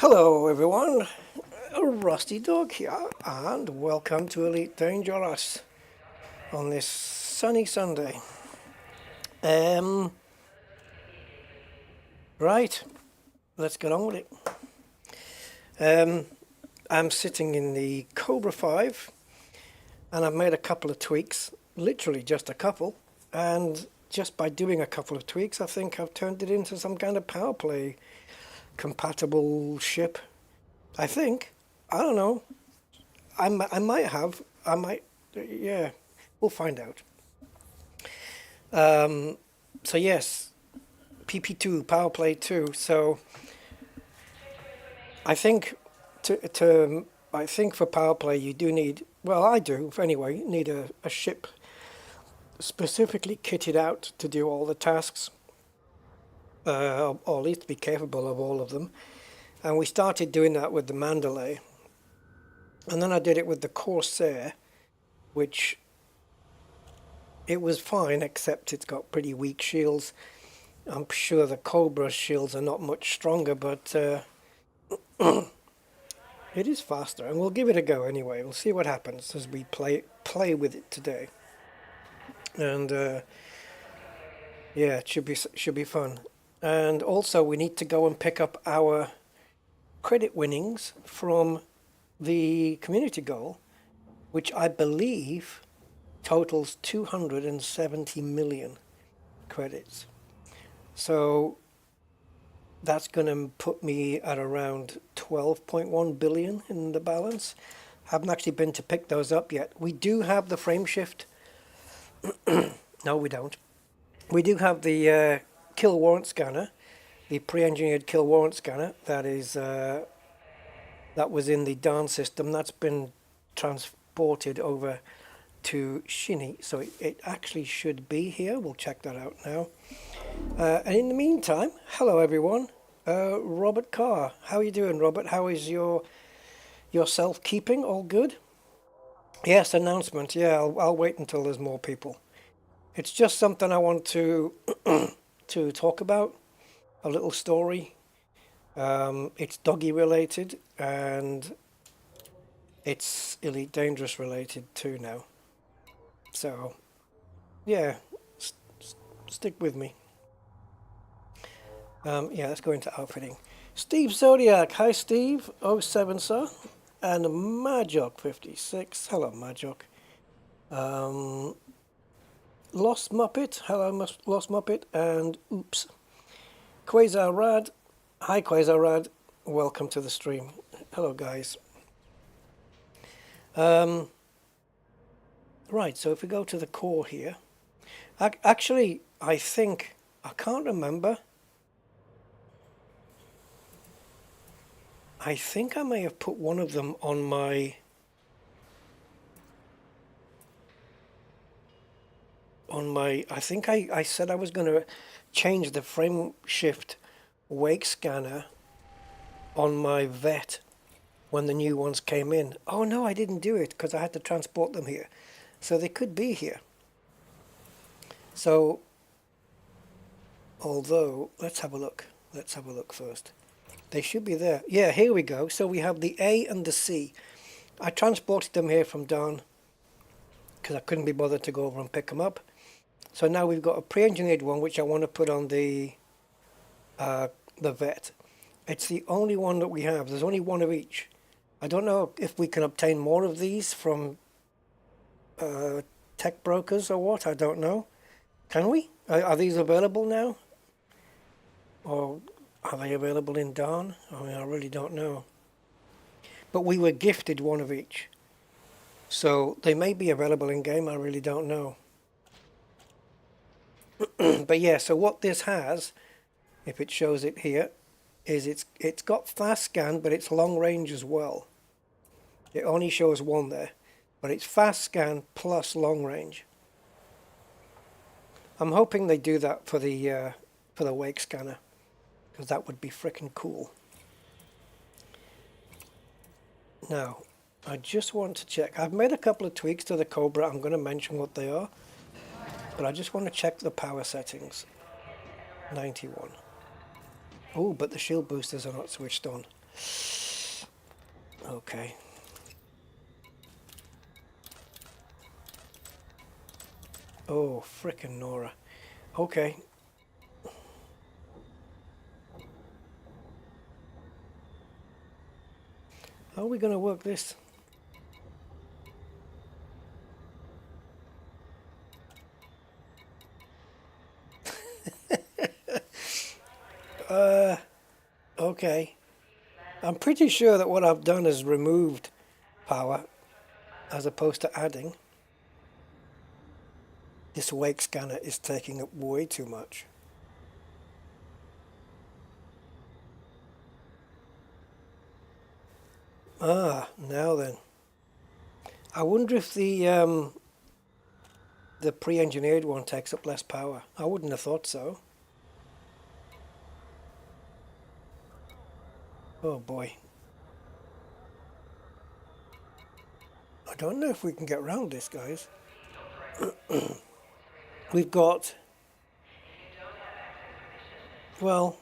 Hello everyone, Rusty Dog here, and welcome to Elite Dangerous on this sunny Sunday. Right, let's get on with it. I'm sitting in the Cobra 5 and I've made a couple of tweaks, literally just a couple, and just by doing a couple of tweaks I think I've turned it into some kind of Powerplay compatible ship. I think. I don't know. I might have. I might. Yeah, we'll find out. So yes, PP2 Powerplay 2. So I think I think for Powerplay you do need. Well, I do anyway. Need a ship specifically kitted out to do all the tasks. Or at least be capable of all of them. And we started doing that with the Mandalay. And then I did it with the Corsair, which it was fine, except it's got pretty weak shields. I'm sure the Cobra shields are not much stronger, but it is faster. And we'll give it a go anyway. We'll see what happens as we play with it today. And yeah, it should be fun. And also we need to go and pick up our credit winnings from the community goal, which I believe totals 270 million credits. So that's going to put me at around 12.1 billion in the balance. Haven't actually been to pick those up yet. We do have the frame shift. No, we don't. We do have the kill warrant scanner, the pre-engineered kill warrant scanner that was in the DAN system. That's been transported over to Shinny, so it actually should be here. We'll check that out now. And in the meantime, hello everyone. Robert Carr, how are you doing, Robert? How is your self-keeping? All good? Yes, announcement. Yeah, I'll wait until there's more people. It's just something I want to to talk about. A little story. It's doggy related and it's Elite Dangerous related too now. So yeah, stick with me. Yeah, let's go into outfitting. Steve Zodiac, hi Steve, 07 sir, and Majok 56, hello Majok. Lost Muppet, hello Lost Muppet, and oops. Quasar Rad, hi Quasar Rad, welcome to the stream. Hello guys. Right, so if we go to the core here, actually I think, I can't remember, I think I may have put one of them on my I think I said I was going to change the frame shift wake scanner on my vet when the new ones came in. Oh no, I didn't do it because I had to transport them here. So they could be here. So, although, let's have a look. Let's have a look first. They should be there. Yeah, here we go. So we have the A and the C. I transported them here from Dawn because I couldn't be bothered to go over and pick them up. So now we've got a pre-engineered one which I want to put on the vet. It's the only one that we have. There's only one of each. I don't know if we can obtain more of these from tech brokers or what. I don't know. Can we? Are these available now? Or are they available in Dawn? I mean, I really don't know. But we were gifted one of each. So they may be available in game. I really don't know. But yeah, so what this has, if it shows it here, is it's got fast scan, but it's long range as well. It only shows one there, but it's fast scan plus long range. I'm hoping they do that for the wake scanner, because that would be freaking cool. Now, I just want to check. I've made a couple of tweaks to the Cobra. I'm going to mention what they are. But I just want to check the power settings. 91. Oh, but the shield boosters are not switched on. Okay. Oh, frickin' Nora. Okay. How are we going to work this? Okay. I'm pretty sure that what I've done is removed power as opposed to adding. This wake scanner is taking up way too much. Ah, now then. I wonder if the pre-engineered one takes up less power. I wouldn't have thought so. Oh boy. I don't know if we can get around this, guys. We've got... Well...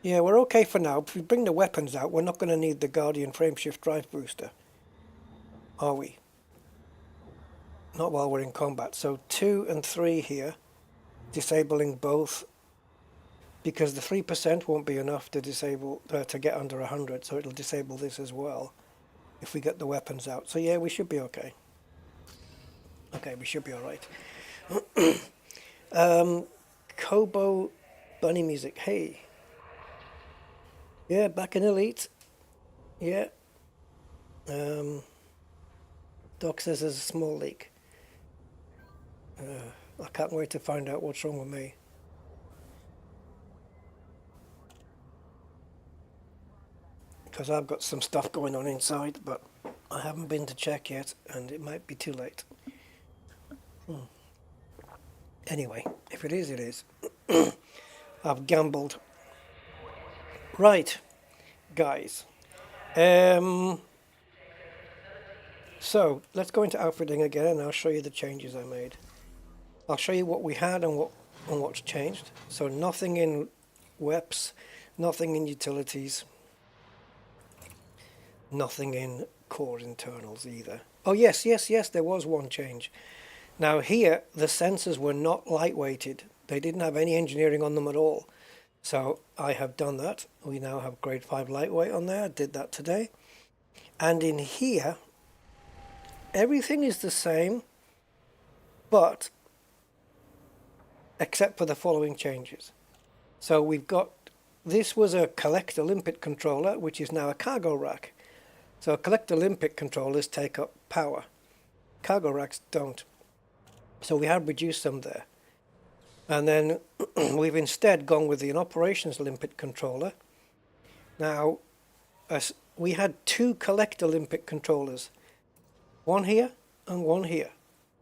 Yeah, we're okay for now. If we bring the weapons out, we're not going to need the Guardian frameshift drive booster. Are we? Not while we're in combat. So 2 and 3 here. Disabling both. Because the 3% won't be enough to disable to get under 100. So it'll disable this as well. If we get the weapons out. So yeah, we should be okay. Okay, we should be alright. Kobo Bunny Music. Hey. Yeah, back in Elite. Yeah. Doc says there's a small leak. I can't wait to find out what's wrong with me. Because I've got some stuff going on inside, but I haven't been to check yet, and it might be too late. Anyway, if it is, it is. I've gambled. Right, guys. So, let's go into outfitting again, and I'll show you the changes I made. I'll show you what we had and what's changed. So nothing in WEPs, nothing in utilities, nothing in core internals either. Oh yes, there was one change. Now here, the sensors were not lightweighted. They didn't have any engineering on them at all. So I have done that. We now have grade 5 lightweight on there. I did that today. And in here, everything is the same, but except for the following changes. So we've got, this was a collector limpet controller, which is now a cargo rack. So collector limpet controllers take up power. Cargo racks don't. So we have reduced them there. And then we've instead gone with the operations limpet controller. Now, we had 2 collector limpet controllers. One here and one here.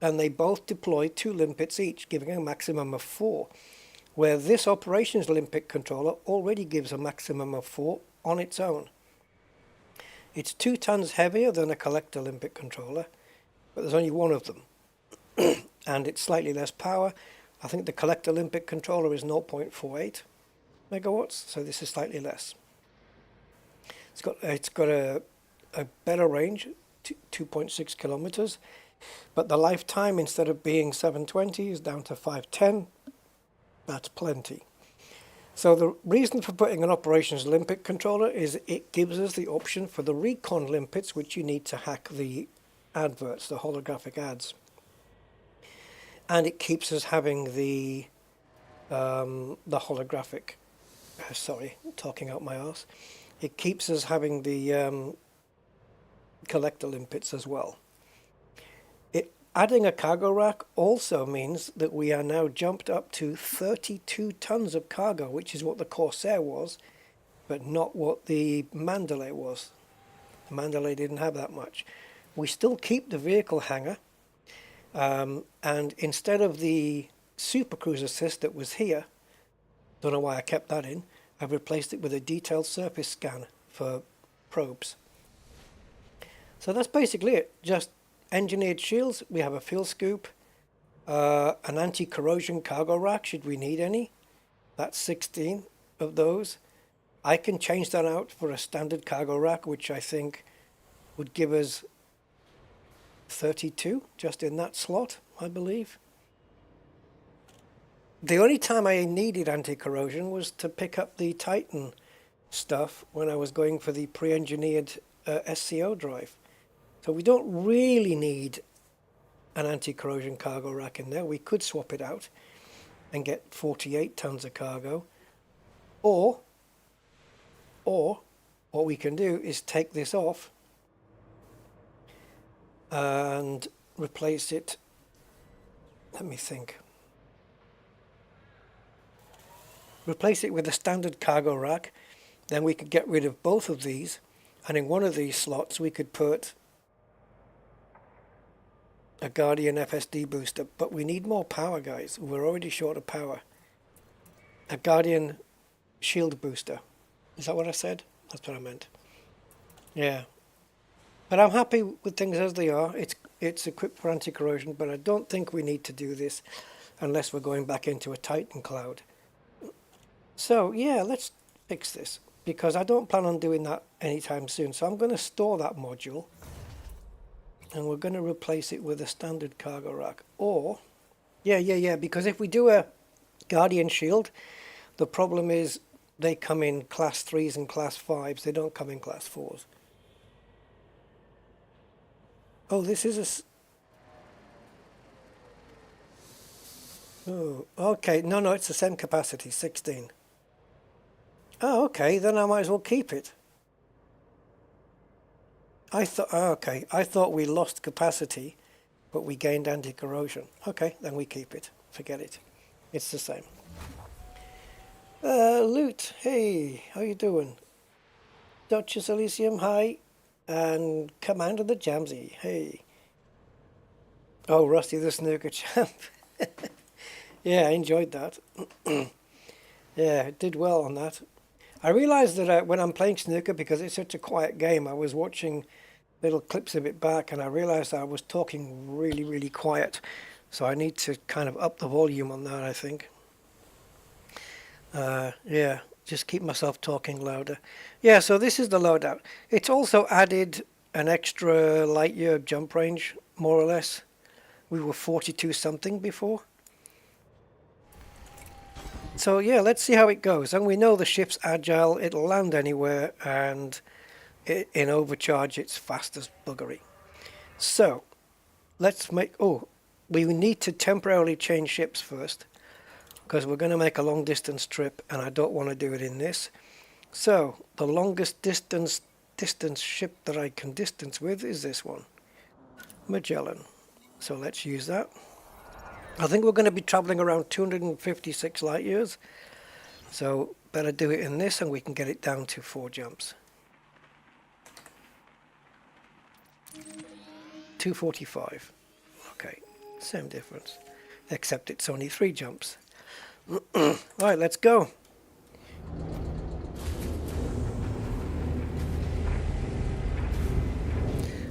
And they both deploy 2 limpets each, giving a maximum of 4. Where this operations limpet controller already gives a maximum of 4 on its own. It's 2 tons heavier than a collector limpet controller, but there's only one of them. And it's slightly less power. I think the collector limpet controller is 0.48 megawatts, so this is slightly less. It's got a better range, 2.6 kilometers, but the lifetime, instead of being 720, is down to 510. That's plenty. So the reason for putting an operations limpet controller is it gives us the option for the recon limpets, which you need to hack the adverts, the holographic ads. And it keeps us having the holographic, sorry, talking out my arse. It keeps us having the collector limpets as well. Adding a cargo rack also means that we are now jumped up to 32 tons of cargo, which is what the Corsair was, but not what the Mandalay was. The Mandalay didn't have that much. We still keep the vehicle hangar, and instead of the Super Cruise Assist that was here, don't know why I kept that in, I've replaced it with a detailed surface scan for probes. So that's basically it. Just engineered shields. We have a fuel scoop, An anti-corrosion cargo rack, should we need any? That's 16 of those. I can change that out for a standard cargo rack, which I think would give us 32 just in that slot, I believe. The only time I needed anti-corrosion was to pick up the Titan stuff when I was going for the pre-engineered SCO drive. So we don't really need an anti-corrosion cargo rack in there. We could swap it out and get 48 tons of cargo. Or what we can do is take this off and replace it. Let me think. Replace it with a standard cargo rack. Then we could get rid of both of these, and in one of these slots we could put a Guardian FSD booster. But we need more power, guys. We're already short of power. A Guardian shield booster. Is that what I said? That's what I meant. Yeah. But I'm happy with things as they are. It's equipped for anti-corrosion, but I don't think we need to do this unless we're going back into a Titan cloud. So yeah, let's fix this, because I don't plan on doing that anytime soon. So I'm going to store that module, and we're going to replace it with a standard cargo rack. Or, yeah, because if we do a Guardian shield, the problem is they come in class 3s and class 5s. They don't come in class 4s. Oh, this is a... Oh, okay. No, it's the same capacity, 16. Oh, okay, then I might as well keep it. I thought we lost capacity, but we gained anti-corrosion. Okay, then we keep it. Forget it. It's the same. Loot, hey, how you doing? Duchess Elysium, hi. And Commander the Jamsy, hey. Oh, Rusty the Snooker Champ. Yeah, I enjoyed that. Yeah, it did well on that. I realised that when I'm playing snooker, because it's such a quiet game, I was watching little clips of it back, and I realised I was talking really, really quiet. So I need to kind of up the volume on that, I think. Yeah, just keep myself talking louder. Yeah, so this is the loadout. It's also added an extra light year jump range, more or less. We were 42 something before. So yeah, let's see how it goes. And we know the ship's agile, it'll land anywhere, and in overcharge it's fast as buggery. So let's make... Oh, we need to temporarily change ships first, because we're going to make a long distance trip, and I don't want to do it in this. So the longest distance ship that I can distance with is this one, Magellan. So let's use that. I think we're going to be traveling around 256 light years, so better do it in this, and we can get it down to 4 jumps. 245. Okay, same difference, except it's only 3 jumps. Right, let's go.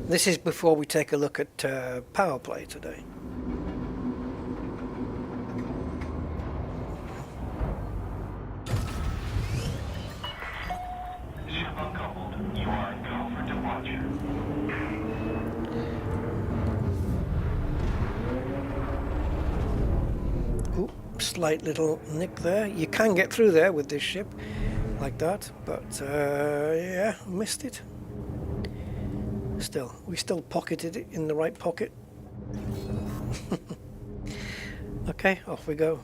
This is before we take a look at Powerplay today. Ship uncoupled. You are in go for departure. Ooh, slight little nick there. You can get through there with this ship like that, but yeah, missed it. We still pocketed it in the right pocket. Okay, off we go.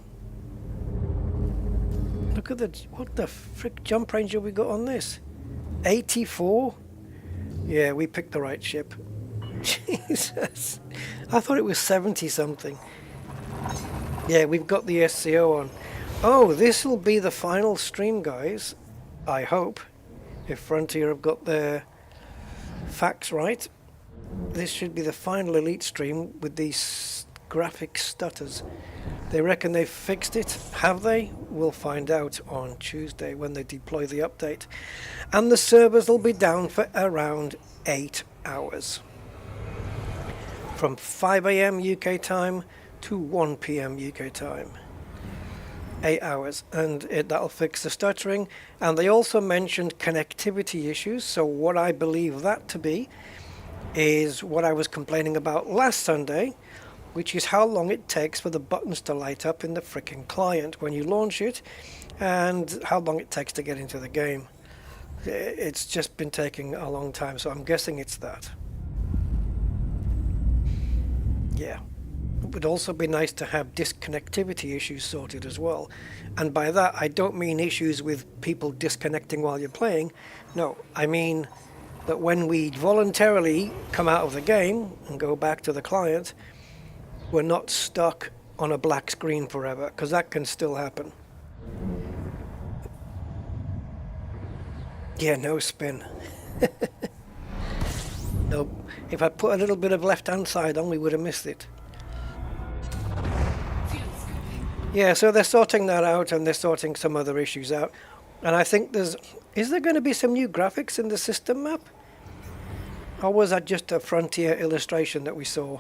Look at what the frick jump range have we got on this? 84? Yeah, we picked the right ship. Jesus. I thought it was 70 something. Yeah, we've got the SCO on. Oh, this will be the final stream, guys. I hope. If Frontier have got their facts right. This should be the final Elite stream with these graphic stutters. They reckon they've fixed it. Have they? We'll find out on Tuesday when they deploy the update. And the servers will be down for around 8 hours. From 5 AM UK time to 1 p.m. UK time. 8 hours, and that'll fix the stuttering. And they also mentioned connectivity issues, so what I believe that to be is what I was complaining about last Sunday, which is how long it takes for the buttons to light up in the frickin' client when you launch it, and how long it takes to get into the game. It's just been taking a long time, so I'm guessing it's that. Yeah. It would also be nice to have disconnectivity issues sorted as well. And by that, I don't mean issues with people disconnecting while you're playing. No, I mean that when we voluntarily come out of the game and go back to the client, we're not stuck on a black screen forever, because that can still happen. Yeah, no spin. Nope. If I put a little bit of left-hand side on, we would have missed it. Yeah, so they're sorting that out, and they're sorting some other issues out. And I think is there going to be some new graphics in the system map? Or was that just a Frontier illustration that we saw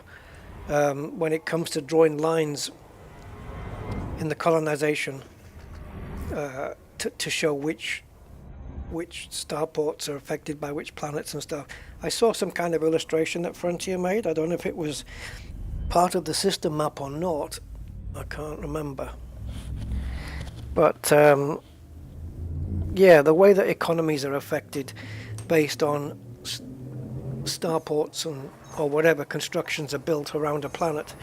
when it comes to drawing lines in the colonization to show which starports are affected by which planets and stuff? I saw some kind of illustration that Frontier made. I don't know if it was part of the system map or not. I can't remember. But yeah, the way that economies are affected based on starports or whatever constructions are built around a planet,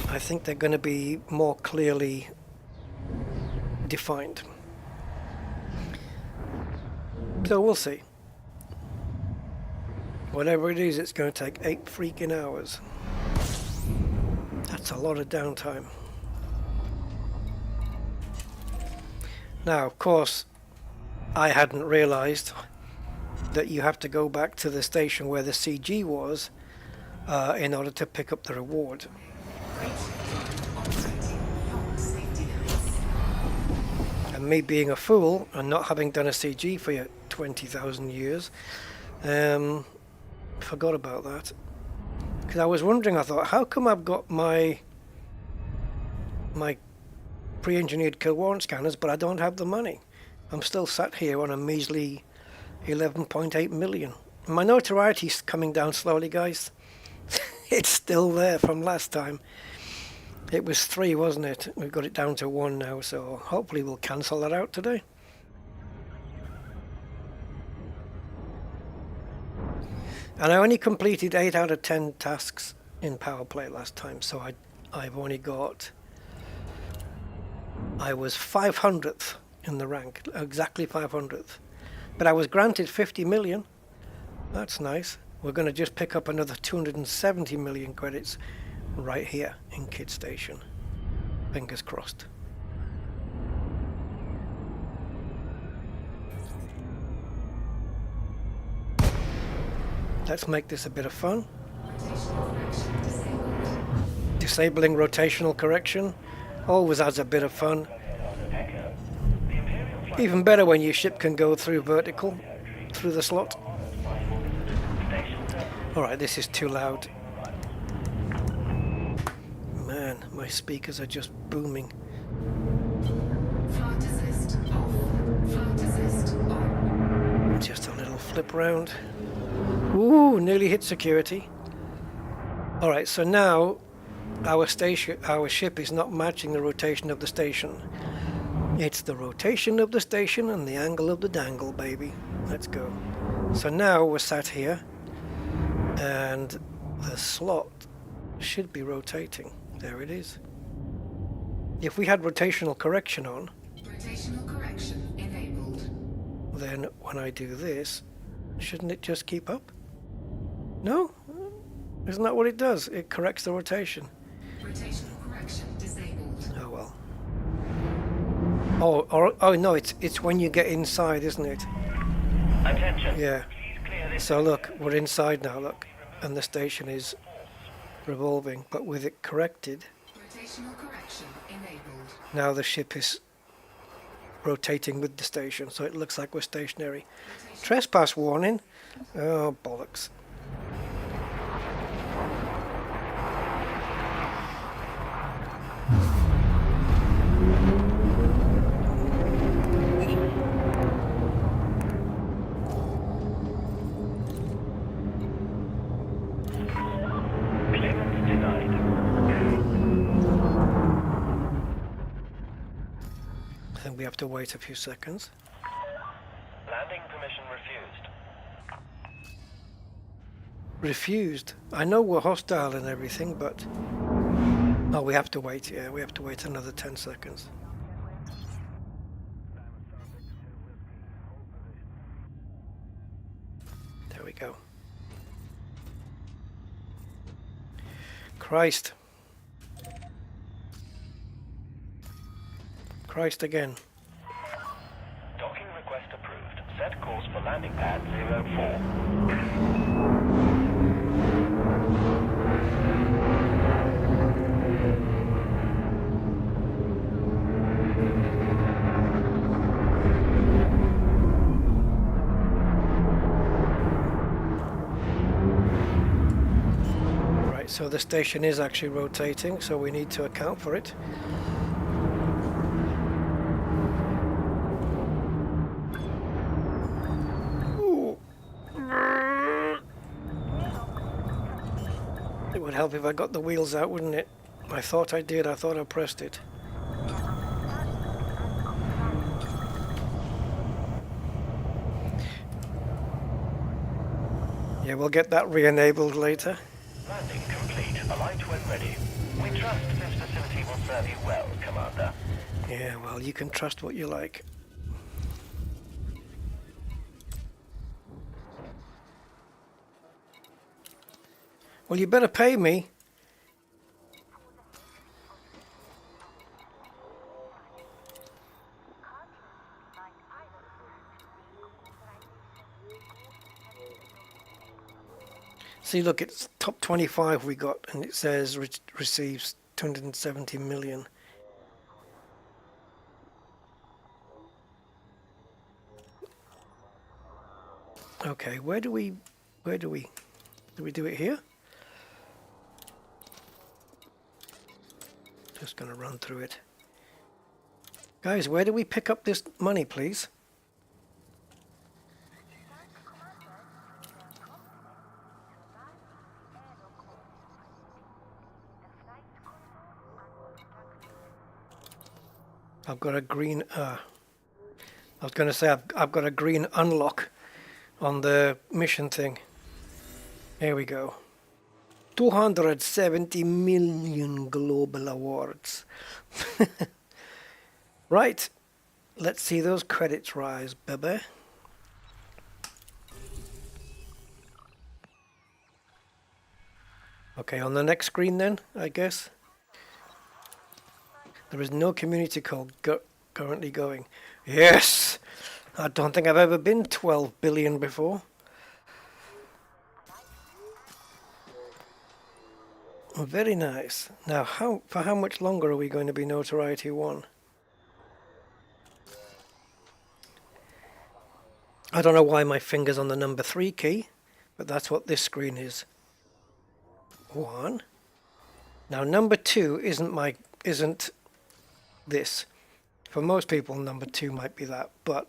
I think they're going to be more clearly defined. So we'll see. Whatever it is, it's going to take 8 freaking hours. That's a lot of downtime. Now, of course, I hadn't realized that you have to go back to the station where the CG was in order to pick up the reward. And me being a fool and not having done a CG for 20,000 years, forgot about that. Because I was wondering, I thought, how come I've got my pre-engineered kill warrant scanners, but I don't have the money? I'm still sat here on a measly 11.8 million. My notoriety's coming down slowly, guys. It's still there from last time. It was 3, wasn't it? We've got it down to 1 now, so hopefully we'll cancel that out today. And I only completed 8 out of 10 tasks in Powerplay last time, so I've only got... I was 500th in the rank, exactly 500th. But I was granted 50 million. That's nice. We're going to just pick up another 270 million credits right here in Kid Station. Fingers crossed. Let's make this a bit of fun. Disabling rotational correction always adds a bit of fun. Even better when your ship can go through vertical, through the slot. Alright, this is too loud. Man, my speakers are just booming. Just a little flip round. Ooh, nearly hit security. Alright, so now our ship is not matching the rotation of the station. It's the rotation of the station and the angle of the dangle, baby. Let's go. So now we're sat here, and the slot should be rotating. There it is. If we had rotational correction on, rotational correction enabled, then when I do this, shouldn't it just keep up? No? Isn't that what it does? It corrects the rotation. rotational correction disabled. Oh well. Oh no, it's when you get inside, isn't it? Attention. Yeah. Please clear this. So look, we're inside now, look. And the station is revolving, but with it corrected, Rotational correction enabled. now the ship is rotating with the station, so it looks like we're stationary. Trespass warning? Oh, bollocks. we have to wait a few seconds. Landing permission refused. Refused. I know we're hostile and everything, but... Oh, we have to wait, yeah, we have to wait another 10 seconds. There we go. Christ. Christ again. Docking request approved. Set course for landing pad 04. So the station is actually rotating, so we need to account for it. Ooh. It would help if I got the wheels out, wouldn't it? I thought I did, I thought I pressed it. Yeah, we'll get that re-enabled later. Landing complete. Alight when ready. We trust this facility will serve you well, Commander. Yeah, well, you can trust what you like. Well, you better pay me. See, look, it's top 25 we got, and it says receives 270 million. Okay, where do we do we do it here? Just gonna run through it. Guys, where do we pick up this money, please? I've got a green, I was going to say I've got a green unlock on the mission thing. Here we go. 270 million global awards. Right, let's see those credits rise, baby. Okay, on the next screen then, I guess. There is no community call currently going. Yes! I don't think I've ever been 12 billion before. Very nice. Now, for how much longer are we going to be notoriety 1? I don't know why my finger's on the number 3 key, but that's what this screen is. 1. Now, number 2 isn't this. For most people, number 2 might be that, but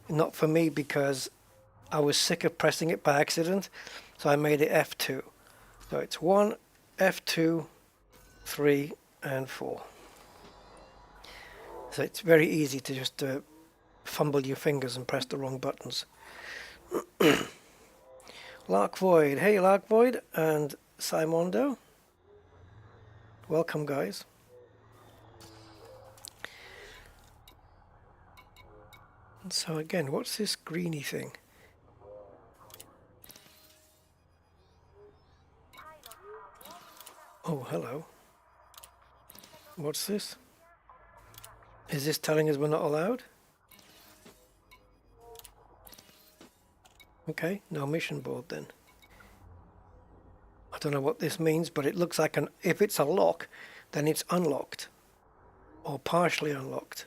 not for me because I was sick of pressing it by accident, so I made it F2. So it's 1, F2, 3, and 4. So it's very easy to just fumble your fingers and press the wrong buttons. Lark Void, hey Lark Void, and Simondo. Welcome, guys. So again, what's this greeny thing? Oh, hello. What's this? Is this telling us we're not allowed? Okay, no mission board then. I don't know what this means, but it looks like if it's a lock, then it's unlocked. Or partially unlocked.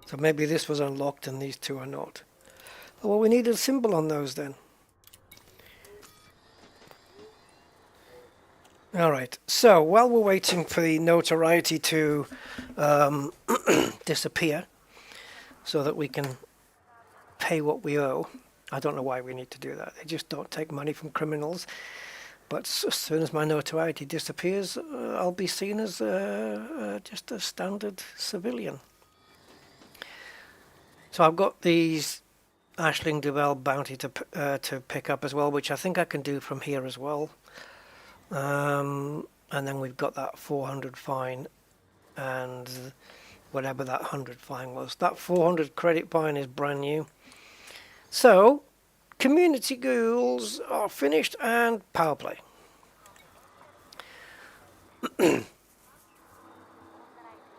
So maybe this was unlocked and these two are not. Oh, well, we need a symbol on those then. Alright, so while we're waiting for the notoriety to disappear so that we can pay what we owe, I don't know why we need to do that. They just don't take money from criminals. But as soon as my notoriety disappears, I'll be seen as just a standard civilian. So I've got these Ashling Duval Bounty to pick up as well, which I think I can do from here as well. And then we've got that 400 fine and whatever that 100 fine was. That 400 credit fine is brand new. So community goals are finished and power play.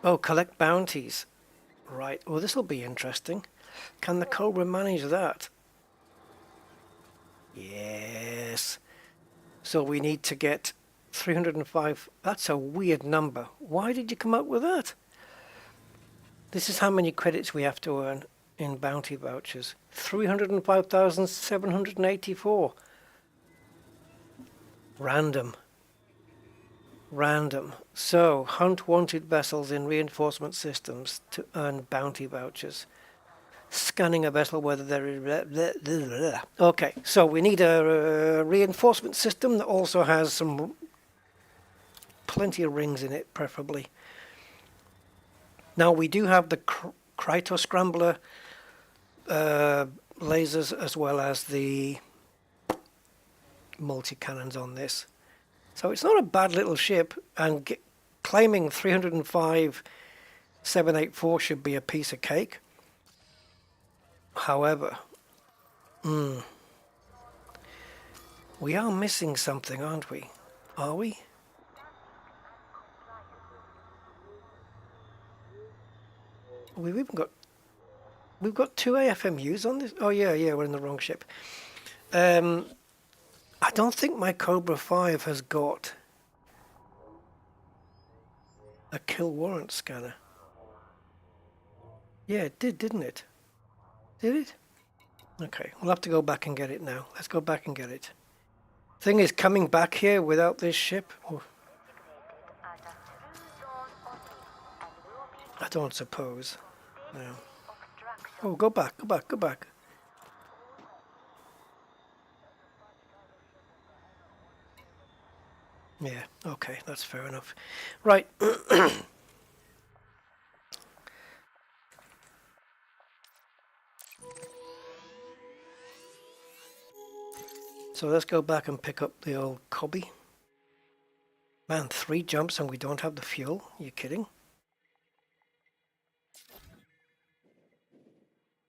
Oh, collect bounties. Right, well this will be interesting. Can the Cobra manage that? Yes. So we need to get 305. That's a weird number. Why did you come up with that? This is how many credits we have to earn in bounty vouchers. 305,784. Random. So, hunt wanted vessels in reinforcement systems to earn bounty vouchers. Scanning a vessel whether there is... Okay, so we need a reinforcement system that also has plenty of rings in it, preferably. Now we do have the Kryto Scrambler lasers as well as the multi-cannons on this. So it's not a bad little ship, and claiming 305,784 should be a piece of cake. However, we are missing something, aren't we? Are we? We've got two AFMUs on this. Oh yeah, we're in the wrong ship. I don't think my Cobra 5 has got a kill warrant scanner. Yeah, it did, didn't it? Did it? Okay, we'll have to go back and get it now. Let's go back and get it. Thing is, coming back here without this ship... Oh, I don't suppose. No. Oh, go back. Yeah, okay, that's fair enough. Right. So let's go back and pick up the old Cobby. Man, 3 jumps and we don't have the fuel? Are you kidding?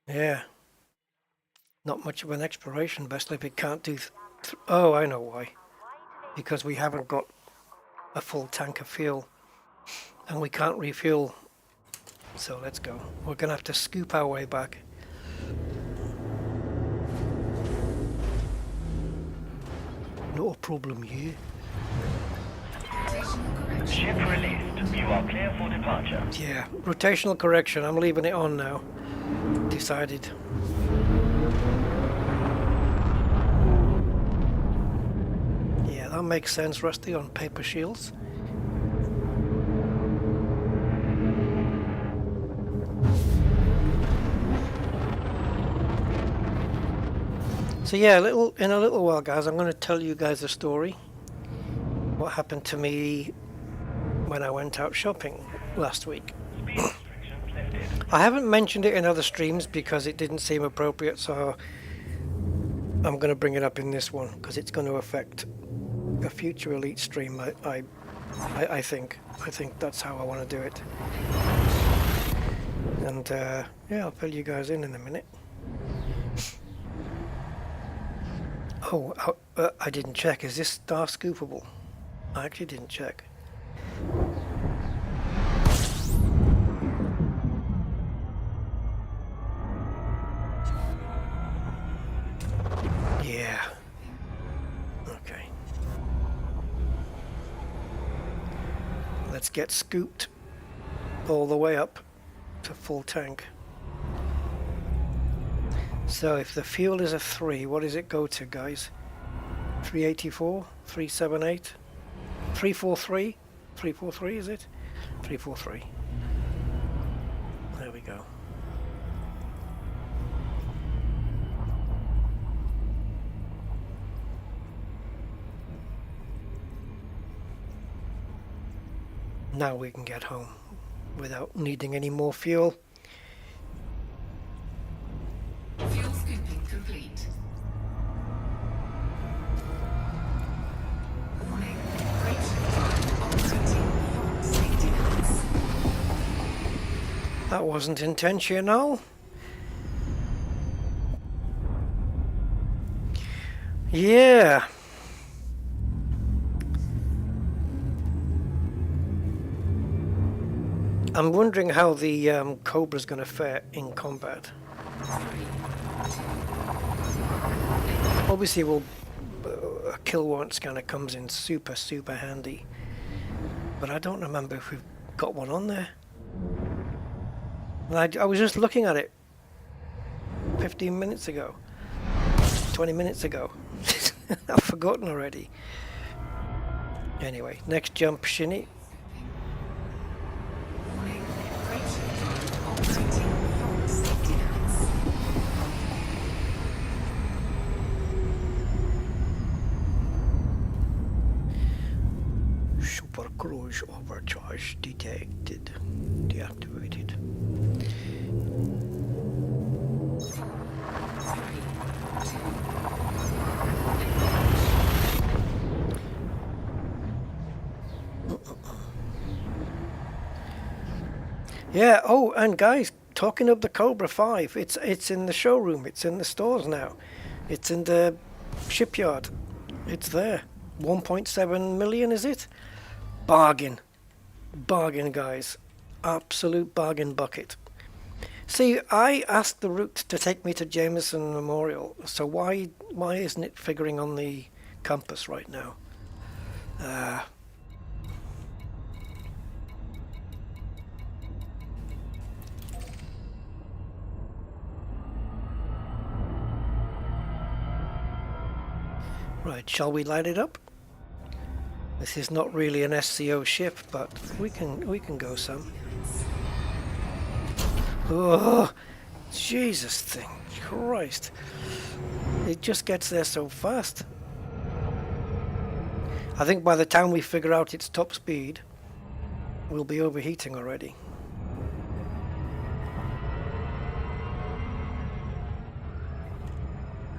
Yeah. Not much of an exploration vessel if it can't do... Oh, I know why. Because we haven't got a full tank of fuel and we can't refuel. So let's go. We're going to have to scoop our way back. No problem here. Ship released. You are clear for departure. Yeah, rotational correction. I'm leaving it on now. Decided. Yeah, that makes sense, Rusty, on paper shields. So yeah, in a little while, guys, I'm going to tell you guys a story. What happened to me when I went out shopping last week. I haven't mentioned it in other streams because it didn't seem appropriate, so I'm going to bring it up in this one because it's going to affect a future Elite stream. I think that's how I want to do it. And yeah, I'll fill you guys in a minute. Oh, I didn't check. Is this star scoopable? I actually didn't check. Yeah. Okay. Let's get scooped all the way up to full tank. So if the fuel is a 3, what does it go to, guys? 384? 378? 343? 343 is it? 343. There we go. Now we can get home without needing any more fuel. That wasn't intentional. Yeah. I'm wondering how the Cobra's going to fare in combat. Obviously, a kill warrant scanner comes in super handy, but I don't remember if we've got one on there. I was just looking at it 15 minutes ago, 20 minutes ago. I've forgotten already. Anyway, next jump, Shinny. Super cruise overcharge detected. Deactivated. Yeah, oh, and guys, talking of the Cobra 5, it's in the showroom, it's in the stores now. It's in the shipyard. It's there. 1.7 million, is it? Bargain. Bargain, guys. Absolute bargain bucket. See, I asked the route to take me to Jameson Memorial, so why isn't it figuring on the compass right now? Right, shall we light it up? This is not really an SCO ship, but we can go some. Oh, Jesus thing, Christ! It just gets there so fast. I think by the time we figure out its top speed, we'll be overheating already.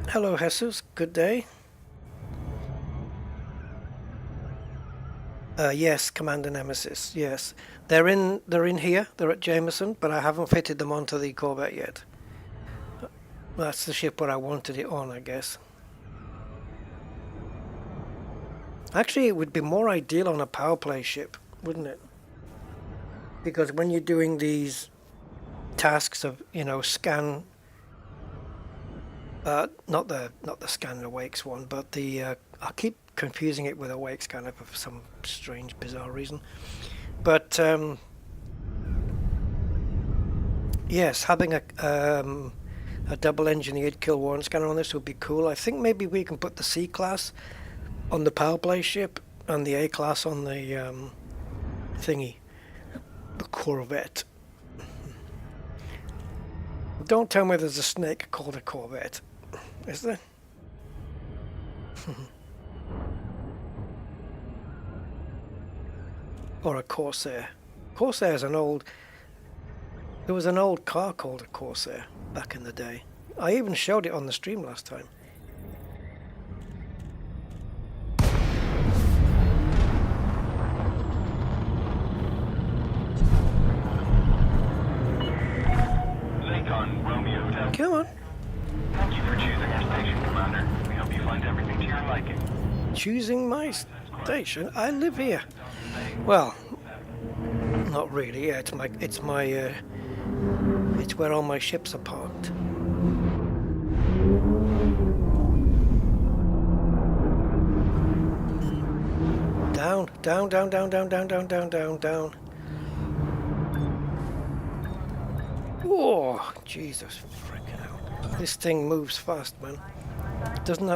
Hello, Jesus. Good day. Yes, Commander Nemesis. Yes, they're in here. They're at Jameson, but I haven't fitted them onto the Corvette yet. That's the ship where I wanted it on, I guess. Actually, it would be more ideal on a Powerplay ship, wouldn't it? Because when you're doing these tasks of, you know, scan, not the scan awakes one, but the I keep confusing it with awake scanner for some strange, bizarre reason. But yes, having a double engineered kill warrant scanner on this would be cool. I think maybe we can put the C class on the Powerplay ship and the A class on the thingy, the Corvette. Don't tell me there's a snake called a Corvette, is there? Or a Corsair. Corsair is an old... There was an old car called a Corsair back in the day. I even showed it on the stream last time. Lincoln, Romeo Hotel. Come on. Thank you for choosing our station, Commander. We hope you find everything to your liking. Choosing my station? I live here. Well, not really. Yeah, it's where all my ships are parked. Down, down, down, down, down, down, down, down, down, down. Oh, Jesus freaking hell! This thing moves fast, man.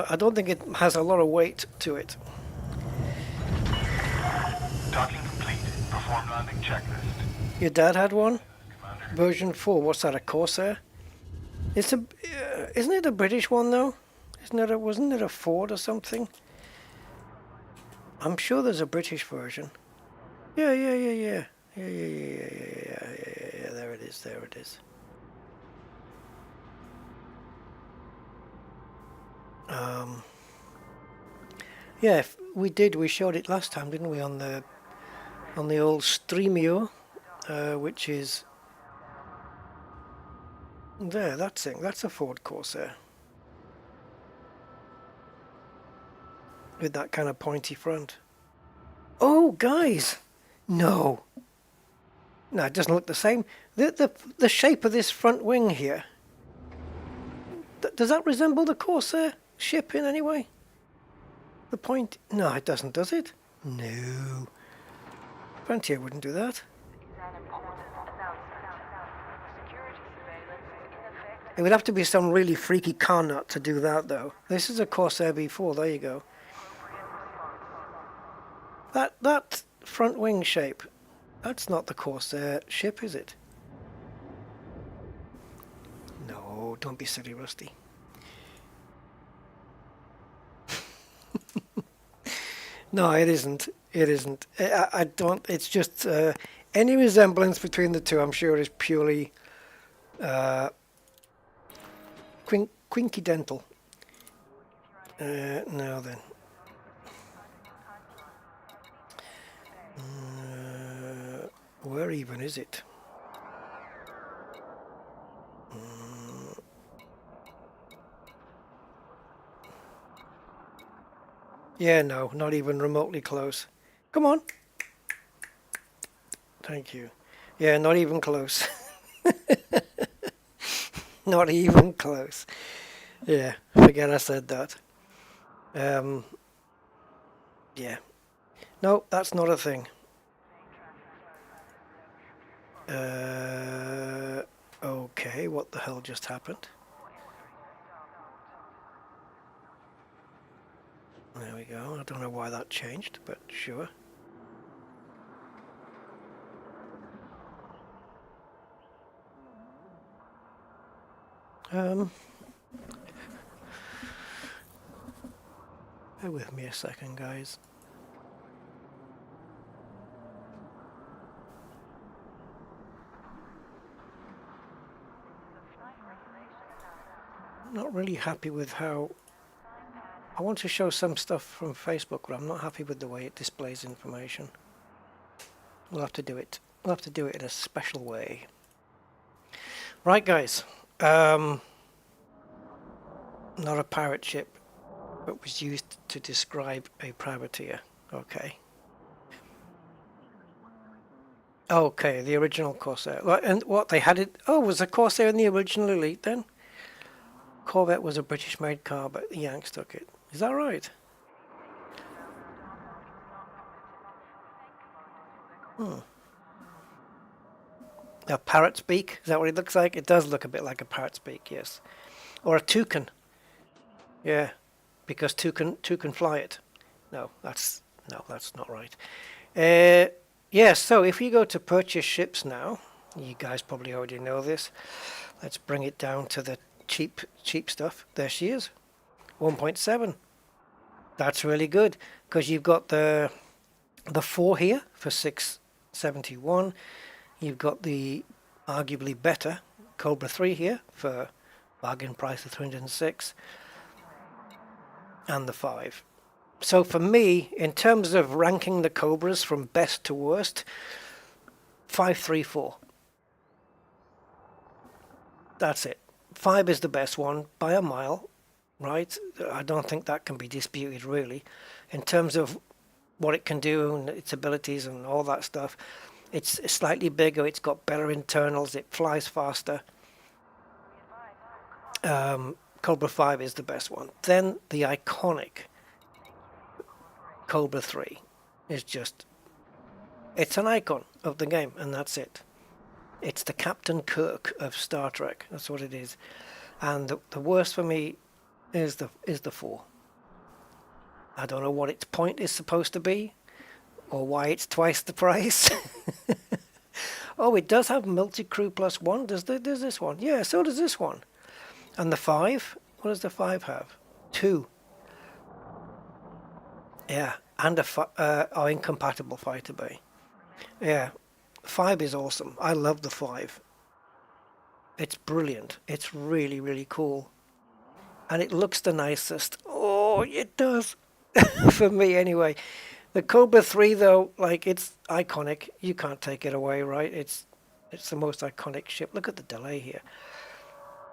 I don't think it has a lot of weight to it. Docking complete. Perform landing checklist. Your dad had one? Commander. Version 4. What's that? A Corsair? It's a. Isn't it a British one though? Wasn't it a Ford or something? I'm sure there's a British version. Yeah. Yeah. There it is. There it is. Yeah, we showed it last time, didn't we, on the old Streamio, which is There, that thing, that's a Ford Corsair. With that kind of pointy front. Oh, guys! No! No, it doesn't look the same. The shape of this front wing here, does that resemble the Corsair ship in any way? The point? No, it doesn't, does it? No. Frontier wouldn't do that. It would have to be some really freaky car nut to do that, though. This is a Corsair V4, there you go. That front wing shape, that's not the Corsair ship, is it? No, don't be silly, Rusty. No, it isn't. It isn't. I don't. It's just any resemblance between the two, I'm sure, is purely quinkidental. Now then. Where even is it? Yeah, no, not even remotely close. Come on. Thank you. Yeah, not even close. Not even close. Yeah, forget I said that. Yeah. No, that's not a thing. Okay, what the hell just happened? There we go. I don't know why that changed, but sure. Bear with me a second, guys. Not really happy with how I want to show some stuff from Facebook, but I'm not happy with the way it displays information. We'll have to do it. We'll have to do it in a special way. Right, guys. Not a pirate ship, but was used to describe a privateer. Okay. Okay, the original Corsair. And what, they had it... Oh, was the Corsair in the original Elite then? Corvette was a British-made car, but the Yanks took it. Is that right? A parrot's beak? Is that what it looks like? It does look a bit like a parrot's beak, yes. Or a toucan. Yeah, because two can fly it. No, that's not right. Yeah, so if you go to purchase ships now, you guys probably already know this. Let's bring it down to the cheap stuff. There she is, 1.7. That's really good because you've got the 4 here for $671. You've got the arguably better Cobra 3 here for bargain price of $306, and the 5. So for me, in terms of ranking the Cobras from best to worst, 5, 3, 4. That's it. 5 is the best one by a mile, right? I don't think that can be disputed really. In terms of what it can do and its abilities and all that stuff, it's slightly bigger, it's got better internals, it flies faster. Cobra 5 is the best one. Then the iconic Cobra 3 is just, it's an icon of the game, and that's it. It's the Captain Kirk of Star Trek. That's what it is. And the worst for me is the 4. I don't know what its point is supposed to be, or why it's twice the price. Oh, it does have multi-crew plus 1. Does this one? Yeah, so does this one. And the 5? What does the 5 have? 2. Yeah, and a incompatible fighter bay. Yeah, 5 is awesome. I love the 5. It's brilliant. It's really, really cool. And it looks the nicest. Oh, it does. For me, anyway. The Cobra 3, though, like, it's iconic. You can't take it away, right? It's the most iconic ship. Look at the delay here.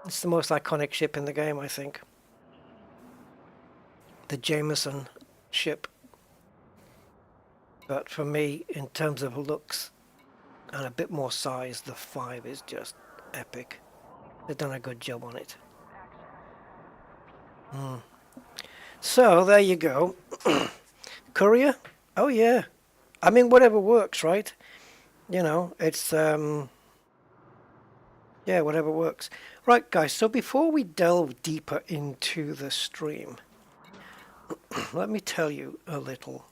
It's the most iconic ship in the game, I think. The Jameson ship. But for me, in terms of looks and a bit more size, the 5 is just epic. They've done a good job on it. So, there you go. Courier? Oh yeah. I mean, whatever works, right? You know, it's, yeah, whatever works. Right, guys, so before we delve deeper into the stream, let me tell you a little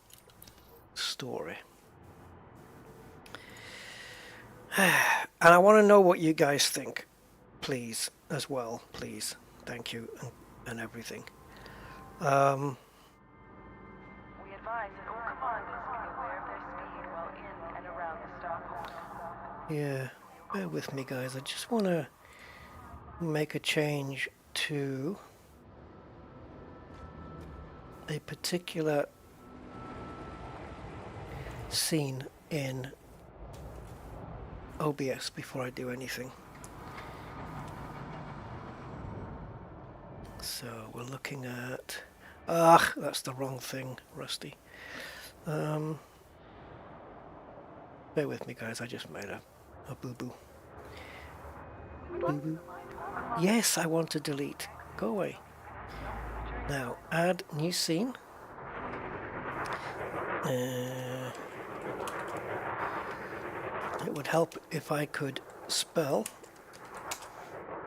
story. And I want to know what you guys think, please, as well, please. Thank you, and everything. We advise that all commanders be aware of their speed while in and around the starport. Yeah, bear with me, guys. I just want to make a change to a particular scene in OBS before I do anything. So we're looking at... Ah, that's the wrong thing, Rusty. Bear with me, guys. I just made a boo-boo. Boo-boo. Yes, I want to delete. Go away. Now, add new scene. It would help if I could spell.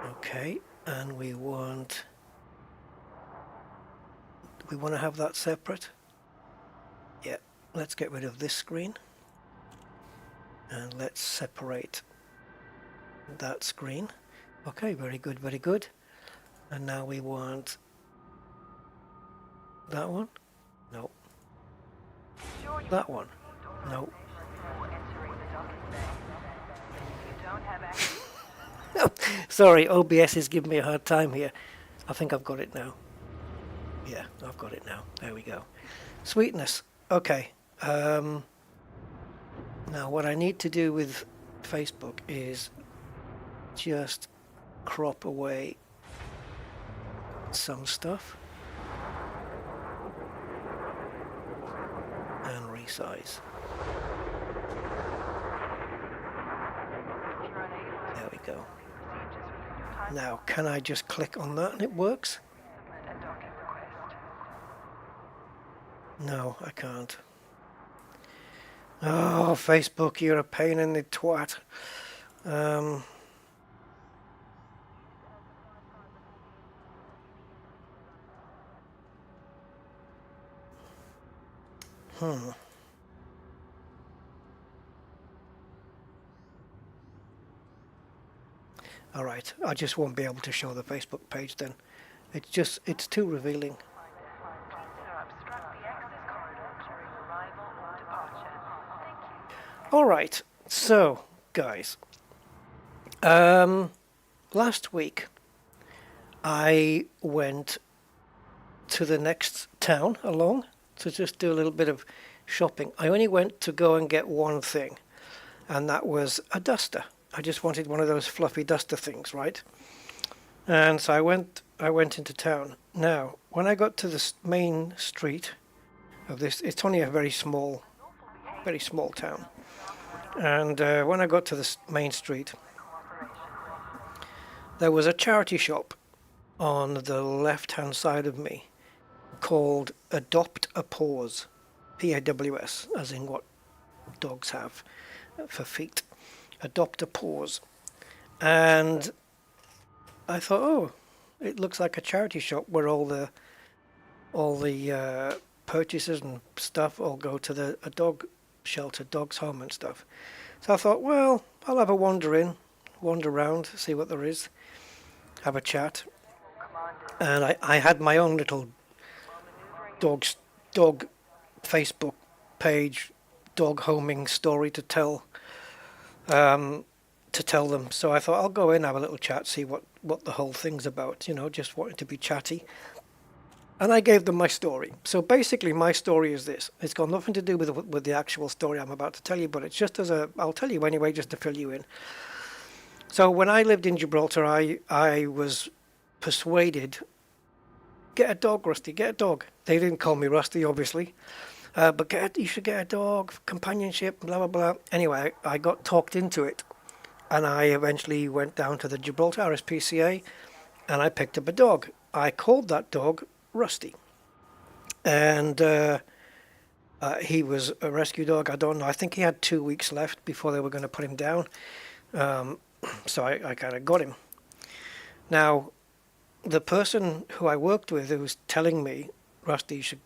Okay, and we want to have that separate. Yeah, let's get rid of this screen. And let's separate that screen. Okay, very good, very good. And now we want that one. No. That one. No. Sorry, OBS is giving me a hard time here. I think I've got it now. Yeah, I've got it now. There we go. Sweetness. Okay. Now what I need to do with Facebook is just crop away some stuff and resize. There we go. Now, can I just click on that and it works? No, I can't. Oh, Facebook, you're a pain in the twat. All right, I just won't be able to show the Facebook page then. It's too revealing. All right, so guys, last week I went to the next town along to just do a little bit of shopping. I only went to go and get one thing, and that was a duster. I just wanted one of those fluffy duster things, right? And so I went into town. Now, when I got to the main street of this, it's only a very small town. And when I got to the main street, there was a charity shop on the left-hand side of me called Adopt a Paws, P-A-W-S, as in what dogs have for feet. Adopt a Paws. And I thought, oh, it looks like a charity shop where all the purchases and stuff all go to a dog shelter, dog's home and stuff. So I thought, well, I'll have a wander around, see what there is, have a chat. And I had my own little dog Facebook page, dog homing story to tell them. So I thought I'll go in, have a little chat, see what the whole thing's about, you know, just wanted to be chatty. And I gave them my story. So basically my story is this. It's got nothing to do with the actual story I'm about to tell you, but it's just I'll tell you anyway, just to fill you in. So when I lived in Gibraltar, I was persuaded, get a dog, Rusty, get a dog. They didn't call me Rusty, obviously, but you should get a dog, companionship, blah, blah, blah. Anyway, I got talked into it, and I eventually went down to the Gibraltar RSPCA, and I picked up a dog. I called that dog Rusty, and he was a rescue dog. I don't know. I think he had 2 weeks left before they were going to put him down. So I kind of got him. Now, the person who I worked with, who was telling me, Rusty, you should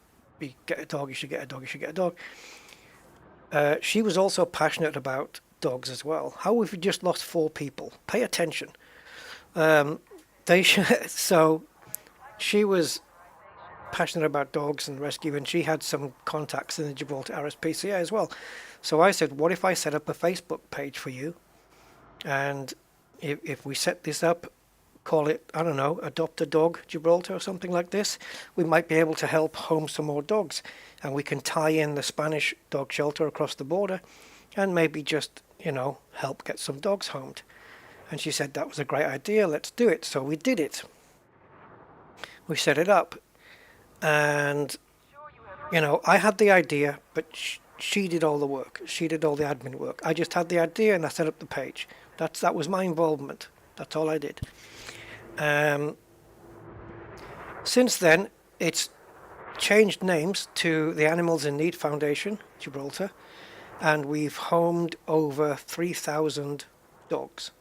get a dog, you should get a dog, you should get a dog. She was also passionate about dogs as well. How have you just lost 4 people? Pay attention. So she was passionate about dogs and rescue, and she had some contacts in the Gibraltar RSPCA as well. So I said, what if I set up a Facebook page for you? And if we set this up, call it, I don't know, Adopt a Dog Gibraltar or something like this, we might be able to help home some more dogs. And we can tie in the Spanish dog shelter across the border and maybe just, help get some dogs homed. And she said that was a great idea, let's do it. So we did it. We set it up. And, I had the idea, but she did all the work. She did all the admin work. I just had the idea and I set up the page. That was my involvement. That's all I did. Since then, it's changed names to the Animals in Need Foundation, Gibraltar, and we've homed over 3,000 dogs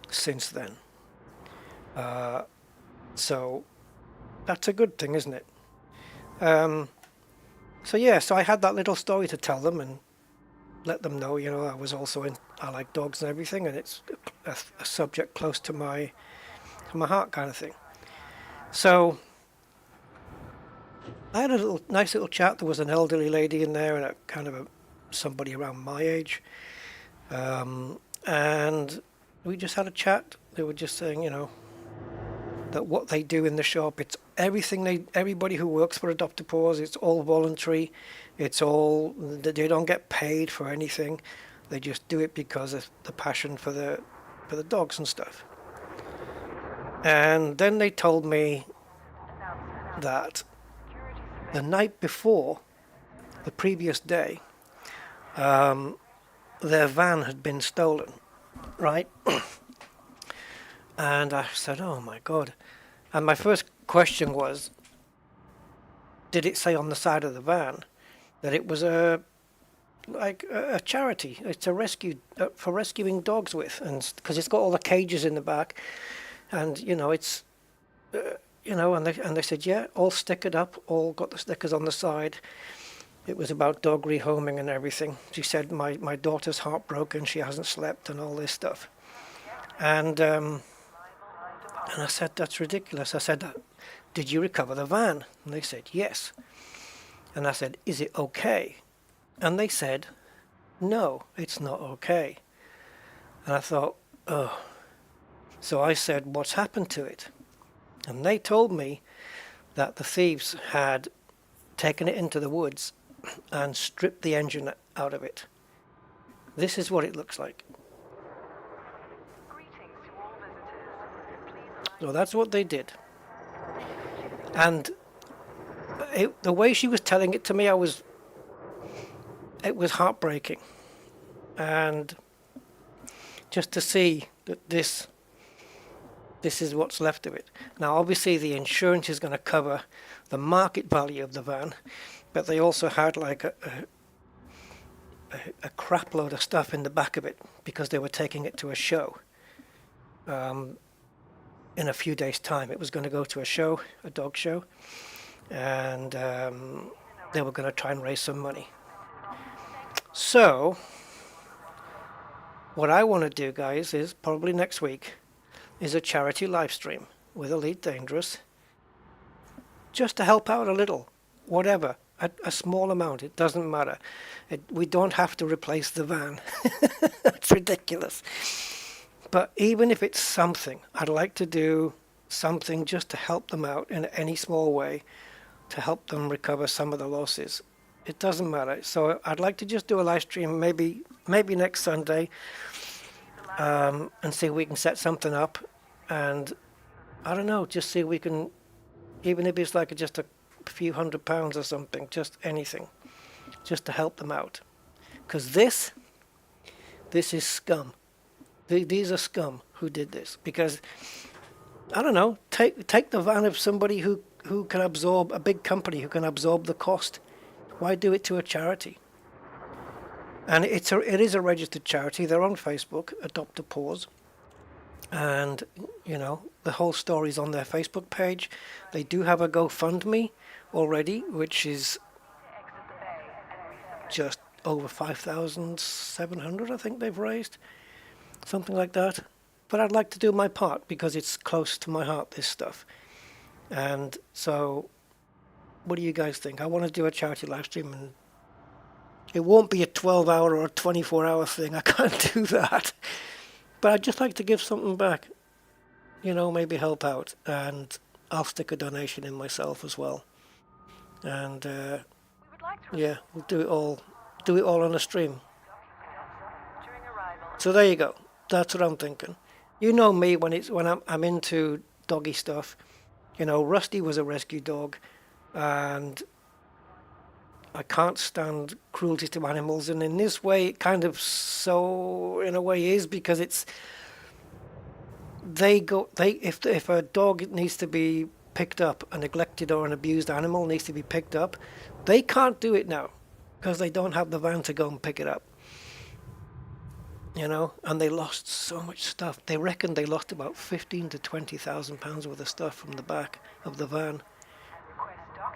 since then. So that's a good thing, isn't it? So I had that little story to tell them and let them know, I like dogs and everything, and it's a subject close to my heart kind of thing. So I had a nice little chat. There was an elderly lady in there and somebody around my age, and we just had a chat. They were just saying, that what they do in the shop, it's everybody who works for Adopt a Paws, it's all voluntary. They don't get paid for anything. They just do it because of the passion for the dogs and stuff. And then they told me that the night before, the previous day, their van had been stolen, right? And I said, oh my God. And my first question was, did it say on the side of the van that it was a charity? It's a rescue for rescuing dogs with, and because it's got all the cages in the back, and it's and they said, yeah, all stickered up, all got the stickers on the side. It was about dog rehoming and everything. She said, my daughter's heartbroken, she hasn't slept and all this stuff. And I said, that's ridiculous. I said, did you recover the van? And they said, yes. And I said, is it okay? And they said, no, it's not okay. And I thought, oh. So I said, what's happened to it? And they told me that the thieves had taken it into the woods and stripped the engine out of it. This is what it looks like. So that's what they did. And the way she was telling it to me, it was heartbreaking. And just to see that this is what's left of it. Now, obviously, the insurance is going to cover the market value of the van, but they also had like a crap load of stuff in the back of it because they were taking it to a show. In a few days' time, it was going to go to a show, a dog show, and they were going to try and raise some money. So, what I want to do, guys, is probably next week, is a charity live stream with Elite Dangerous, just to help out a little, whatever, a small amount, it doesn't matter. We don't have to replace the van. That's ridiculous. But even if it's something, I'd like to do something just to help them out in any small way, to help them recover some of the losses. It doesn't matter. So I'd like to just do a live stream maybe next Sunday, and see if we can set something up, and I don't know, just see if we can, even if it's like just a few £100 or something, just anything, just to help them out. Because this is scum. These are scum who did this. Because, I don't know, take the van of somebody who can absorb, a big company who can absorb the cost. Why do it to a charity? And it is a registered charity. They're on Facebook, Adopt a Pause. And, you know, the whole story's on their Facebook page. They do have a GoFundMe already, which is just over 5,700, I think they've raised. Something like that. But I'd like to do my part because it's close to my heart, this stuff. And so, what do you guys think? I want to do a charity live stream, and it won't be a 12-hour or a 24-hour thing. I can't do that. But I'd just like to give something back. You know, maybe help out. And I'll stick a donation in myself as well. And yeah, we'll do it all on a stream. So there you go. That's what I'm thinking. You know me when I'm into doggy stuff. You know, Rusty was a rescue dog, and I can't stand cruelty to animals. And in this way, it kind of so in a way is, because it's if a dog needs to be picked up, a neglected or an abused animal needs to be picked up, they can't do it now because they don't have the van to go and pick it up. You know, and they lost so much stuff. They reckon they lost about 15 to 20,000 pounds worth of stuff from the back of the van.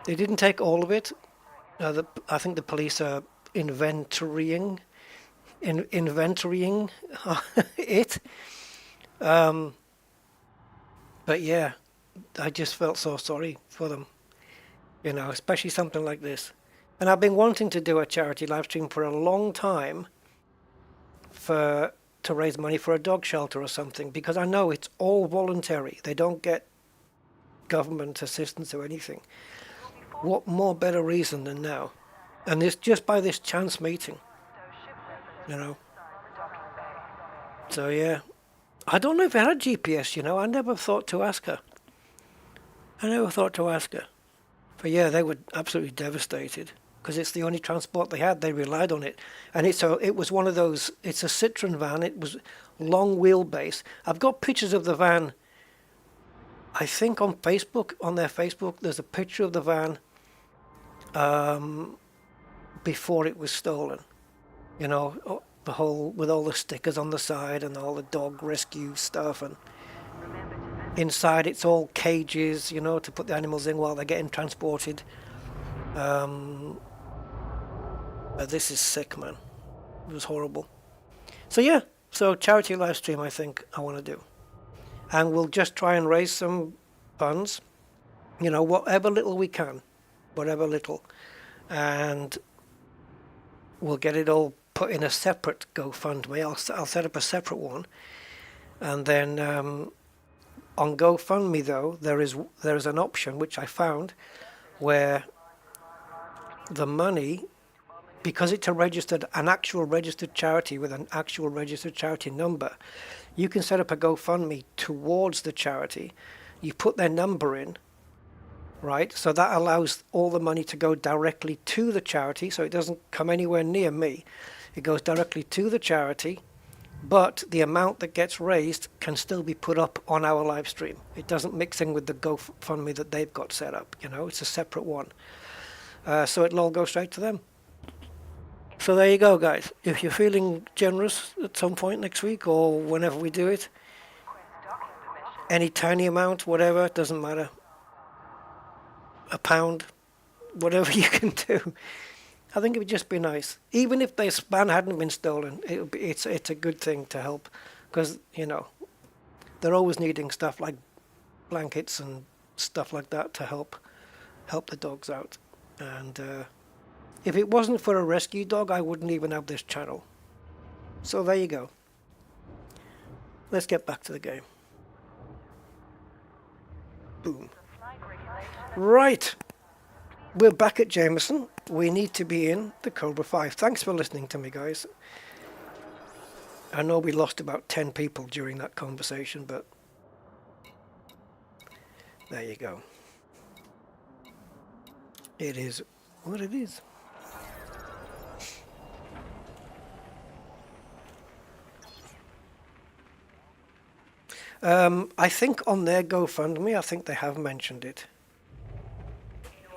They didn't take all of it. I think the police are inventorying it. But yeah, I just felt so sorry for them. You know, especially something like this. And I've been wanting to do a charity live stream for a long time, to raise money for a dog shelter or something, because I know it's all voluntary. They don't get government assistance or anything. What more better reason than now? And this just by this chance meeting, you know. So yeah, I don't know if it had GPS, you know. I never thought to ask her. But yeah, they were absolutely devastated, because it's the only transport they had. They relied on it. And it was one of those, it's a Citroen van. It was long wheelbase. I've got pictures of the van, I think on Facebook, on their Facebook, there's a picture of the van before it was stolen. You know, the whole, with all the stickers on the side and all the dog rescue stuff. And inside it's all cages, you know, to put the animals in while they're getting transported. But this is sick, man. It was horrible. So yeah, so charity live stream I think I want to do. And we'll just try and raise some funds, you know, whatever little we can, whatever little. And we'll get it all put in a separate GoFundMe. I'll set up a separate one. And then on GoFundMe though, there is an option which I found where the money, because it's an actual registered charity with an actual registered charity number, you can set up a GoFundMe towards the charity. You put their number in, right? So that allows all the money to go directly to the charity, so it doesn't come anywhere near me. It goes directly to the charity, but the amount that gets raised can still be put up on our live stream. It doesn't mix in with the GoFundMe that they've got set up, you know, it's a separate one. So it'll all go straight to them. So there you go, guys. If you're feeling generous at some point next week or whenever we do it, any tiny amount, whatever, it doesn't matter. £1, whatever you can do. I think it would just be nice. Even if the van hadn't been stolen, it's a good thing to help, because, you know, they're always needing stuff like blankets and stuff like that to help the dogs out. And if it wasn't for a rescue dog, I wouldn't even have this channel. So there you go. Let's get back to the game. Boom. Right. We're back at Jameson. We need to be in the Cobra 5. Thanks for listening to me, guys. I know we lost about 10 people during that conversation, but there you go. It is what it is. I think on their GoFundMe, I think they have mentioned it.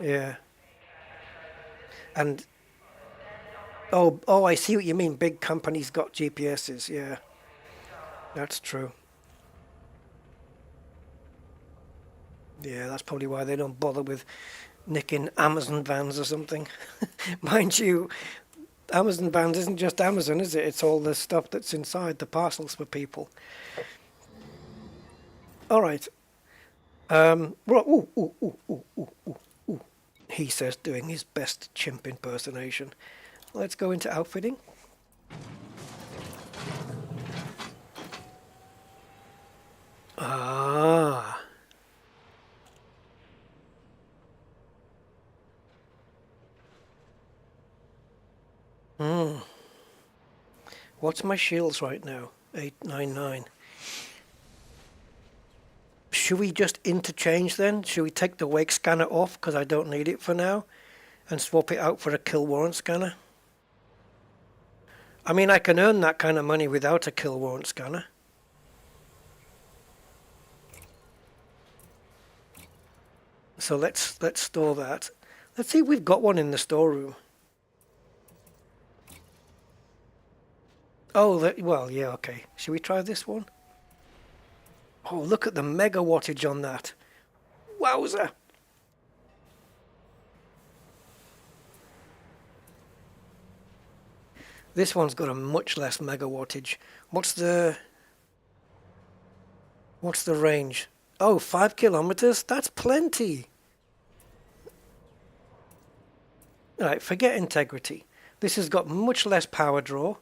Yeah. And oh, I see what you mean. Big companies got GPSs. Yeah, that's true. Yeah, that's probably why they don't bother with nicking Amazon vans or something. Mind you, Amazon vans isn't just Amazon, is it? It's all the stuff that's inside, the parcels for people. All right. Ooh. He says, doing his best chimp impersonation. Let's go into outfitting. Ah. What's my shields right now? 899. Should we just interchange then? Should we take the wake scanner off because I don't need it for now and swap it out for a kill warrant scanner? I mean, I can earn that kind of money without a kill warrant scanner. So let's store that. Let's see if we've got one in the storeroom. Oh, well, yeah, okay. Should we try this one? Oh, look at the mega wattage on that. Wowza! This one's got a much less mega wattage. What's the range? Oh, 5 kilometers? That's plenty. Alright, forget integrity. This has got much less power draw.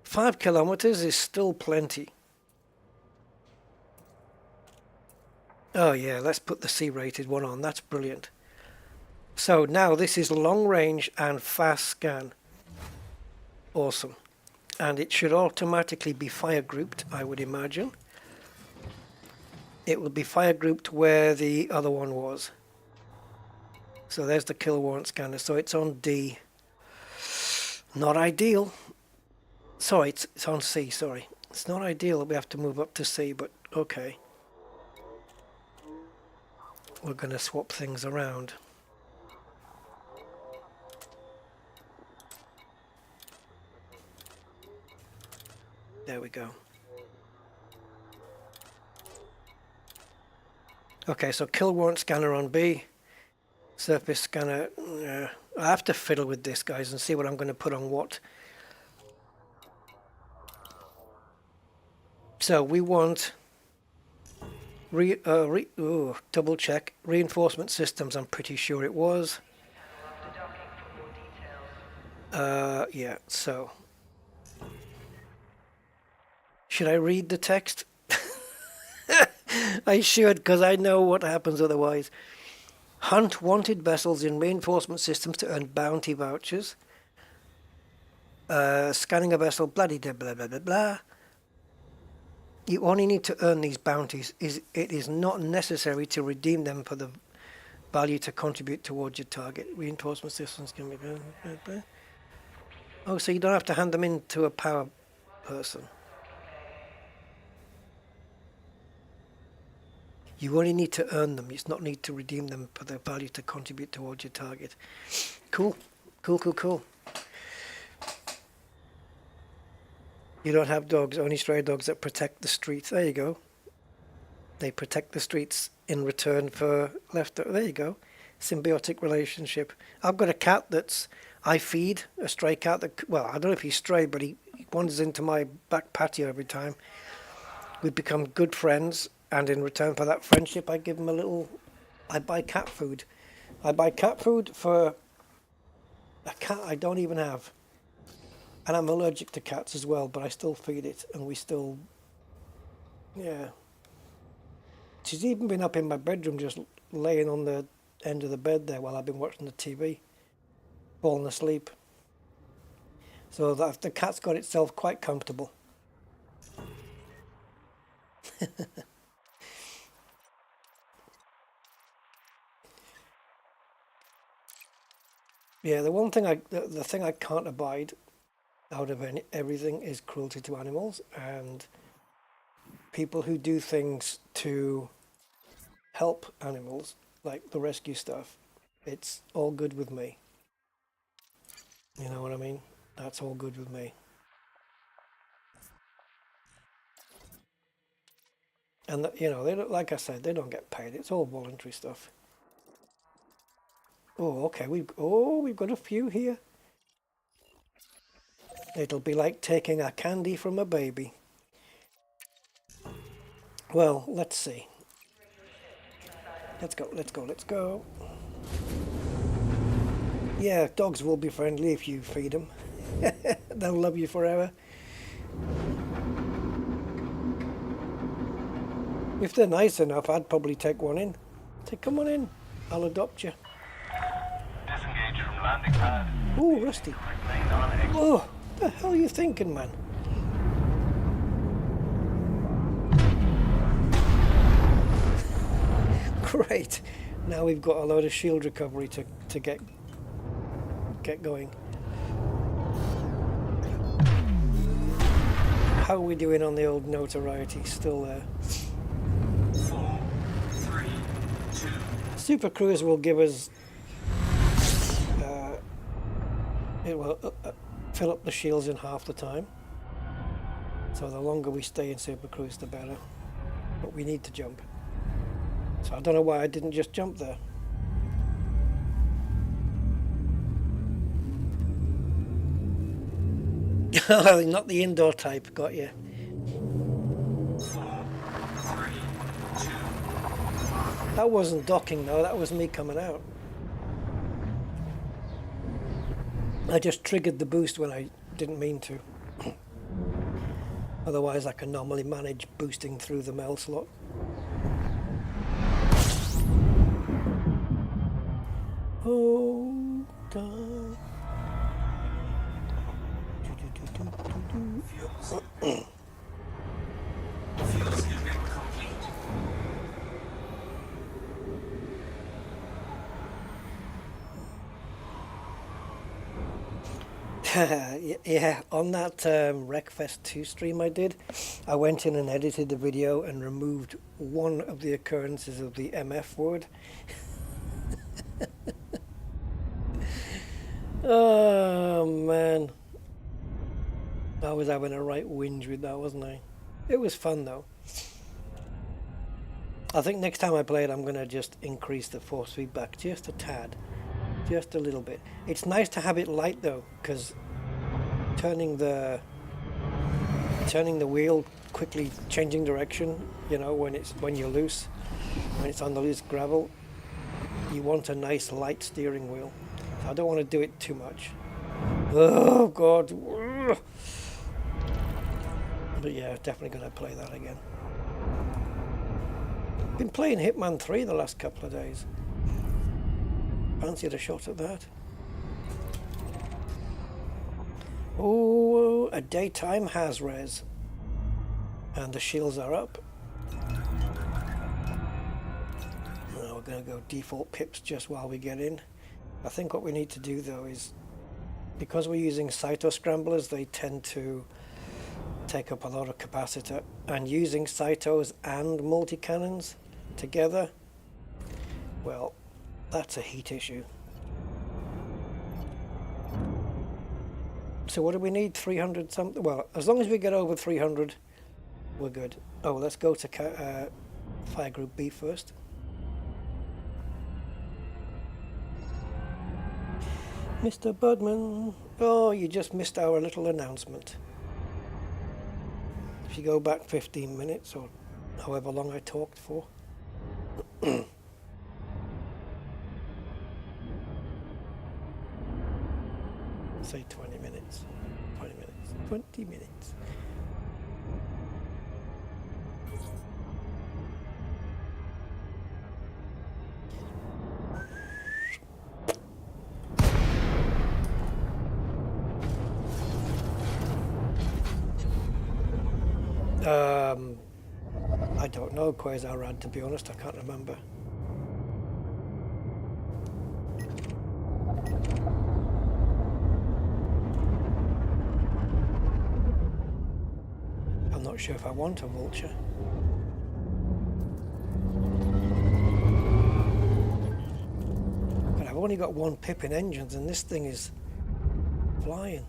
5 kilometers is still plenty. Oh yeah, let's put the C-rated one on. That's brilliant. So now this is long range and fast scan. Awesome. And it should automatically be fire grouped, I would imagine. It will be fire grouped where the other one was. So there's the kill warrant scanner. So it's on D. Not ideal. Sorry, it's on C, sorry. It's not ideal that we have to move up to C, but okay. We're going to swap things around. There we go. Okay, so kill warrant scanner on B. Surface scanner. I have to fiddle with this, guys, and see what I'm going to put on what. So we want double check reinforcement systems. I'm pretty sure it was. Yeah. So should I read the text? I should, because I know what happens otherwise. Hunt wanted vessels in reinforcement systems to earn bounty vouchers. Scanning a vessel, blah blah blah blah blah blah. You only need to earn these bounties. It is not necessary to redeem them for the value to contribute towards your target. Reinforcement systems can be... Oh, so you don't have to hand them in to a power person. You only need to earn them. You not need to redeem them for the value to contribute towards your target. Cool. Cool. You don't have dogs, only stray dogs that protect the streets. There you go. They protect the streets in return for leftover. There you go. Symbiotic relationship. I've got a cat I feed, a stray cat that, well, I don't know if he's stray, but he wanders into my back patio every time. We've become good friends, and in return for that friendship, I give him I buy cat food. I buy cat food for a cat I don't even have. And I'm allergic to cats as well, but I still feed it, and we still, yeah. She's even been up in my bedroom just laying on the end of the bed there while I've been watching the TV, falling asleep. So that the cat's got itself quite comfortable. Yeah, the one thing the thing I can't abide out of everything is cruelty to animals, and people who do things to help animals, like the rescue stuff. It's all good with me. You know what I mean? That's all good with me. And you know, they don't, like I said, they don't get paid. It's all voluntary stuff. Oh, okay. We've got a few here. It'll be like taking a candy from a baby. Well, let's see. Let's go, let's go, let's go. Yeah, dogs will be friendly if you feed them. They'll love you forever. If they're nice enough, I'd probably take one in. Say, come on in, I'll adopt you. Disengage from landing pad. Oh, Rusty. Remain on exit. Oh, what the hell are you thinking, man? Great. Now we've got a load of shield recovery to get going. How are we doing on the old notoriety? Still there. 4, 3, 2. Super Cruise will give us it will fill up the shields in half the time. So the longer we stay in Super Cruise, the better. But we need to jump. So I don't know why I didn't just jump there. Not the indoor type, got you. 4, 3, 2. That wasn't docking though, that was me coming out. I just triggered the boost when I didn't mean to. Otherwise I can normally manage boosting through the mail slot. Oh, God. Fuel snippet complete. Yeah, on that Wreckfest 2 stream I did, I went in and edited the video and removed one of the occurrences of the MF word. Oh man, I was having a right whinge with that, wasn't I? It was fun though. I think next time I play it I'm going to just increase the force feedback just a tad, just a little bit. It's nice to have it light though, because turning the wheel quickly, changing direction, you know, when you're loose, when it's on the loose gravel, you want a nice light steering wheel. I don't want to do it too much. Oh God. But yeah, definitely going to play that again. Been playing Hitman 3 the last couple of days. Fancied a shot at that. Oh, a daytime has-res. And the shields are up. Now we're going to go default pips just while we get in. I think what we need to do though is, because we're using Cyto scramblers, they tend to take up a lot of capacitor, and using Cytos and multi-cannons together, well, that's a heat issue. So what do we need? 300 something? Well, as long as we get over 300, we're good. Oh, let's go to Fire Group B first. Mr. Budman, oh, you just missed our little announcement. If you go back 15 minutes or however long I talked for. Say 20 minutes. 20 minutes. 20 minutes. I don't know, Quasar, to be honest, I can't remember. I'm not sure if I want a Vulture. But I've only got one pip in engines and this thing is flying.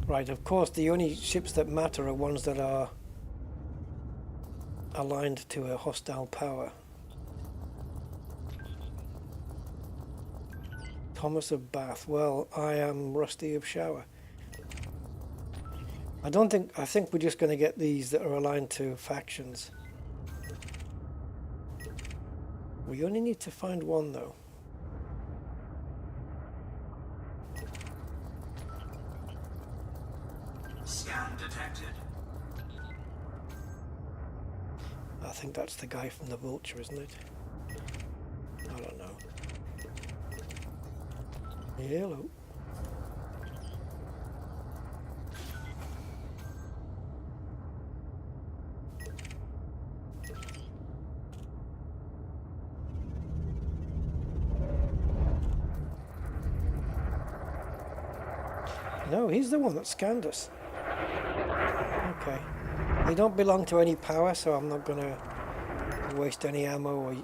Right, of course, the only ships that matter are ones that are aligned to a hostile power. Thomas of Bath. Well, I am Rusty of Shower. I think we're just going to get these that are aligned to factions. We only need to find one, though. Scan detected. I think that's the guy from the Vulture, isn't it? I don't know. Hello. No, he's the one that scanned us. Okay. They don't belong to any power, so I'm not going to waste any ammo or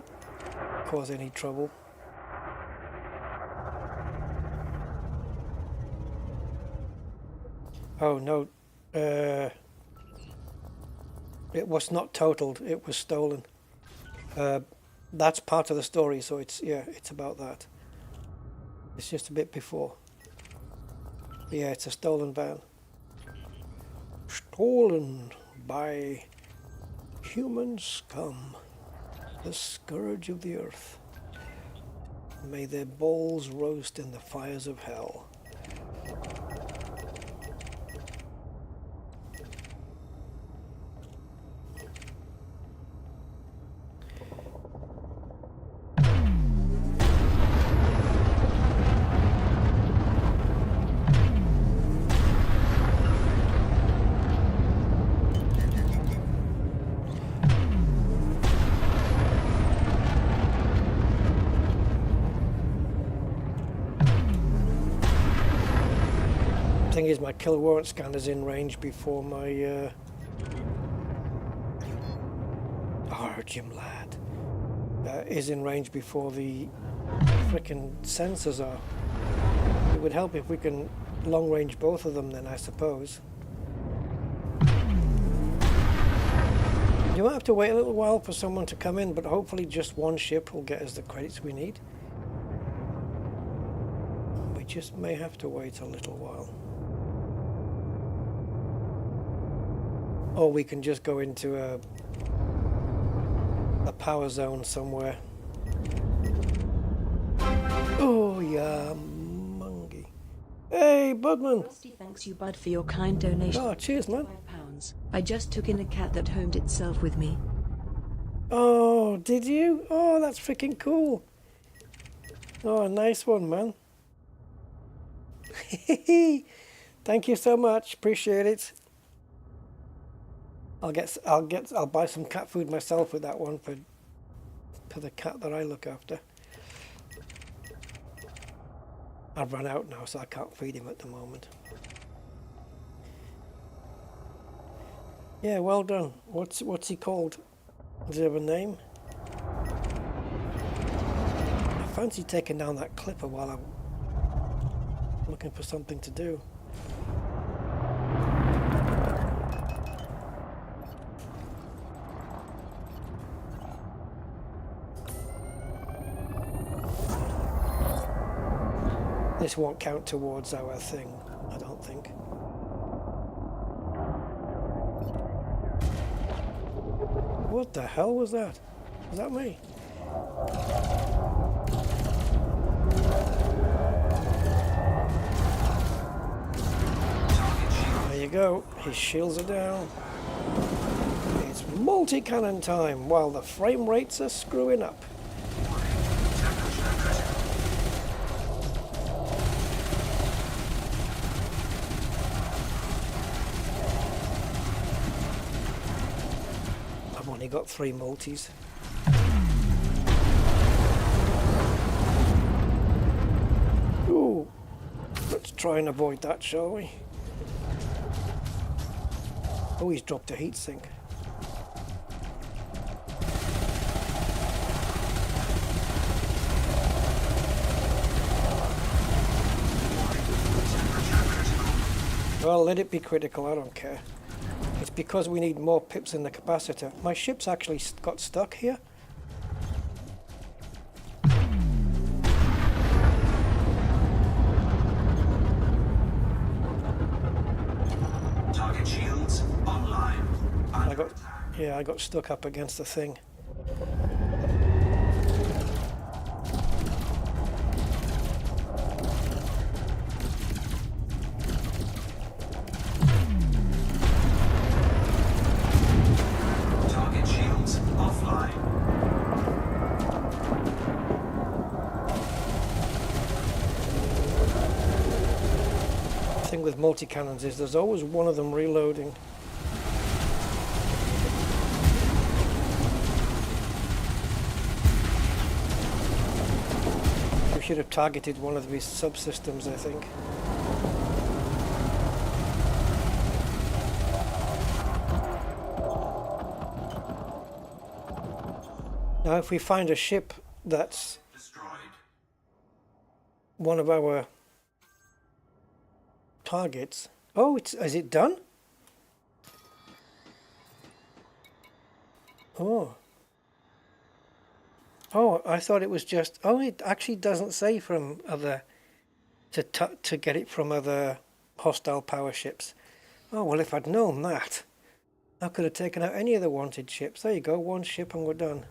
cause any trouble. Oh, no. It was not totaled, it was stolen. That's part of the story, so it's about that. It's just a bit before. Yeah, it's a stolen van. Stolen by human scum, the scourge of the earth. May their balls roast in the fires of hell. Thing is, my kill warrant scanner's in range before my Jim Lad is in range before the frickin' sensors are. It would help if we can long range both of them then, I suppose. You might have to wait a little while for someone to come in, but hopefully just one ship will get us the credits we need. We just may have to wait a little while. Or we can just go into a power zone somewhere. Oh yeah, mungy. Hey, Budman! Rusty thanks you, Bud, for your kind donation. Oh, cheers, man. £5. I just took in a cat that homed itself with me. Oh, did you? Oh, that's freaking cool. Oh, nice one, man. Thank you so much. Appreciate it. I'll buy some cat food myself with that one for the cat that I look after. I've run out now, so I can't feed him at the moment. Yeah, well done. What's he called? Does he have a name? I fancy taking down that clipper while I'm looking for something to do. This won't count towards our thing, I don't think. What the hell was that? Was that me? There you go. His shields are down. It's multi-cannon time while the frame rates are screwing up. only got 3 multis. Ooh, let's try and avoid that, shall we? Oh, he's dropped a heatsink. Well, let it be critical, I don't care. It's because we need more pips in the capacitor. My ship's actually got stuck here. Target shields online. I got stuck up against the thing. Target shields offline. The thing with multi-cannons is there's always one of them reloading. We should have targeted one of these subsystems, I think. Now if we find a ship that's Destroyed. one of our targets. Oh, is it done? Oh. Oh, I thought it was just... Oh, it actually doesn't say from other... To get it from other hostile power ships. Oh, well, if I'd known that, I could have taken out any of the wanted ships. There you go, one ship and we're done.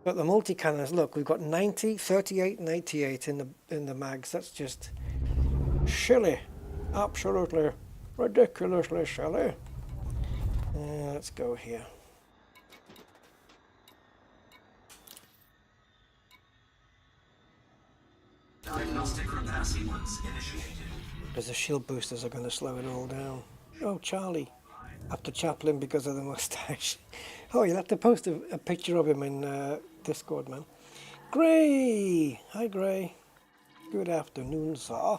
But the multi-cannons, look, we've got 90, 38 and 88 in the mags. That's just silly. Absolutely ridiculously silly. Let's go here. Diagnostic repair sequence initiated. Because the shield boosters are going to slow it all down. Oh, Charlie. After Chaplin because of the mustache. Oh, you'll have to post a picture of him in Discord, man. Gray! Hi, Gray. Good afternoon, sir.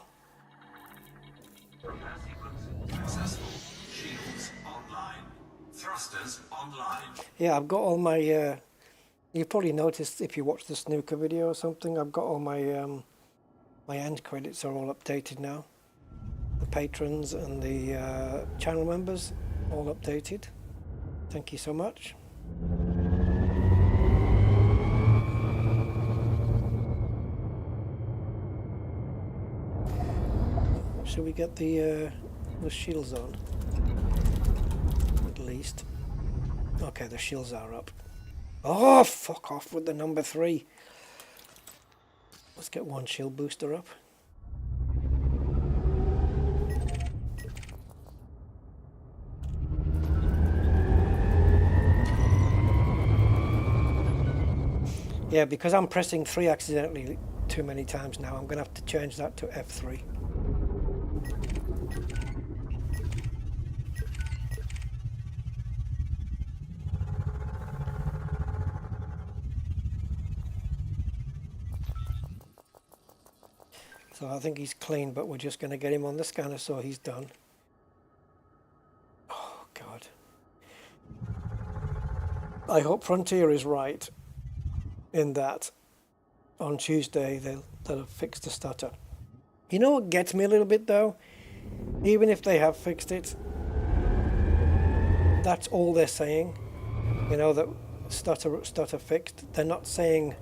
Repair sequence successful. Shields online. Thrusters online. Yeah, I've got all my... you probably noticed if you watched the snooker video or something, I've got all my my end credits are all updated now. The patrons and the channel members, all updated. Thank you so much. Should we get the shields on? At least. Okay, the shields are up. Oh, fuck off with the number 3. Let's get one shield booster up. Yeah, because I'm pressing 3 accidentally too many times now, I'm going to have to change that to F3. So I think he's clean, but we're just going to get him on the scanner so he's done. Oh, God. I hope Frontier is right in that on Tuesday they'll have fixed the stutter. You know what gets me a little bit, though? Even if they have fixed it, that's all they're saying. You know, that stutter fixed. They're not saying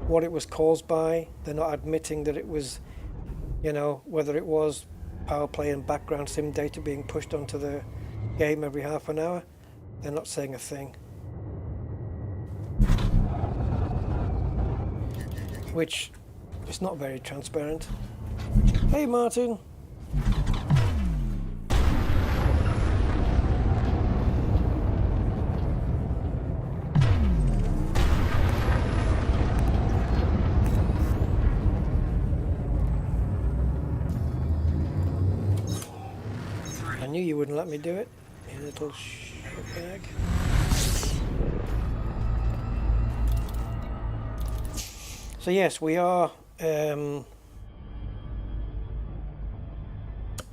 what it was caused by. They're not admitting that it was... You know, whether it was Powerplay and background sim data being pushed onto the game every half an hour, they're not saying a thing. Which is not very transparent. Hey, Martin. I knew you wouldn't let me do it, you little shitbag. So yes, we are,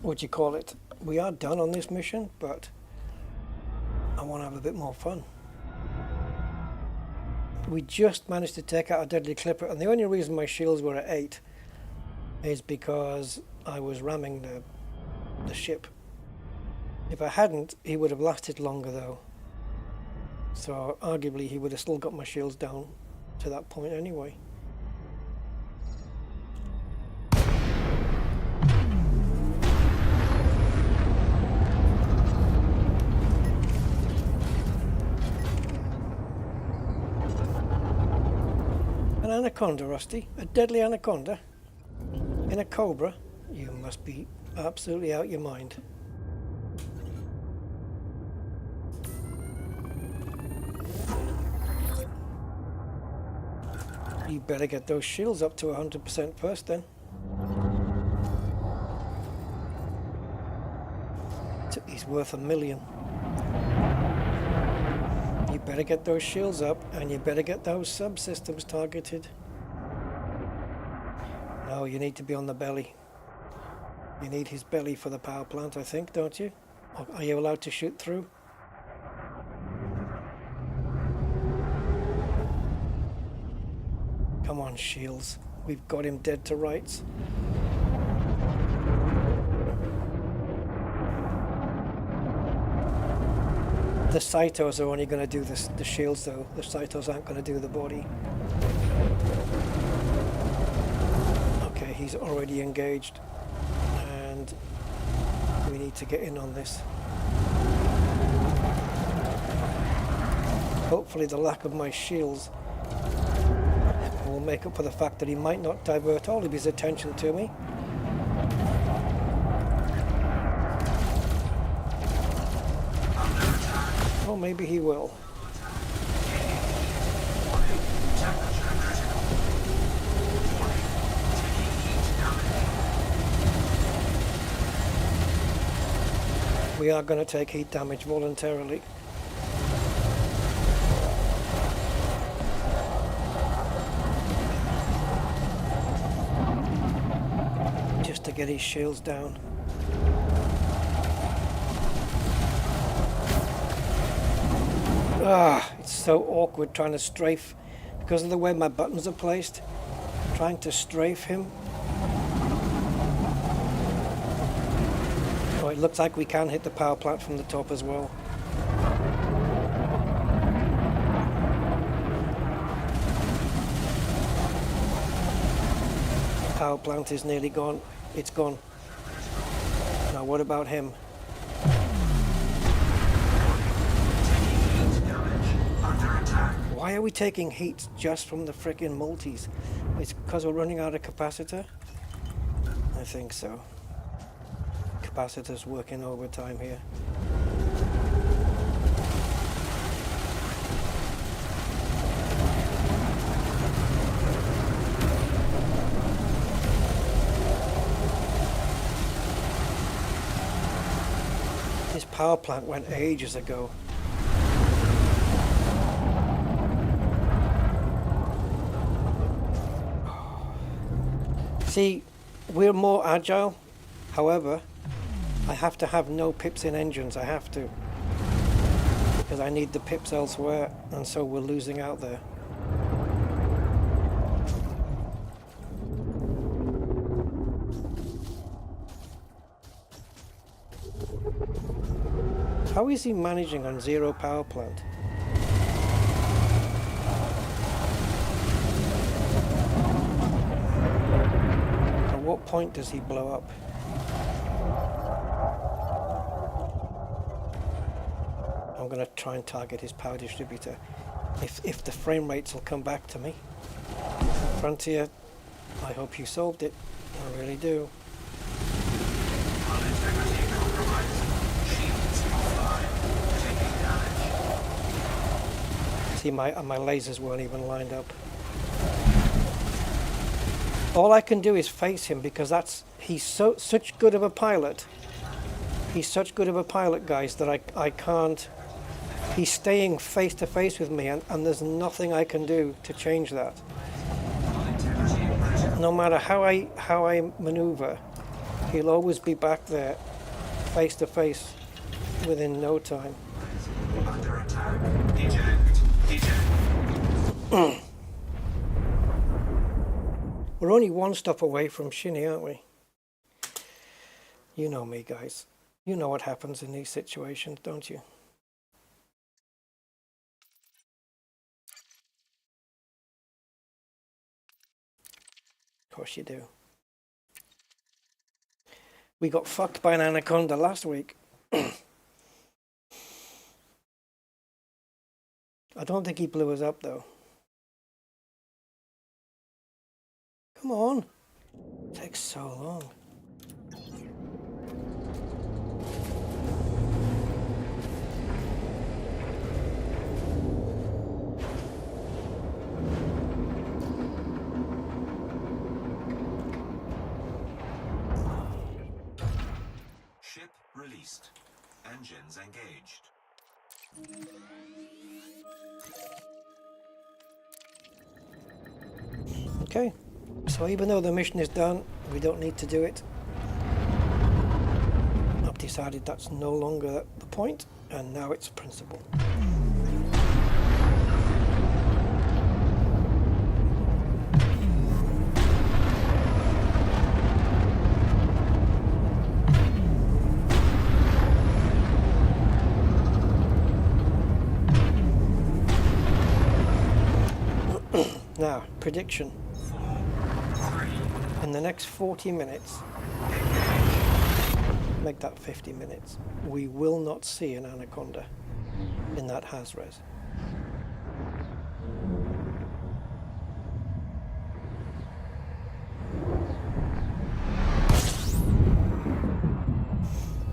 what do you call it? We are done on this mission, but I want to have a bit more fun. We just managed to take out a deadly clipper, and the only reason my shields were at 8 is because I was ramming the ship. If I hadn't, he would have lasted longer though. So arguably he would have still got my shields down to that point anyway. An anaconda, Rusty? A deadly anaconda? In a Cobra? You must be absolutely out your mind. You better get those shields up to 100% first then. He's worth $1 million. You better get those shields up, and you better get those subsystems targeted. No, you need to be on the belly. You need his belly for the power plant, I think, don't you? Or are you allowed to shoot through? Come on, shields. We've got him dead to rights. The Cytos are only going to do the shields though. The Cytos aren't going to do the body. Okay, he's already engaged. And we need to get in on this. Hopefully the lack of my shields will make up for the fact that he might not divert all of his attention to me. Or maybe he will. We are going to take heat damage voluntarily. Just to get his shields down. It's so awkward trying to strafe, because of the way my buttons are placed, trying to strafe him. Oh, it looks like we can hit the power plant from the top as well. Power plant is nearly gone. It's gone. Now what about him? Why are we taking heat just from the frickin' multis? It's because we're running out of capacitor? I think so. Capacitor's working overtime here. This power plant went ages ago. See, we're more agile, however, I have to have no pips in engines, I have to. Because I need the pips elsewhere, and so we're losing out there. How is he managing on 0 power plant? What point does he blow up? I'm going to try and target his power distributor. If the frame rates will come back to me. Frontier, I hope you solved it. I really do. See, my lasers weren't even lined up. All I can do is face him because he's such good of a pilot. He's such good of a pilot, guys, that I can't. He's staying face to face with me, and there's nothing I can do to change that. no matter how I maneuver, he'll always be back there, face to face, within no time. Under attack. Eject. Eject. We're only one stop away from Shinny, aren't we? You know me, guys. You know what happens in these situations, don't you? Of course you do. We got fucked by an anaconda last week. I don't think he blew us up though. Come on. It takes so long. Ship released. Engines engaged. Okay. So even though the mission is done, we don't need to do it. I've decided that's no longer the point, and now it's principle. Now, prediction. In the next 40 minutes, make that 50 minutes, we will not see an anaconda in that HAS-res.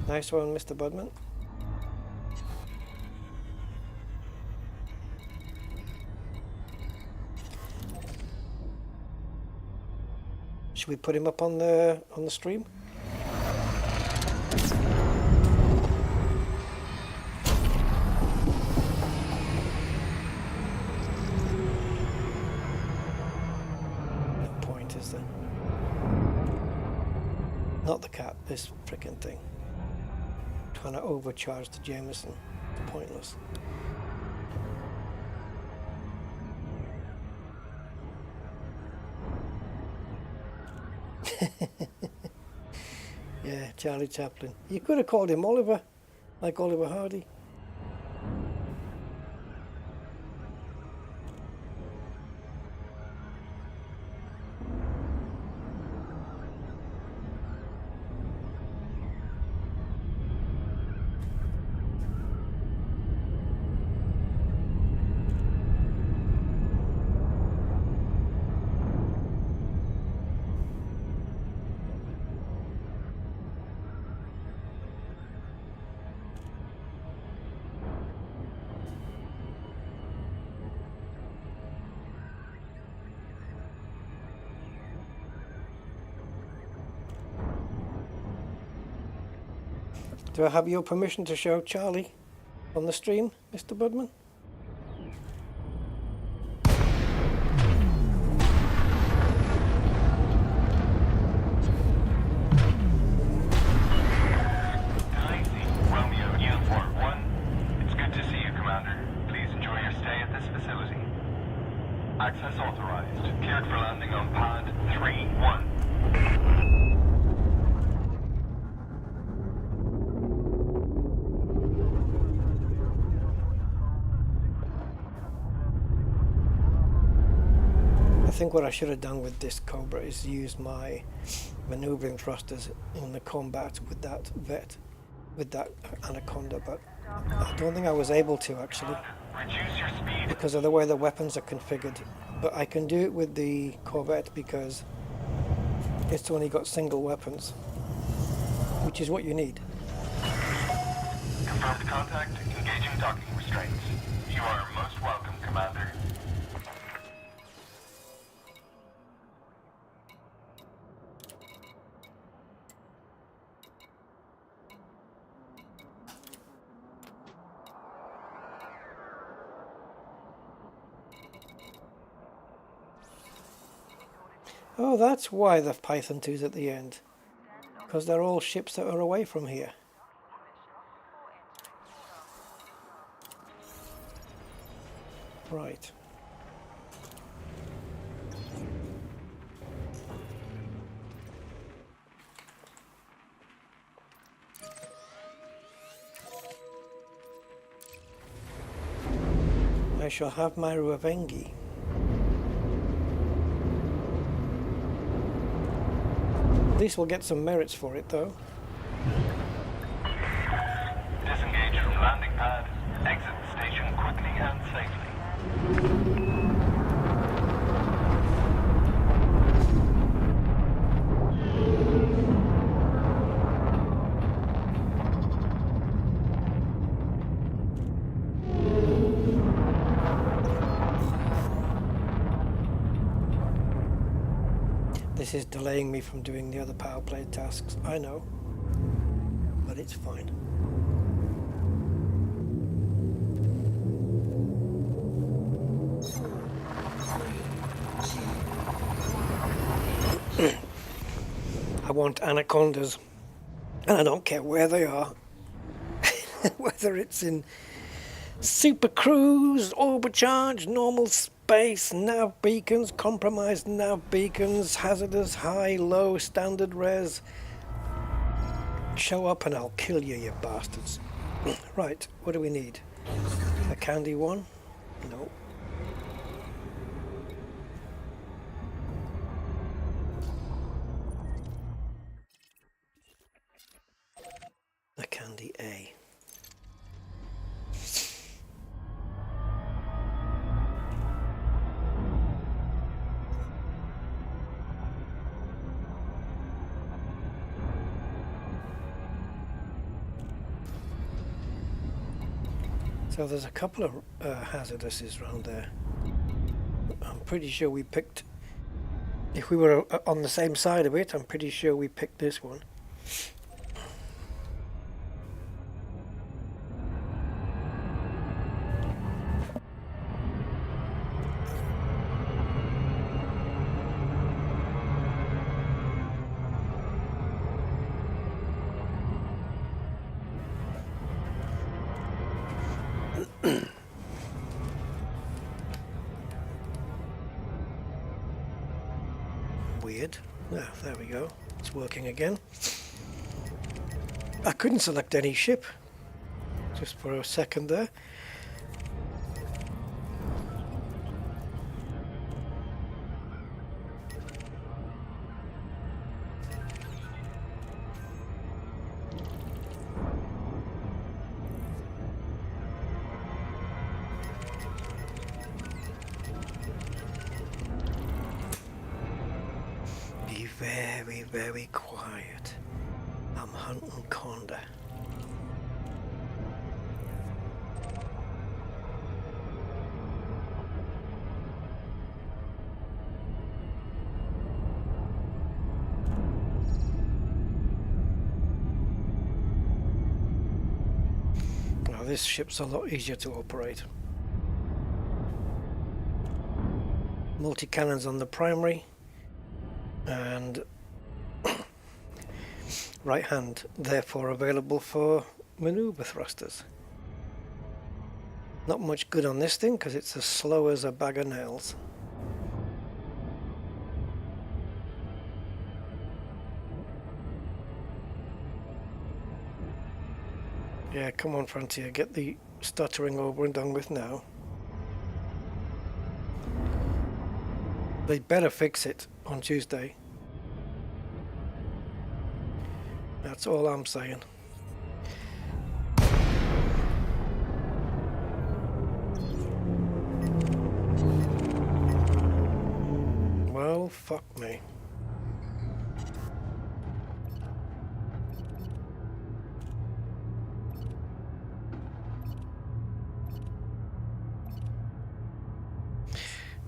Nice one, Mr. Budman. Should we put him up on the stream? No point, is there? Not the cat, this frickin' thing. Trying to overcharge the Jameson. It's pointless. Yeah, Charlie Chaplin. You could have called him Oliver, like Oliver Hardy. Do I have your permission to show Charlie on the stream, Mr. Budman? Romeo Uniform 1. It's good to see you, Commander. Please enjoy your stay at this facility. Access authorized. Cleared for landing on pad 3-1. I think what I should have done with this Cobra is use my maneuvering thrusters in the combat with that anaconda, but I don't think I was able to actually Reduce your speed. because of the way the weapons are configured. But I can do it with the Corvette because it's only got single weapons, which is what you need. Confirmed contact. Engaging docking restraints. You are most welcome, Commander. Oh, that's why the Python 2's at the end. Because they're all ships that are away from here. Right. I shall have my revenge. At least we'll get some merits for it, though. Disengage from landing pad. Exit the station quickly and safely. This is delaying me from doing the other Powerplay tasks, I know, but it's fine. I want anacondas, and I don't care where they are, whether it's in Super Cruise, overcharged, normal space, nav beacons, compromised nav beacons, hazardous, high, low, standard res. Show up and I'll kill you, you bastards. Right, what do we need? A candy one? No. A candy A. So there's a couple of hazardouses around there. I'm pretty sure we picked, if we were on the same side of it, I'm pretty sure we picked this one. Weird. Ah, there we go. It's working again. I couldn't select any ship. Just for a second there. Very, very quiet. I'm hunting conda. Now this ship's a lot easier to operate. Multi-cannons on the primary. And right hand therefore available for maneuver thrusters. Not much good on this thing because it's as slow as a bag of nails. Yeah, come on Frontier, get the stuttering over and done with now. They better fix it on Tuesday. That's all I'm saying. Well, fuck me.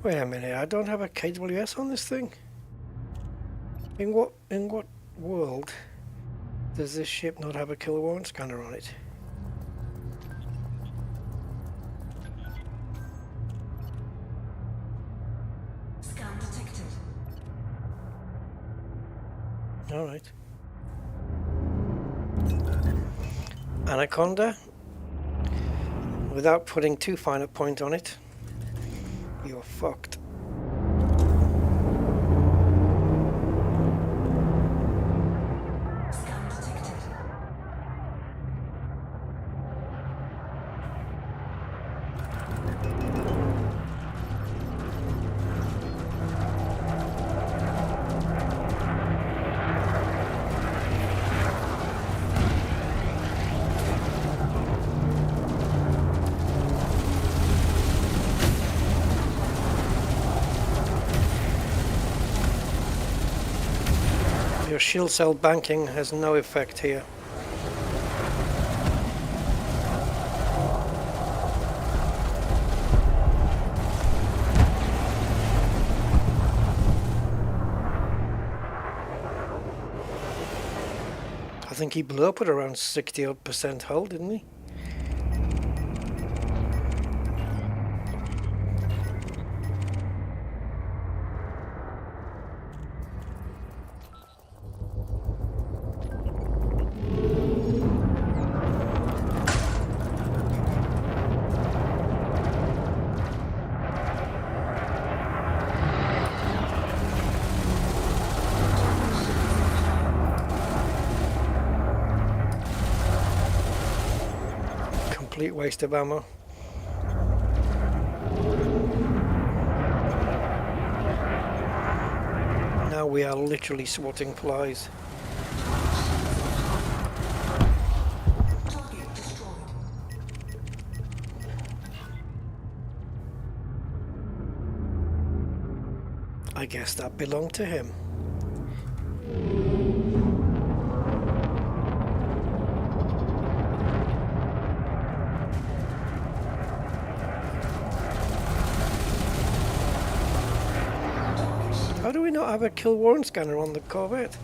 Wait a minute, I don't have a KWS on this thing? In what world does this ship not have a killer warrant scanner on it? Scan detected. All right. Anaconda. Without putting too fine a point on it, you're fucked. Scan detected. Your shield cell banking has no effect here. I think he blew up at around 60% hull, didn't he? Complete waste of ammo. Now we are literally swatting flies. Target destroyed. I guess that belonged to him. How do we not have a kill warrant scanner on the Corvette?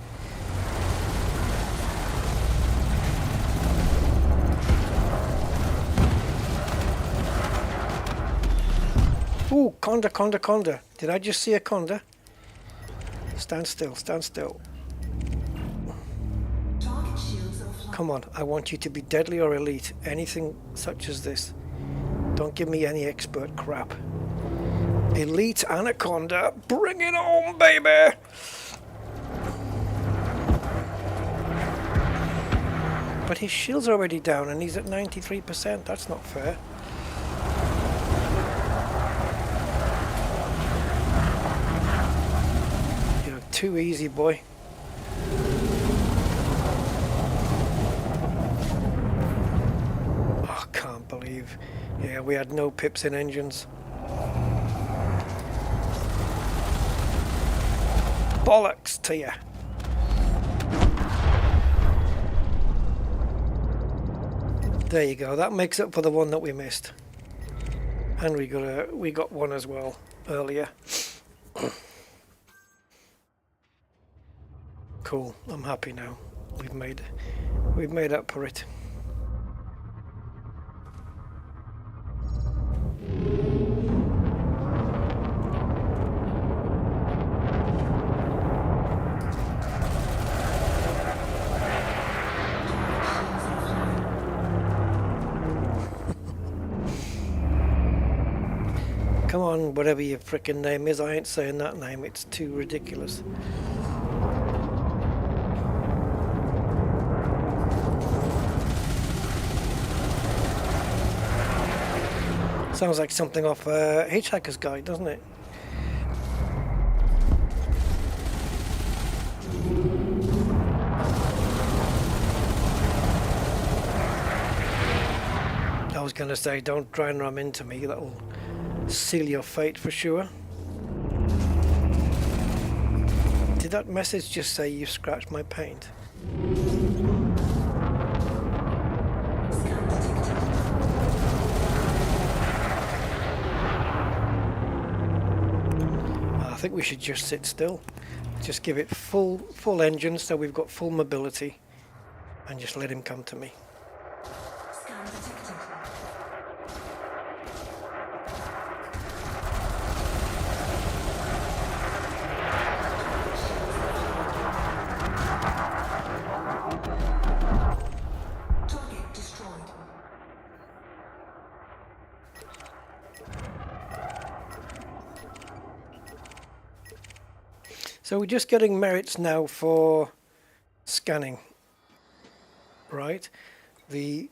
Ooh, Conda, Conda, Conda. Did I just see a Conda? Stand still, stand still. Target shields offline. Come on, I want you to be deadly or elite. Anything such as this. Don't give me any expert crap. Elite Anaconda, bring it on, baby! But his shield's already down and he's at 93%. That's not fair. You're too easy, boy. Oh, can't believe. Yeah, we had no pips in engines. Bollocks to you. There you go. That makes up for the one that we missed. And we got one as well earlier. Cool. I'm happy now. We've made up for it. Come on, whatever your frickin' name is, I ain't saying that name, it's too ridiculous. Sounds like something off Hitchhiker's Guide, doesn't it? I was gonna say, don't try and ram into me, that'll seal your fate for sure. Did that message just say you scratched my paint? I think we should just sit still. Just give it full engine so we've got full mobility and just let him come to me. Scan detected. So we're just getting merits now for scanning, right? The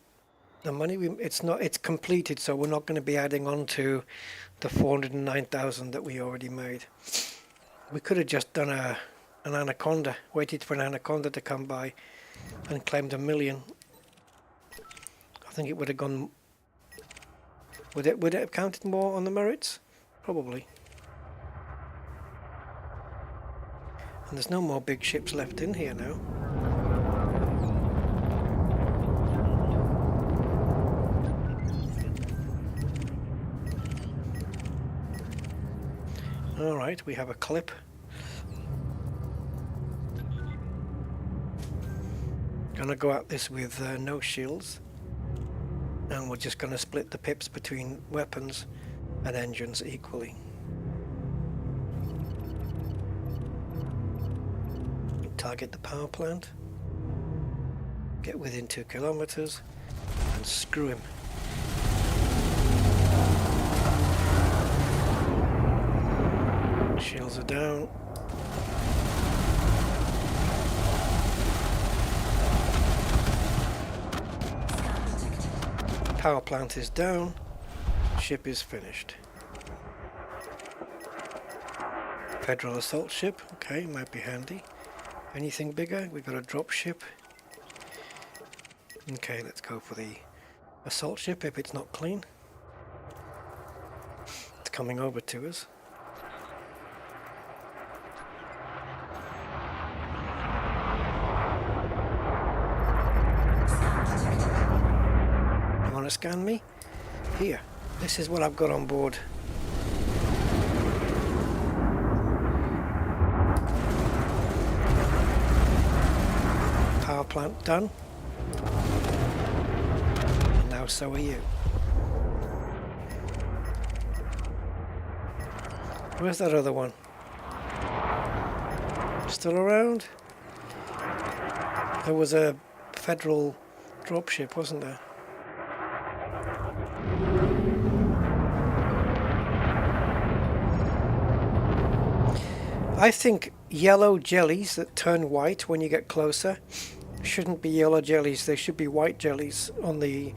money it's completed, so we're not going to be adding on to the 409,000 that we already made. We could have just done an anaconda, waited for an anaconda to come by and claimed 1 million. I think it would have gone. Would it have counted more on the merits? Probably. And there's no more big ships left in here now. Alright, we have a clip. Gonna go at this with no shields. And we're just gonna split the pips between weapons and engines equally. Target the power plant. Get within 2 kilometers and screw him. Shields are down. Power plant is down. Ship is finished. Federal assault ship. Okay, might be handy. Anything bigger? We've got a drop ship. Okay, let's go for the assault ship if it's not clean. It's coming over to us. You want to scan me? Here. This is what I've got on board. Power plant done. And now so are you. Where's that other one? Still around? There was a federal dropship, wasn't there? I think yellow jellies that turn white when you get closer shouldn't be yellow jellies. They should be white jellies on the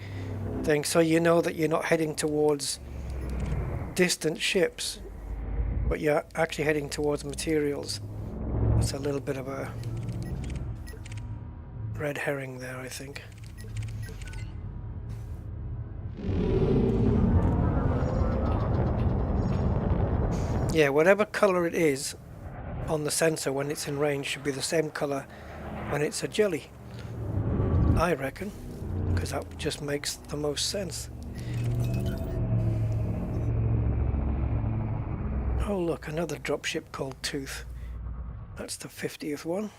thing, so you know that you're not heading towards distant ships, but you're actually heading towards materials. It's a little bit of a red herring there, I think. Yeah, whatever color it is on the sensor when it's in range should be the same color when it's a jelly, I reckon, because that just makes the most sense. Oh look, another dropship called Tooth. That's the 50th one.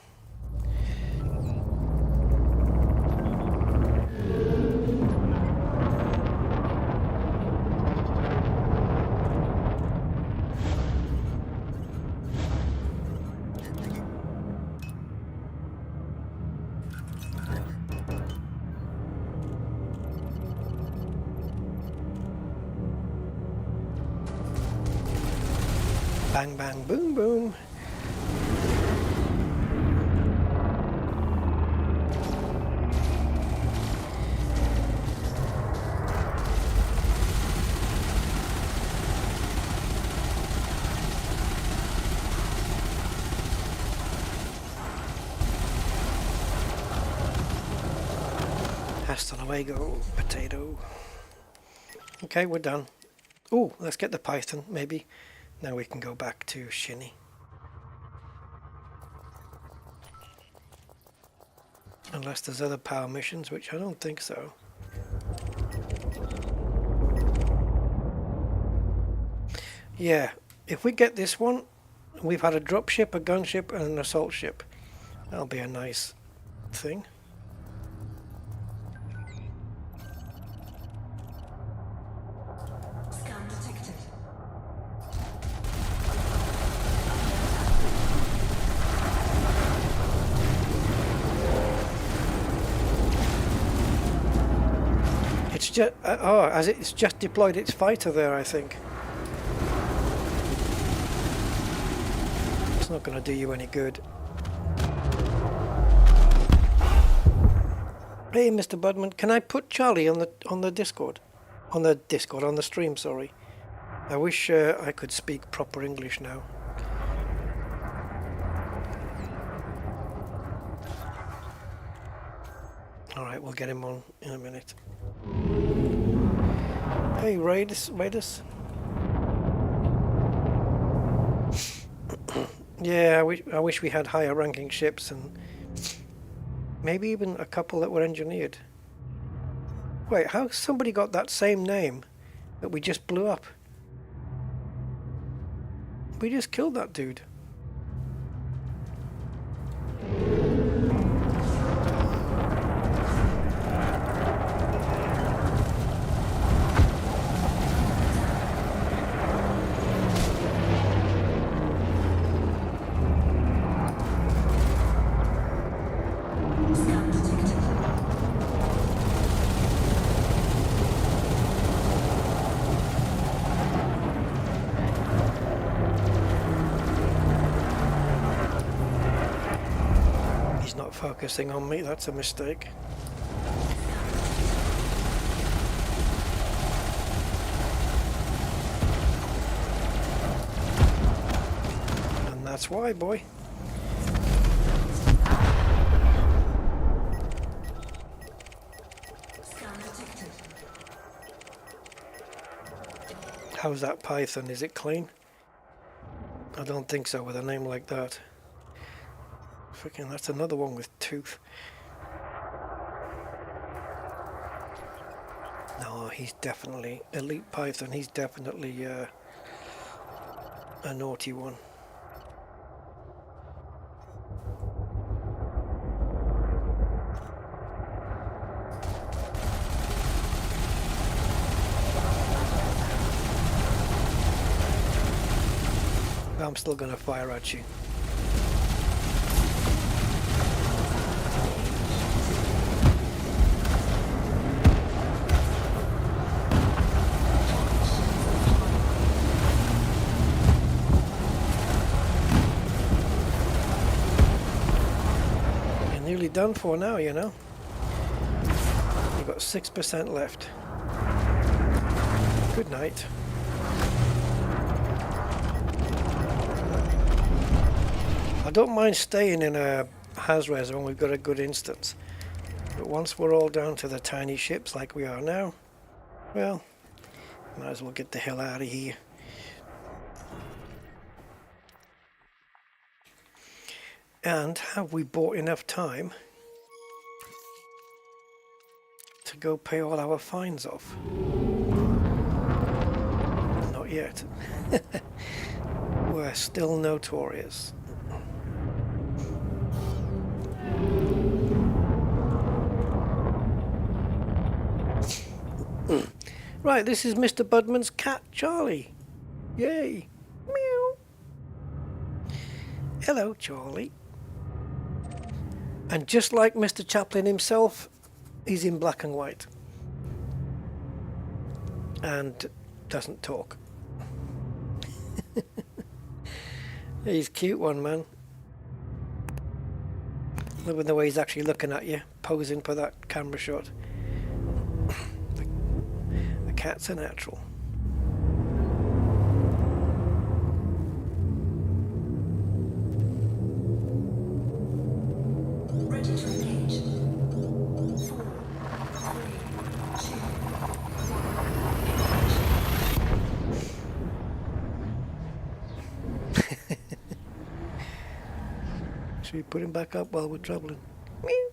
Bang, bang, boom, boom. Hasta luego, potato. Okay, we're done. Oh, let's get the Python, maybe. Now we can go back to Shinny. Unless there's other power missions, which I don't think so. Yeah, if we get this one, we've had a dropship, a gunship, and an assault ship. That'll be a nice thing. Scan detected. It's just as it's just deployed its fighter there, I think. It's not going to do you any good. Hey, Mr. Budman, can I put Charlie on the Discord? On the stream, sorry. I wish I could speak proper English now. Alright, we'll get him on in a minute. Hey, Raiders. Yeah, I wish we had higher ranking ships and maybe even a couple that were engineered. Wait, how somebody got that same name that we just blew up? We just killed that dude. Focusing on me, that's a mistake. And that's why, boy. How's that Python? Is it clean? I don't think so with a name like that. Freaking, that's another one with tooth. No, he's definitely Elite Python. He's definitely a naughty one. I'm still gonna fire at you. Done for now, you know. You've got 6% left. Good night. I don't mind staying in a Hazres when we've got a good instance, but once we're all down to the tiny ships like we are now, well, might as well get the hell out of here. And have we bought enough time to go pay all our fines off? Not yet. We're still notorious. Right, this is Mr. Budman's cat, Charlie. Yay. Meow. Hello, Charlie. And just like Mr. Chaplin himself, he's in black and white. And doesn't talk. He's a cute one, man. Loving the way he's actually looking at you, posing for that camera shot. The cat's a natural. Ready to engage. 4, 3, 2, 1. Should we put him back up while we're traveling? Meow.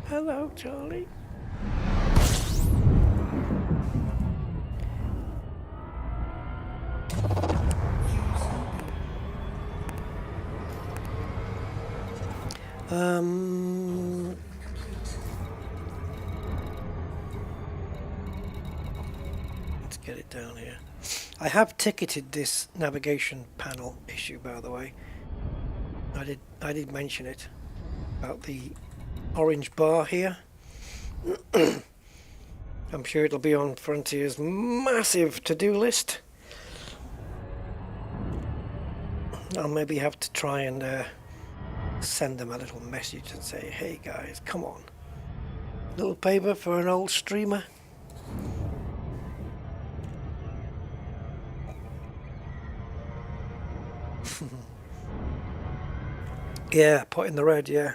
Hello, Charlie. Let's get it down here. I have ticketed this navigation panel issue, by the way. I did mention it about the orange bar here. I'm sure it'll be on Frontier's massive to-do list. I'll maybe have to try and send them a little message and say, hey guys, come on. Little paper for an old streamer. Yeah, pot in the red, yeah.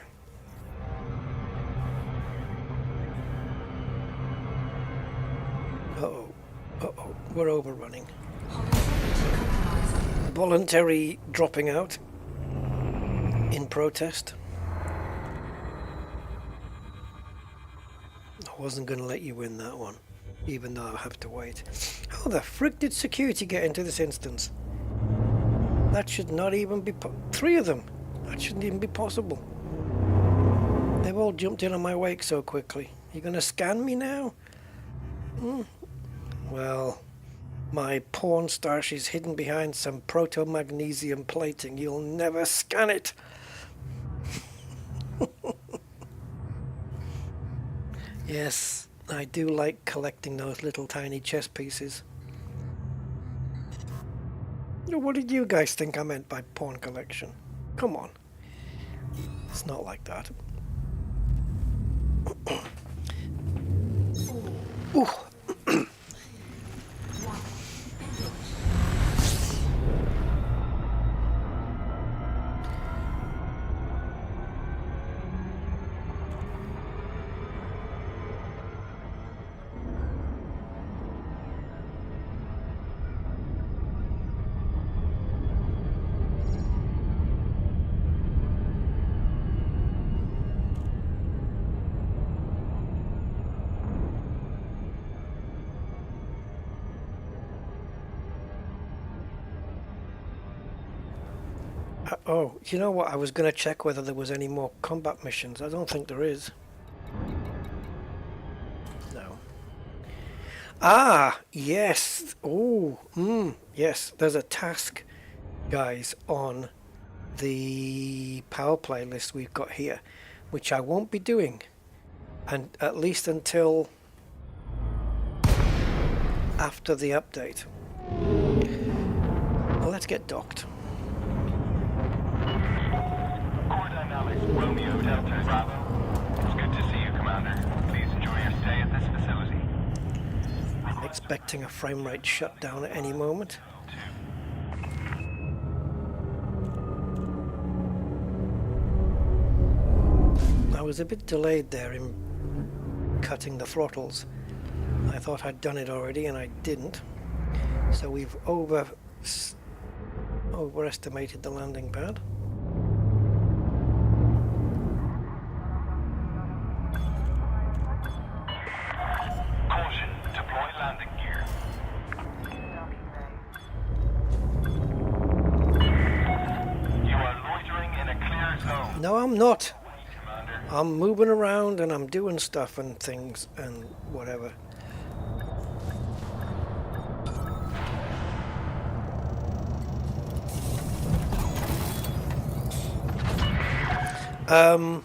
Uh-oh, uh-oh, we're overrunning. Voluntary dropping out in protest. I wasn't going to let you win that one, even though I have to wait. How the frick did security get into this instance? That should not even be... 3 of them! That shouldn't even be possible. They've all jumped in on my wake so quickly. You going to scan me now? Well, my porn stash is hidden behind some proto-magnesium plating. You'll never scan it! Yes, I do like collecting those little tiny chess pieces. What did you guys think I meant by porn collection? Come on. It's not like that. Ooh. Oh, you know what? I was going to check whether there was any more combat missions. I don't think there is. No. Ah, yes. Oh, yes. There's a task, guys, on the Powerplay list we've got here, which I won't be doing, and at least until after the update. Well, let's get docked. Romeo Delta Bravo. It's good to see you, Commander. Please enjoy your stay at this facility. Expecting a frame rate shutdown at any moment. I was a bit delayed there in cutting the throttles. I thought I'd done it already and I didn't. So we've overestimated the landing pad. No, I'm not. I'm moving around and I'm doing stuff and things and whatever. Perform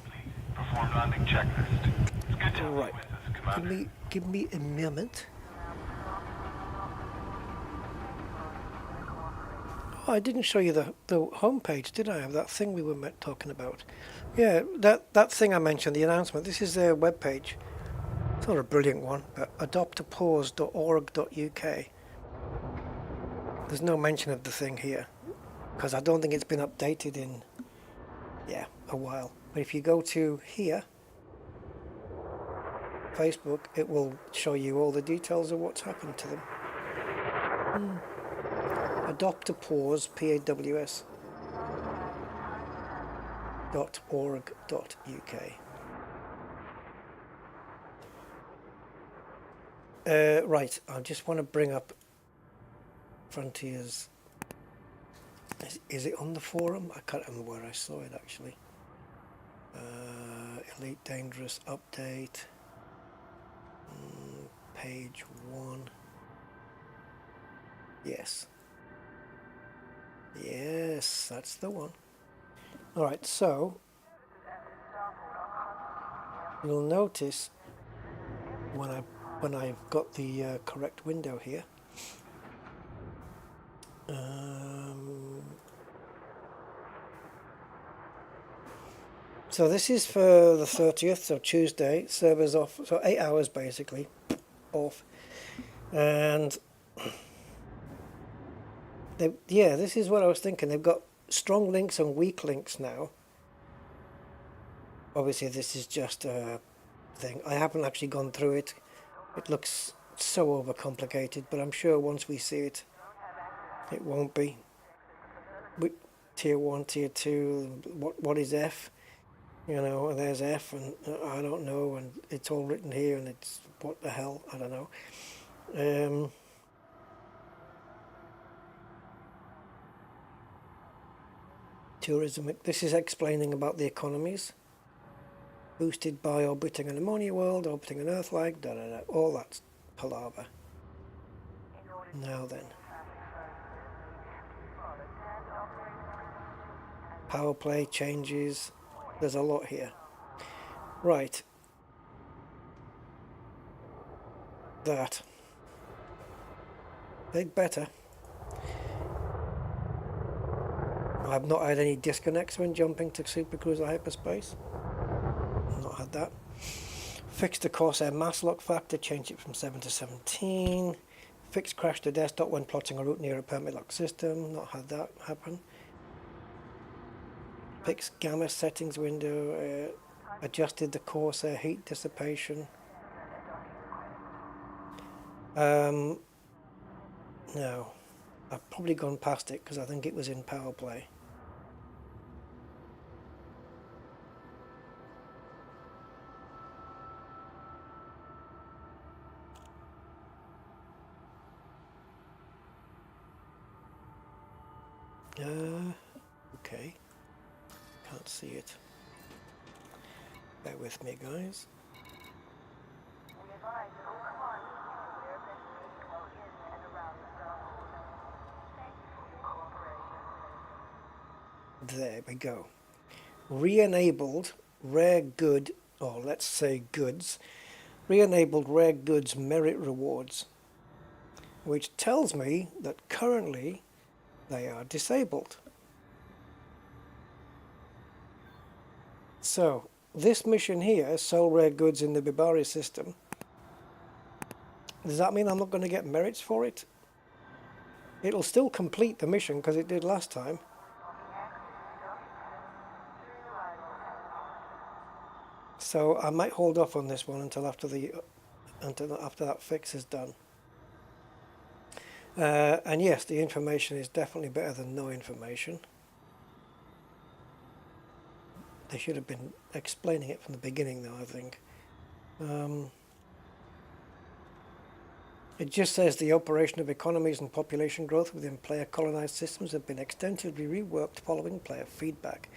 landing checklist. It's good to Right. be with us, Commander. Give me a moment. Oh, I didn't show you the homepage, did I, of that thing we were talking about? Yeah, that thing I mentioned, the announcement. This is their webpage. It's not a brilliant one, but adoptapause.org.uk. There's no mention of the thing here, because I don't think it's been updated in, a while. But if you go to here, Facebook, it will show you all the details of what's happened to them. Adopt a pause, PAWS .org.uk. Right, I just want to bring up Frontiers. Is it on the forum? I can't remember where I saw it actually. Elite Dangerous update. Page 1. Yes. Yes, that's the one. Alright, so you'll notice when I've got the correct window here, So this is for the 30th, so Tuesday. Servers off, so 8 hours basically off. And yeah, this is what I was thinking. They've got strong links and weak links now. Obviously this is just a thing. I haven't actually gone through it. It looks so overcomplicated, but I'm sure once we see it, it won't be. Tier 1, Tier 2, what is F? You know, and there's F, and I don't know, and it's all written here, and it's what the hell, I don't know. Tourism, this is explaining about the economies. Boosted by orbiting an ammonia world, orbiting an Earth-like, da-da-da, all that palaver. Now then. Powerplay changes. There's a lot here. Right. That. They'd better. I've not had any disconnects when jumping to supercruiser hyperspace. Not had that. Fixed the Corsair mass lock factor, change it from 7 to 17. Fixed crash to desktop when plotting a route near a permit lock system. Not had that happen. Fixed gamma settings window. Adjusted the Corsair heat dissipation. No. I've probably gone past it because I think it was in Powerplay. Okay. Can't see it. Bear with me, guys. There we go. Re-enabled rare good, or let's say goods, re-enabled rare goods merit rewards, which tells me that currently they are disabled. So this mission here, sell rare goods in the Bibari system, does that mean I'm not going to get merits for it? It'll still complete the mission because it did last time. So I might hold off on this one until after that fix is done. And yes, the information is definitely better than no information. They should have been explaining it from the beginning, though, I think. It just says the operation of economies and population growth within player colonized systems have been extensively reworked following player feedback.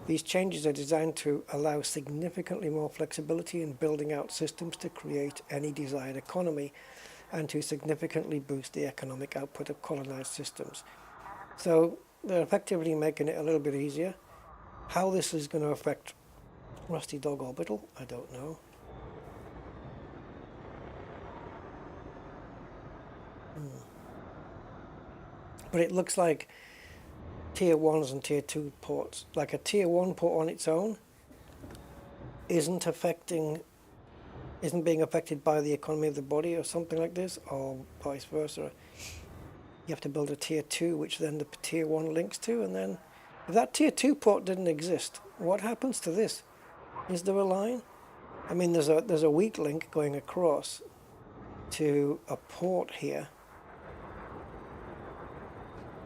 These changes are designed to allow significantly more flexibility in building out systems to create any desired economy and to significantly boost the economic output of colonized systems. So they're effectively making it a little bit easier. How this is going to affect Rusty Dog Orbital, I don't know. But it looks like tier 1s and tier 2 ports, like a tier 1 port on its own isn't being affected by the economy of the body or something like this, or vice versa. You have to build a tier 2 which then the tier 1 links to, and then if that tier 2 port didn't exist, what happens to this? Is there a line? I mean, there's a weak link going across to a port here.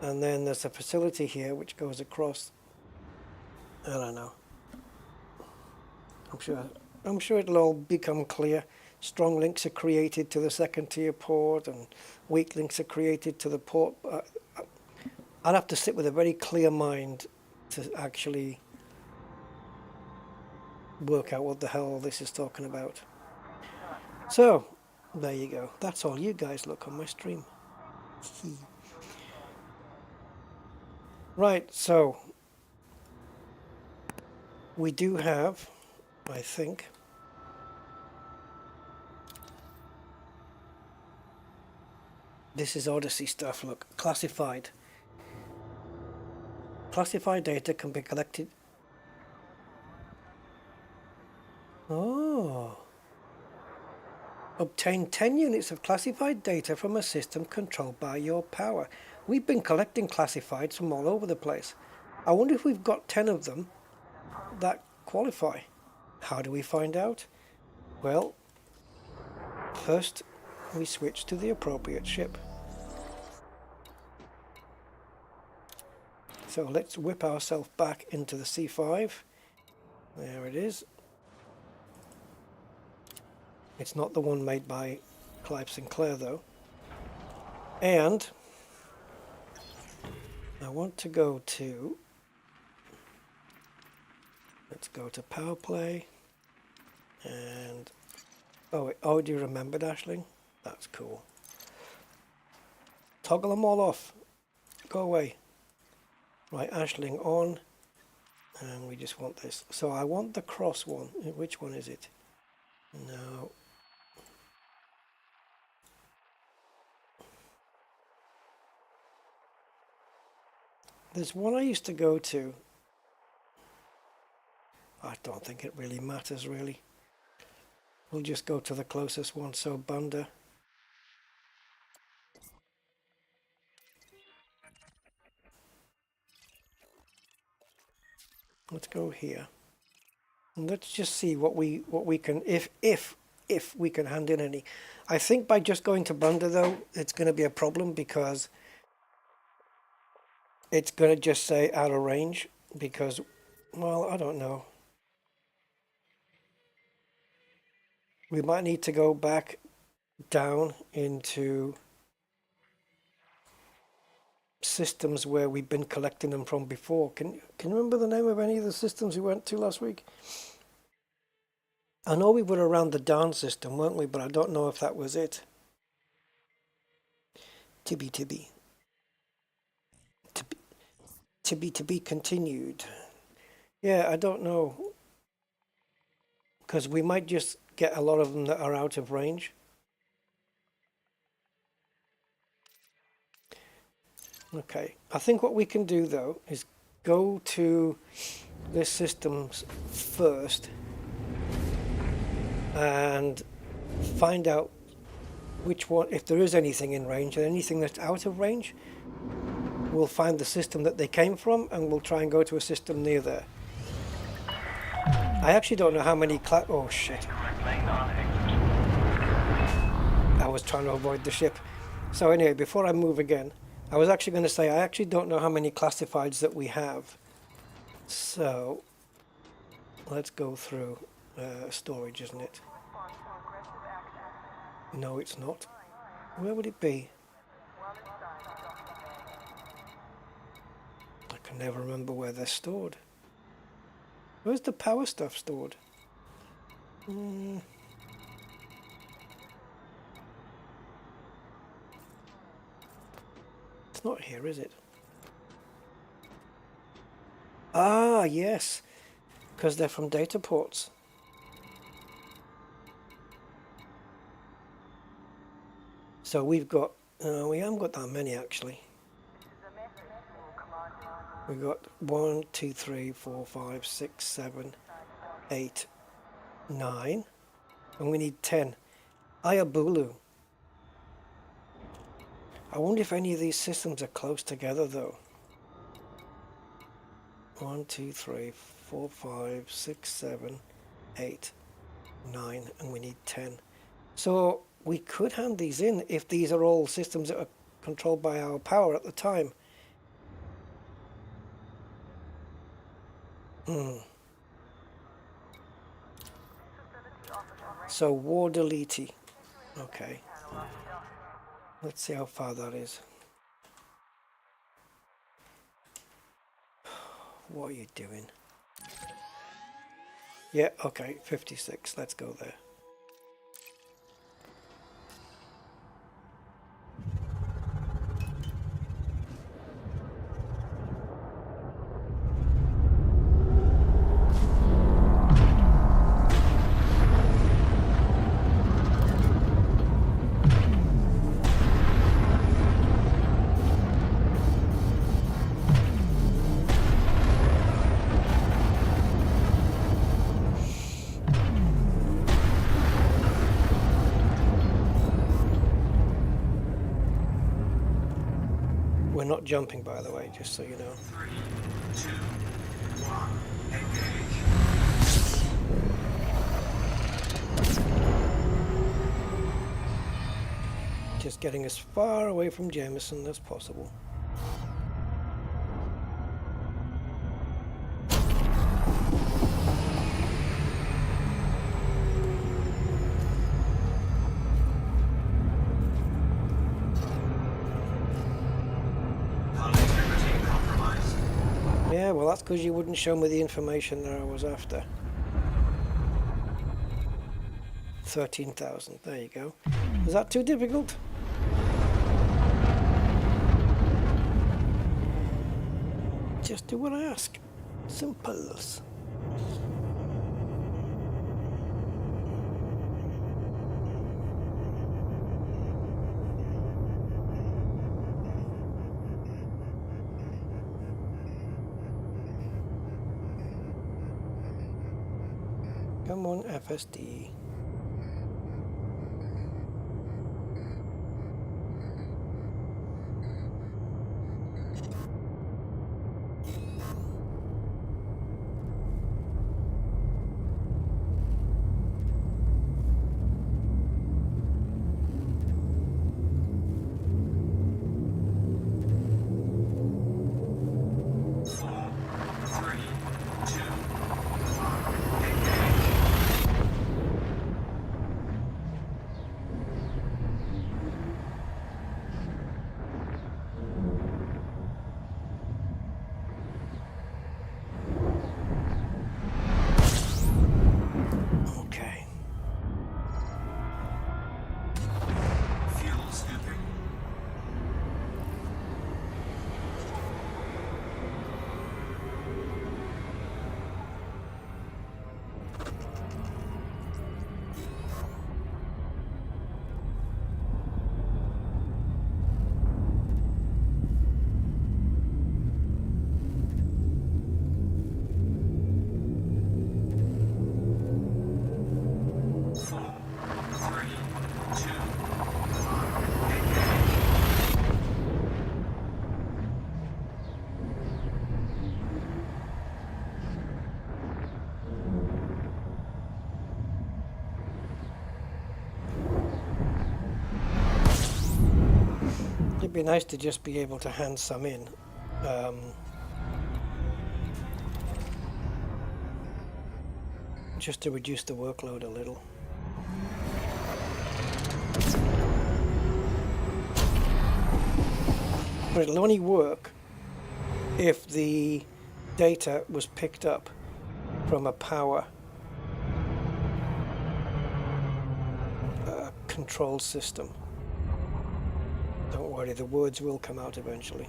And then there's a facility here which goes across. I don't know. I'm sure it'll all become clear. Strong links are created to the second tier port and weak links are created to the port. I'd have to sit with a very clear mind to actually work out what the hell this is talking about. So, there you go. That's all you guys look on my stream. Right, so we do have, I think, this is Odyssey stuff, look, classified. Classified data can be collected Oh. Obtain 10 units of classified data from a system controlled by your power. We've been collecting classifieds from all over the place. I wonder if we've got 10 of them that qualify. How do we find out? Well, first we switch to the appropriate ship. So let's whip ourselves back into the C5. There it is. It's not the one made by Clive Sinclair though. And I want to go to, let's go to Powerplay. And oh, do you remember Dashling? That's cool. Toggle them all off. Go away. Right, Ashling on. And we just want this. So I want the cross one. Which one is it? No. There's one I used to go to. I don't think it really matters really. We'll just go to the closest one, so Bunda. Let's go here. And let's just see what we can, if we can hand in any. I think by just going to Bunda though, it's going to be a problem because it's going to just say out of range because, well, I don't know. We might need to go back down into systems where we've been collecting them from before. Can you remember the name of any of the systems we went to last week? I know we were around the Darn system, weren't we? But I don't know if that was it. To be continued. Yeah, I don't know. Because we might just get a lot of them that are out of range. Okay, I think what we can do though is go to this system first and find out which one, if there is anything in range and anything that's out of range. We'll find the system that they came from and we'll try and go to a system near there. I actually don't know how many oh shit. I was trying to avoid the ship. So anyway, before I move again, I was actually going to say I actually don't know how many classifieds that we have. So let's go through storage, isn't it? No, it's not. Where would it be? I can never remember where they're stored. Where's the power stuff stored? It's not here, is it? Ah, yes. Because they're from data ports. So we've got, we haven't got that many actually. We've got 1, 2, 3, 4, 5, 6, 7, 8, 9, and we need 10. Ayabulu. I wonder if any of these systems are close together though. 1, 2, 3, 4, 5, 6, 7, 8, 9, and we need 10. So we could hand these in if these are all systems that are controlled by our power at the time. So WarBRD. Okay. Let's see how far that is. What are you doing? Yeah, okay, 56. Let's go there. I'm not jumping, by the way, just so you know. 3, 2, 1, engage. Just getting as far away from Jameson as possible. Connectivity compromised. Yeah, well, that's because you wouldn't show me the information that I was after. 13,000, there you go. Is that too difficult? Just do what I ask. Simples. Come on, FSD. Okay. Fuel scooping. It'd be nice to just be able to hand some in. Just to reduce the workload a little. But it'll only work if the data was picked up from a power control system. Don't worry, the words will come out eventually.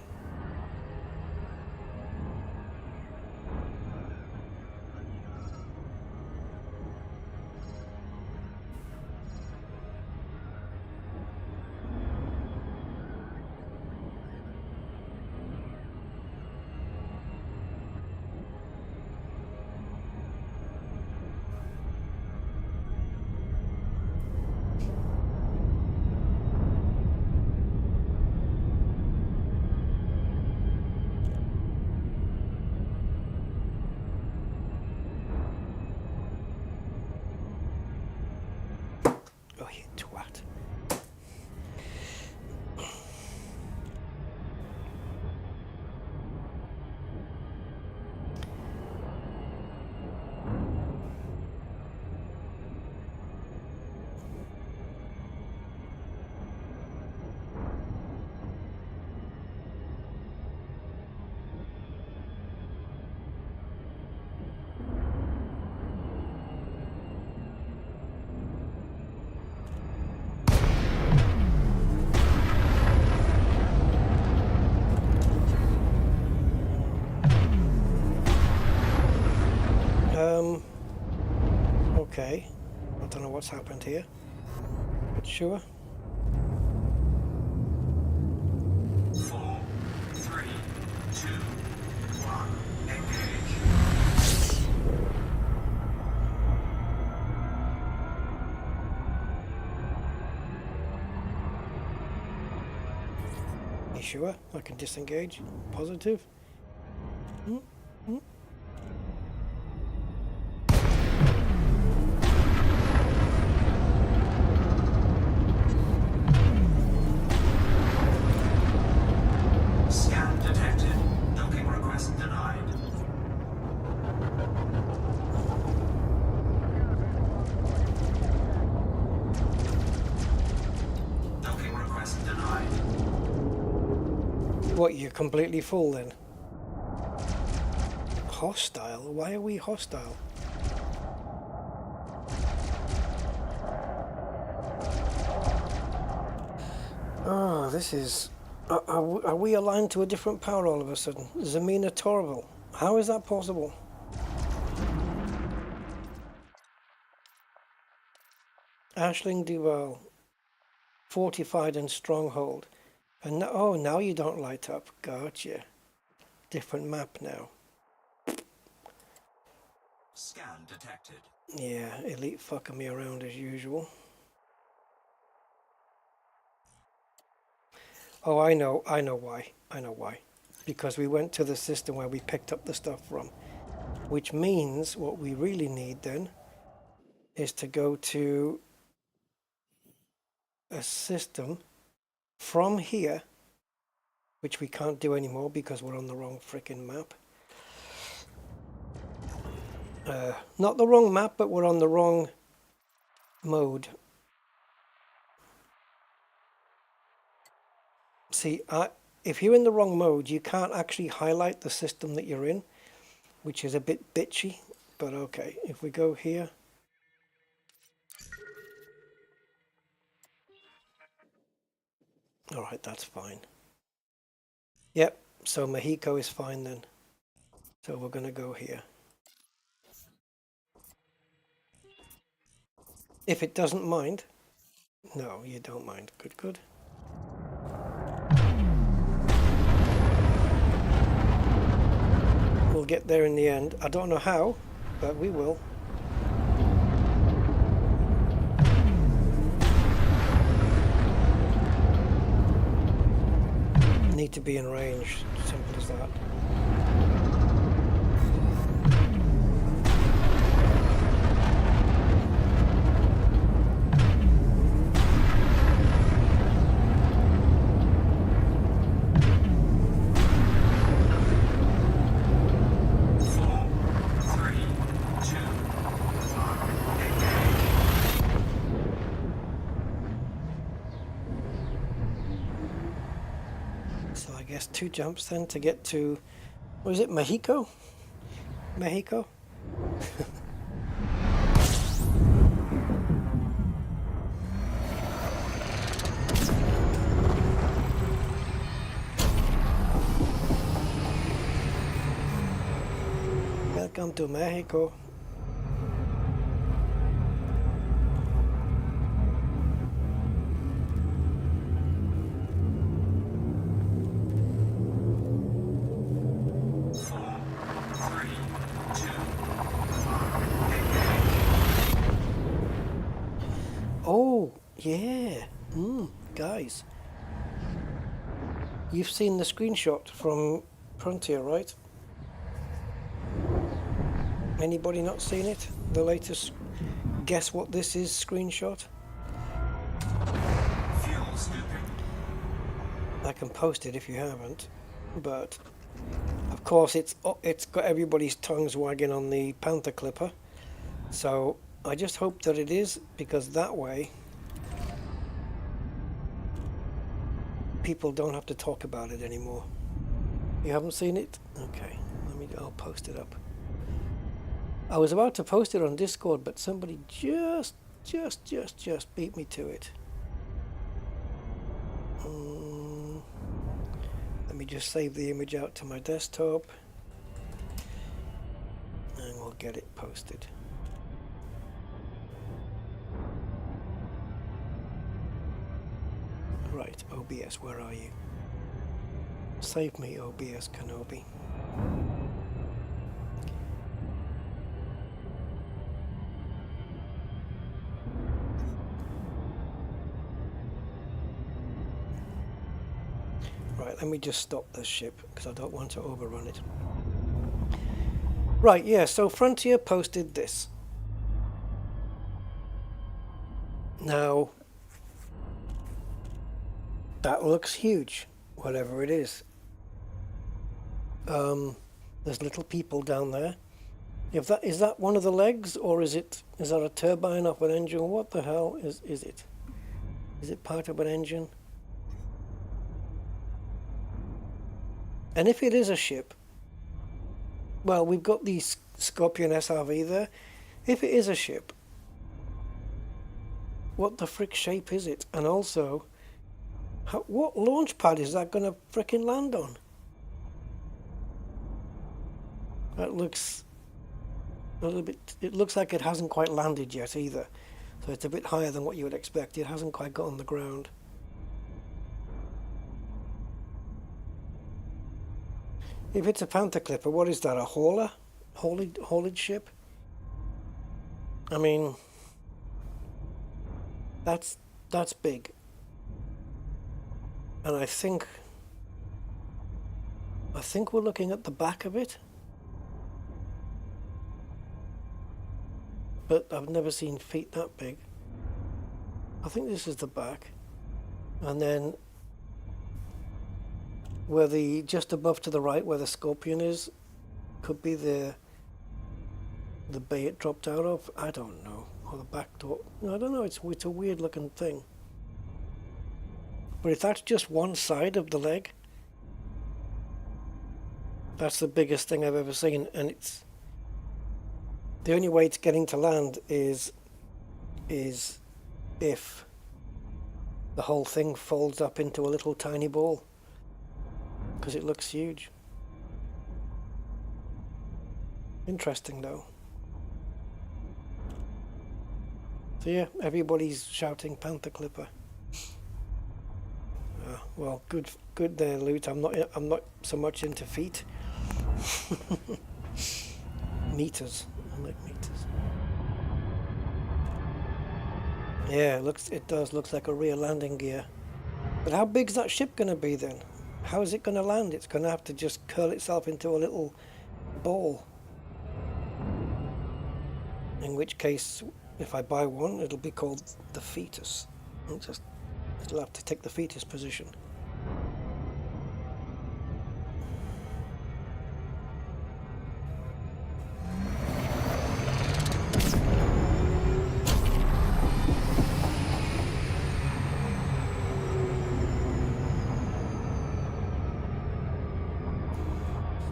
Oh, you twat. Okay. I don't know what's happened here. But sure. 4, 3, 2, 1, engage. You sure? I can disengage. Positive. Scan detected. Docking request denied. Docking request denied. What, you're completely full then? Hostile? Why are we hostile? Oh, this is... Are we aligned to a different power all of a sudden? Zamina Torval. How is that possible? Ashling Duval. Fortified and Stronghold. And oh, now you don't light up. Gotcha. Different map now. Scan detected. Yeah, Elite fucking me around as usual. Oh, I know why. I know why. Because we went to the system where we picked up the stuff from. Which means what we really need then is to go to a system from here, which we can't do anymore because we're on the wrong frickin' map. Not the wrong map, but we're on the wrong mode. See, if you're in the wrong mode, you can't actually highlight the system that you're in, which is a bit bitchy, but okay. If we go here, all right, that's fine. Yep, so Mexico is fine then. So we're going to go here. If it doesn't mind. No, you don't mind. Good, good. We'll get there in the end. I don't know how, but we will. Need to be in range. Simple as that. So I guess 2 jumps then to get to, what is it, Mexico? Mexico? Welcome to Mexico. Oh, yeah. Guys. You've seen the screenshot from Frontier, right? Anybody not seen it? The latest guess what this is screenshot? Fuel scooping. I can post it if you haven't, but of course it's got everybody's tongues wagging on the Panther Clipper. So I just hope that it is, because that way people don't have to talk about it anymore. You haven't seen it? Okay, I'll post it up. I was about to post it on Discord, but somebody just beat me to it. Let me just save the image out to my desktop and we'll get it posted. Right, OBS, where are you? Save me, OBS Kenobi. Right, let me just stop this ship because I don't want to overrun it. Right, yeah, so Frontier posted this. Now, that looks huge, whatever it is. There's little people down there. If that is that one of the legs, or is that a turbine off an engine? What the hell is it? Is it part of an engine? And if it is a ship, well, we've got the Scorpion SRV there. If it is a ship, what the frick shape is it? And also, what launch pad is that going to frickin' land on? That looks a little bit, it looks like it hasn't quite landed yet either. So it's a bit higher than what you would expect. It hasn't quite got on the ground. If it's a Panther Clipper, what is that, a hauler? Haulage ship? I mean, that's big. And I think we're looking at the back of it. But I've never seen feet that big. I think this is the back. And then where just above to the right where the Scorpion is, could be the bay it dropped out of. I don't know. Or the back door. I don't know. It's a weird looking thing. But if that's just one side of the leg, that's the biggest thing I've ever seen. And it's the only way it's getting to land is if the whole thing folds up into a little tiny ball, because it looks huge. Interesting though. So yeah, everybody's shouting Panther Clipper. Well, good there, Loot. I'm not so much into feet. Meters. I like meters. Yeah, it does. Looks like a rear landing gear. But how big's that ship going to be then? How is it going to land? It's going to have to just curl itself into a little ball. In which case, if I buy one, it'll be called the fetus. It'll have to take the fetus position.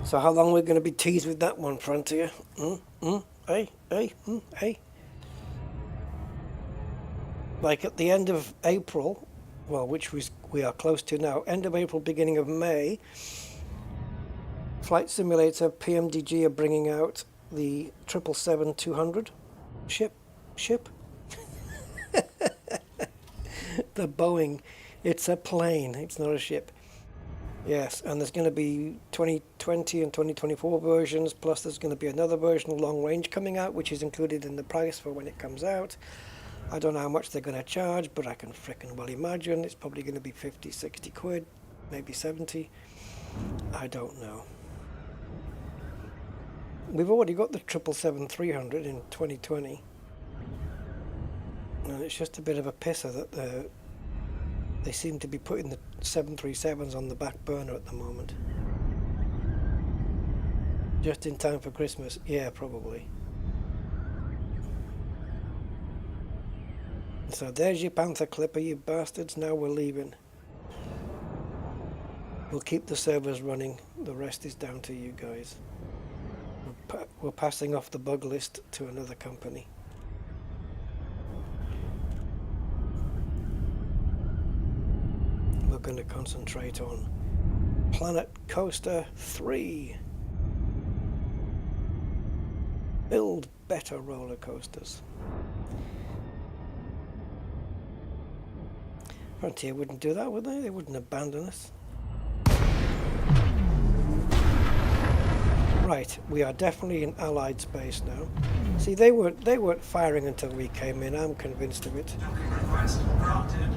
So how long are we going to be teased with that one, Frontier? Hey. Like at the end of April, well, which we are close to now, end of April, beginning of May, Flight Simulator, PMDG are bringing out the 777-200 ship. The Boeing, it's a plane, it's not a ship. Yes, and there's going to be 2020 and 2024 versions, plus there's going to be another version, long range, coming out, which is included in the price for when it comes out. I don't know how much they're going to charge, but I can frickin' well imagine it's probably going to be 50, 60 quid, maybe 70. I don't know. We've already got the 777-300 in 2020. And it's just a bit of a pisser that they seem to be putting the 737s on the back burner at the moment. Just in time for Christmas? Yeah, probably. So there's your Panther Clipper, you bastards. Now we're leaving. We'll keep the servers running. The rest is down to you guys. We're passing off the bug list to another company. We're going to concentrate on Planet Coaster 3. Build better roller coasters. Frontier wouldn't do that, would they? They wouldn't abandon us. Right, we are definitely in Allied space now. See, they weren't firing until we came in. I'm convinced of it. Docking request granted.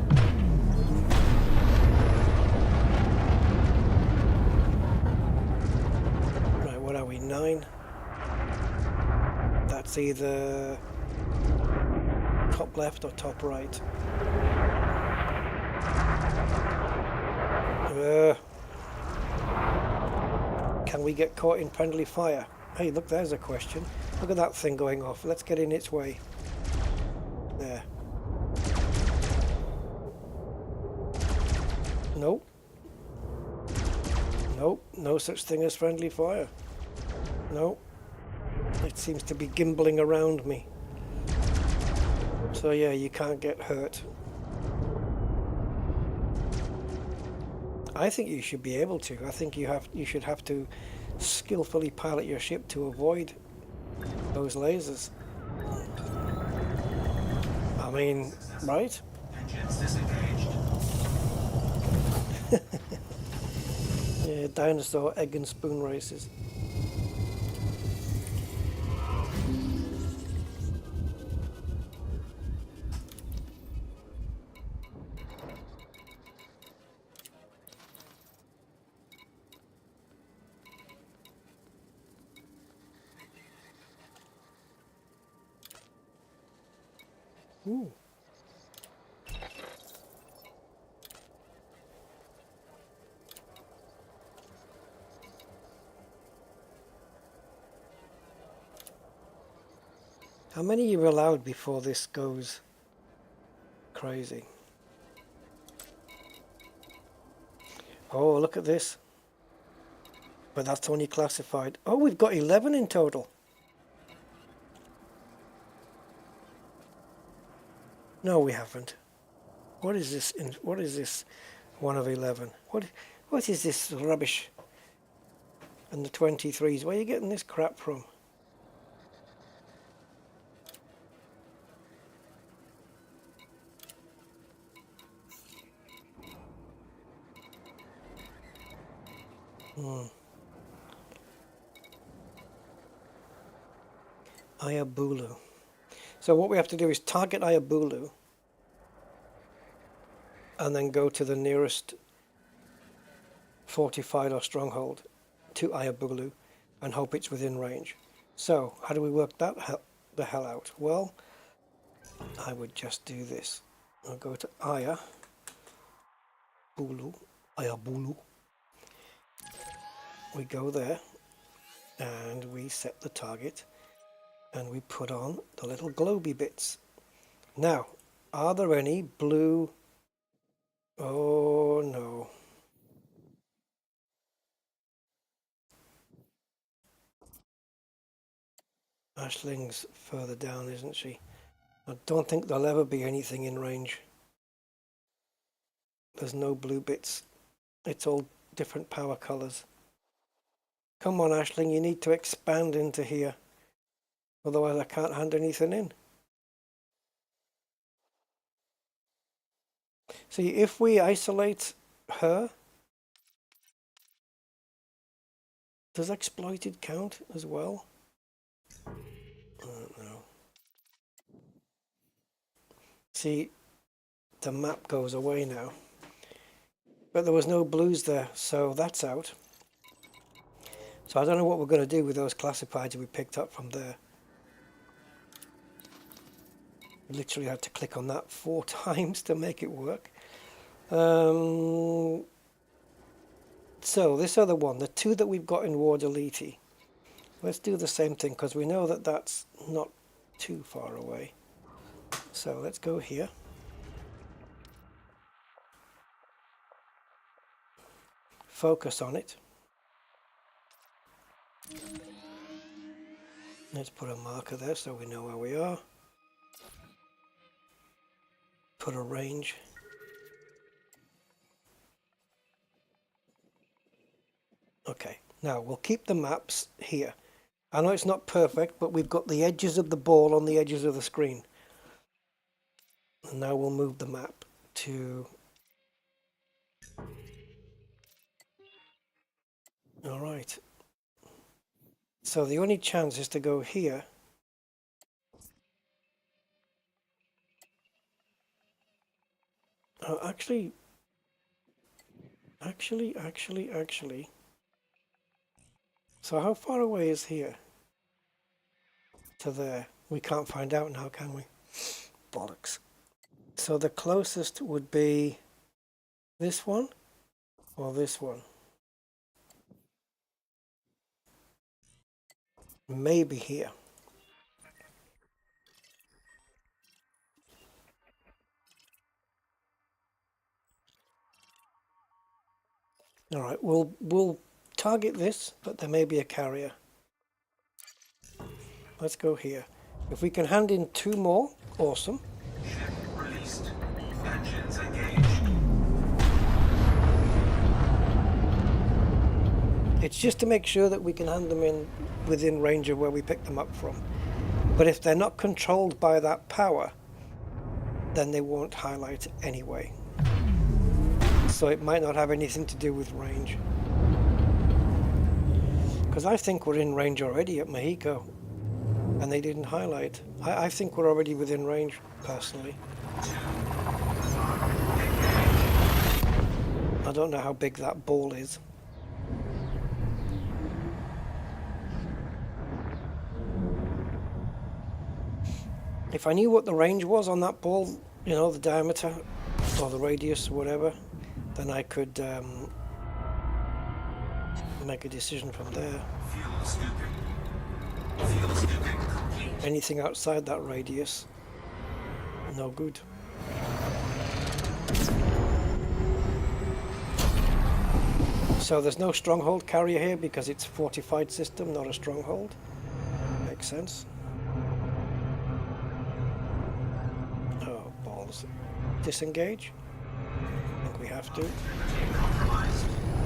G9. That's either top left or top right. Can we get caught in friendly fire? Hey, look, there's a question. Look at that thing going off. Let's get in its way. There. Nope. Nope, no such thing as friendly fire. Nope. It seems to be gimbling around me. So yeah, you can't get hurt. I think you should be able to. I think you should have to skillfully pilot your ship to avoid those lasers. I mean, right? Engines disengaged. Yeah, dinosaur egg and spoon races. Ooh. How many are you allowed before this goes crazy? Oh, look at this. But that's only classified. Oh, we've got 11 in total. No, we haven't. What is this? What is this? 1 of 11. What is this rubbish? And the 23s. Where are you getting this crap from? Ayabulu. So what we have to do is target Ayabulu and then go to the nearest fortified or stronghold to Ayabulu and hope it's within range. So how do we work that the hell out? Well, I would just do this. I'll go to Ayabulu. We go there and we set the target and we put on the little globy bits. Now, are there any blue? Oh no. Ashling's further down, isn't she? I don't think there'll ever be anything in range. There's no blue bits. It's all different power colors. Come on, Ashling, you need to expand into here. Otherwise I can't hand anything in. See, if we isolate her, does exploited count as well? I don't know. See, the map goes away now. But there was no blues there, so that's out. So I don't know what we're going to do with those classifieds we picked up from there. We literally had to click on that 4 times to make it work. So this other one, the 2 that we've got in WarBRD, let's do the same thing because we know that that's not too far away. So let's go here. Focus on it. Let's put a marker there so we know where we are. Put a range. Okay, now we'll keep the maps here. I know it's not perfect, but we've got the edges of the ball on the edges of the screen. And now we'll move the map to... Alright. So the only chance is to go here. Oh, actually, So how far away is here to there? We can't find out now, can we? Bollocks. So the closest would be this one or this one. Maybe here. All right, we'll target this, but there may be a carrier. Let's go here. If we can hand in 2 more, awesome. Ship released. Engines engaged. It's just to make sure that we can hand them in within range of where we picked them up from. But if they're not controlled by that power, then they won't highlight anyway. So it might not have anything to do with range. Because I think we're in range already at Mexico, and they didn't highlight. I think we're already within range, personally. I don't know how big that ball is. If I knew what the range was on that ball, you know, the diameter or the radius or whatever, then I could make a decision from there. Fuel scooping. Fuel scooping complete. Anything outside that radius, no good. So there's no stronghold carrier here because it's a fortified system, not a stronghold. Makes sense. Oh, balls. Disengage? I think we have to.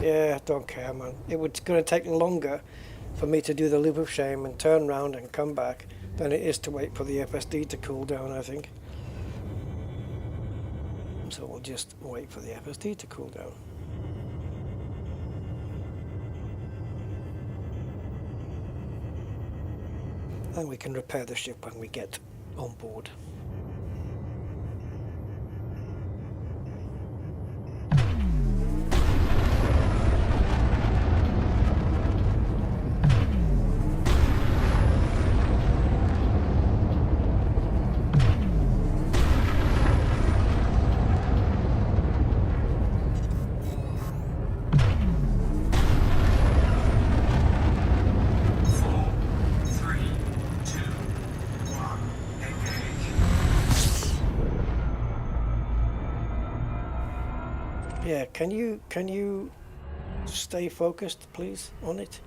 Yeah, don't care, man. It was going to take longer for me to do the loop of shame and turn around and come back than it is to wait for the FSD to cool down, I think. So we'll just wait for the FSD to cool down. And we can repair the ship when we get on board. Yeah, can you stay focused, please, on it?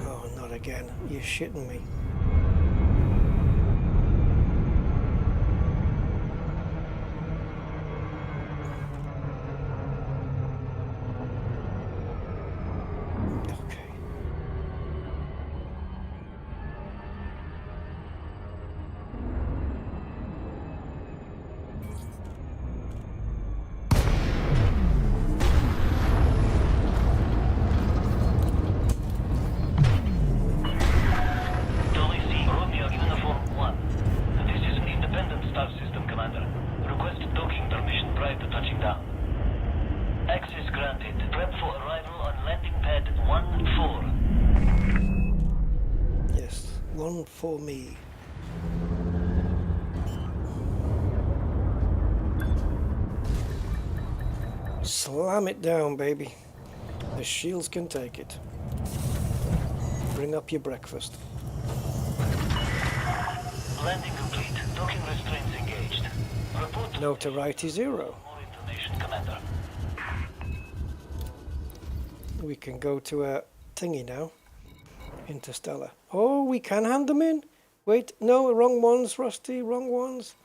Oh, not again. You're shitting me. Okay. For me. Slam it down, baby. The shields can take it. Bring up your breakfast. Landing complete. Docking restraints engaged. Report Notoriety 0. more information, Commander. We can go to a thingy now. Interstellar. Oh, we can hand them in. Wait, no, wrong ones, Rusty, wrong ones.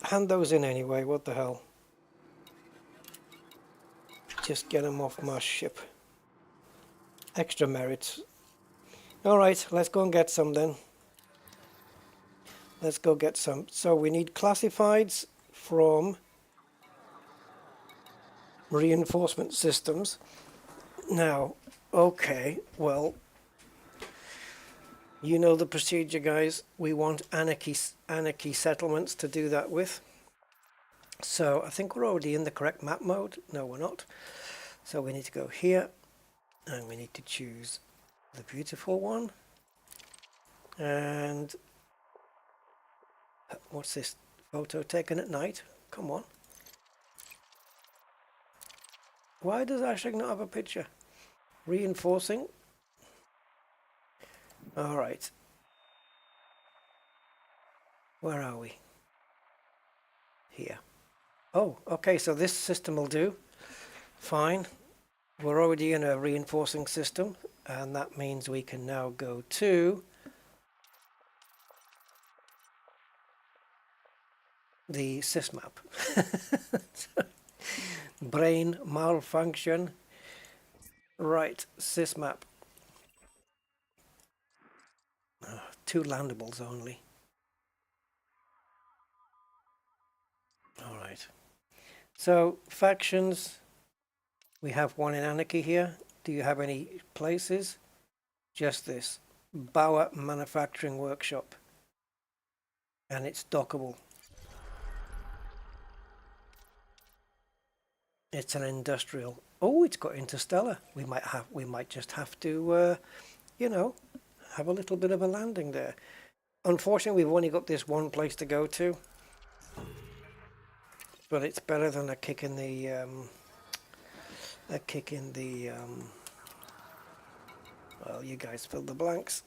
Hand those in anyway, what the hell. Just get them off my ship. Extra merits. Alright, let's go and get some then. Let's go get some. So we need classifieds from reinforcement systems. Now, okay, well, you know the procedure, guys. We want anarchy settlements to do that with. So I think we're already in the correct map mode. No, we're not. So we need to go here, And we need to choose the beautiful one. And what's this? Photo taken at night? Come on. Why does Ashik not have a picture? Reinforcing. Alright. Where are we? Here. Oh, okay, so this system will do. Fine. We're already in a reinforcing system, and that means we can now go to the sysmap. Brain malfunction. Right, sysmap. 2 landables only. Alright. So, factions. We have one in Anarchy here. Do you have any places? Just this. Bauer Manufacturing Workshop. And it's dockable. It's an industrial. Oh, it's got Interstellar. We might just have to, you know, have a little bit of a landing there. Unfortunately, we've only got this one place to go to. But it's better than a kick in the, well, you guys fill the blanks.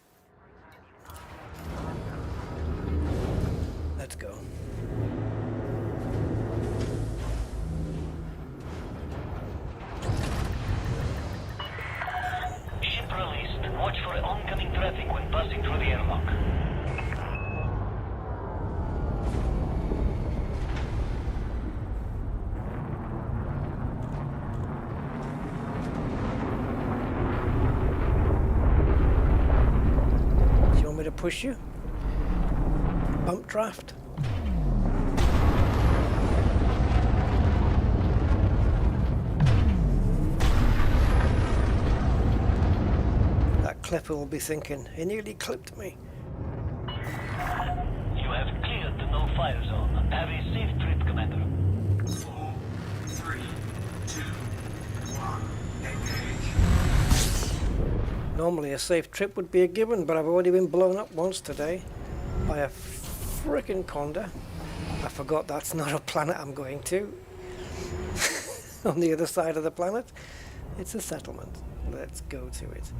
Let's go. Ship released. Watch for oncoming traffic when passing through the airlock. To push you. Bump draft. That clipper will be thinking, he nearly clipped me. You have cleared the no-fire zone. Have a safe trip, Commander. 4, 3, 2, 1, engage. Normally a safe trip would be a given, but I've already been blown up once today by a frickin' Conda. I forgot that's not a planet I'm going to. On the other side of the planet. It's a settlement. Let's go to it.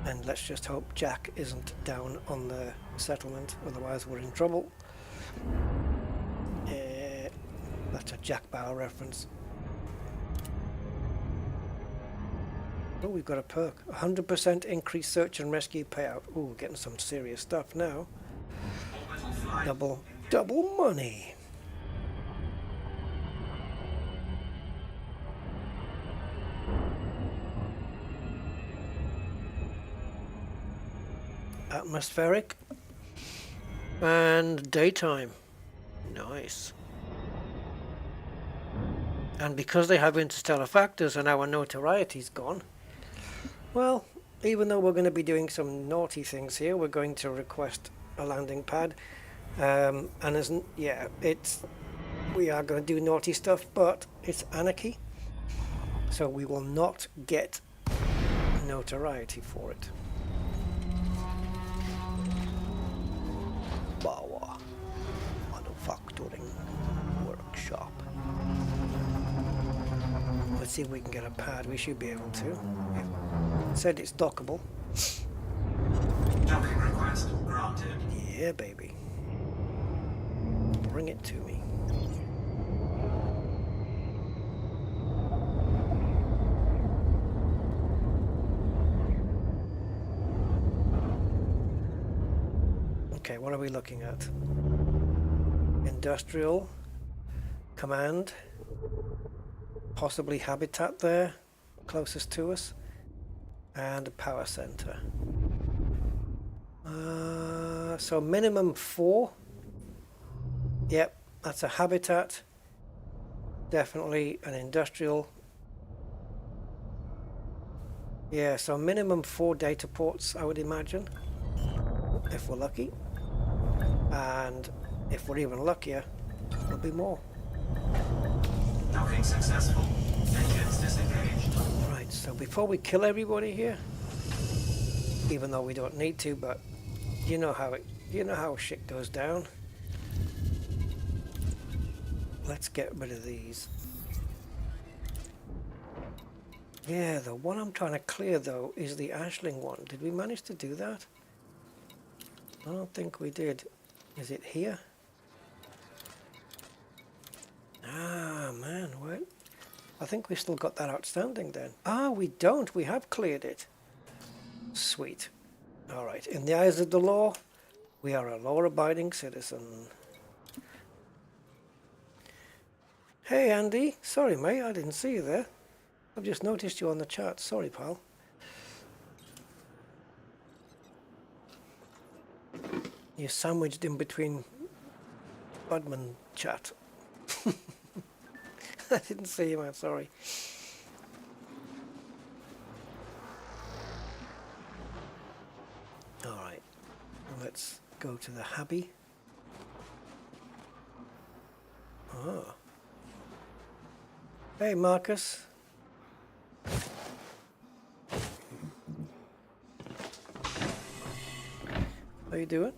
And let's just hope Jack isn't down on the settlement, otherwise we're in trouble. That's a Jack Bauer reference. Oh, we've got a perk. 100% increased search and rescue payout. Oh, we're getting some serious stuff now. Double money. Atmospheric. And daytime. Nice. And because they have interstellar factors and our notoriety's gone, well, even though we're going to be doing some naughty things here, we're going to request a landing pad. And isn't, yeah, we are going to do naughty stuff, but it's anarchy. So we will not get notoriety for it. Bauer Manufacturing Workshop. Let's see if we can get a pad. We should be able to. It said it's dockable. Docking request granted. Yeah, baby. Bring it to me. Okay, what are we looking at? Industrial, command, possibly habitat there, closest to us, and a power center. So minimum 4. Yep, that's a habitat. Definitely an industrial. Yeah, so minimum 4 data ports, I would imagine, if we're lucky. And if we're even luckier, there'll be more. Docking successful. Engines disengaged. Right. Right, so before we kill everybody here, even though we don't need to, but you know how shit goes down. Let's get rid of these. Yeah, the one I'm trying to clear though is the Ashling one. Did we manage to do that? I don't think we did. Is it here? Ah, man, what? I think we still got that outstanding then. Ah, we don't. We have cleared it. Sweet. All right. In the eyes of the law, we are a law-abiding citizen. Hey, Andy. Sorry, mate. I didn't see you there. I've just noticed you on the chat. Sorry, pal. You're sandwiched in between Budman chat. I didn't see you, man. Sorry. All right. Let's go to the Habby. Oh. Hey, Marcus. How you doing?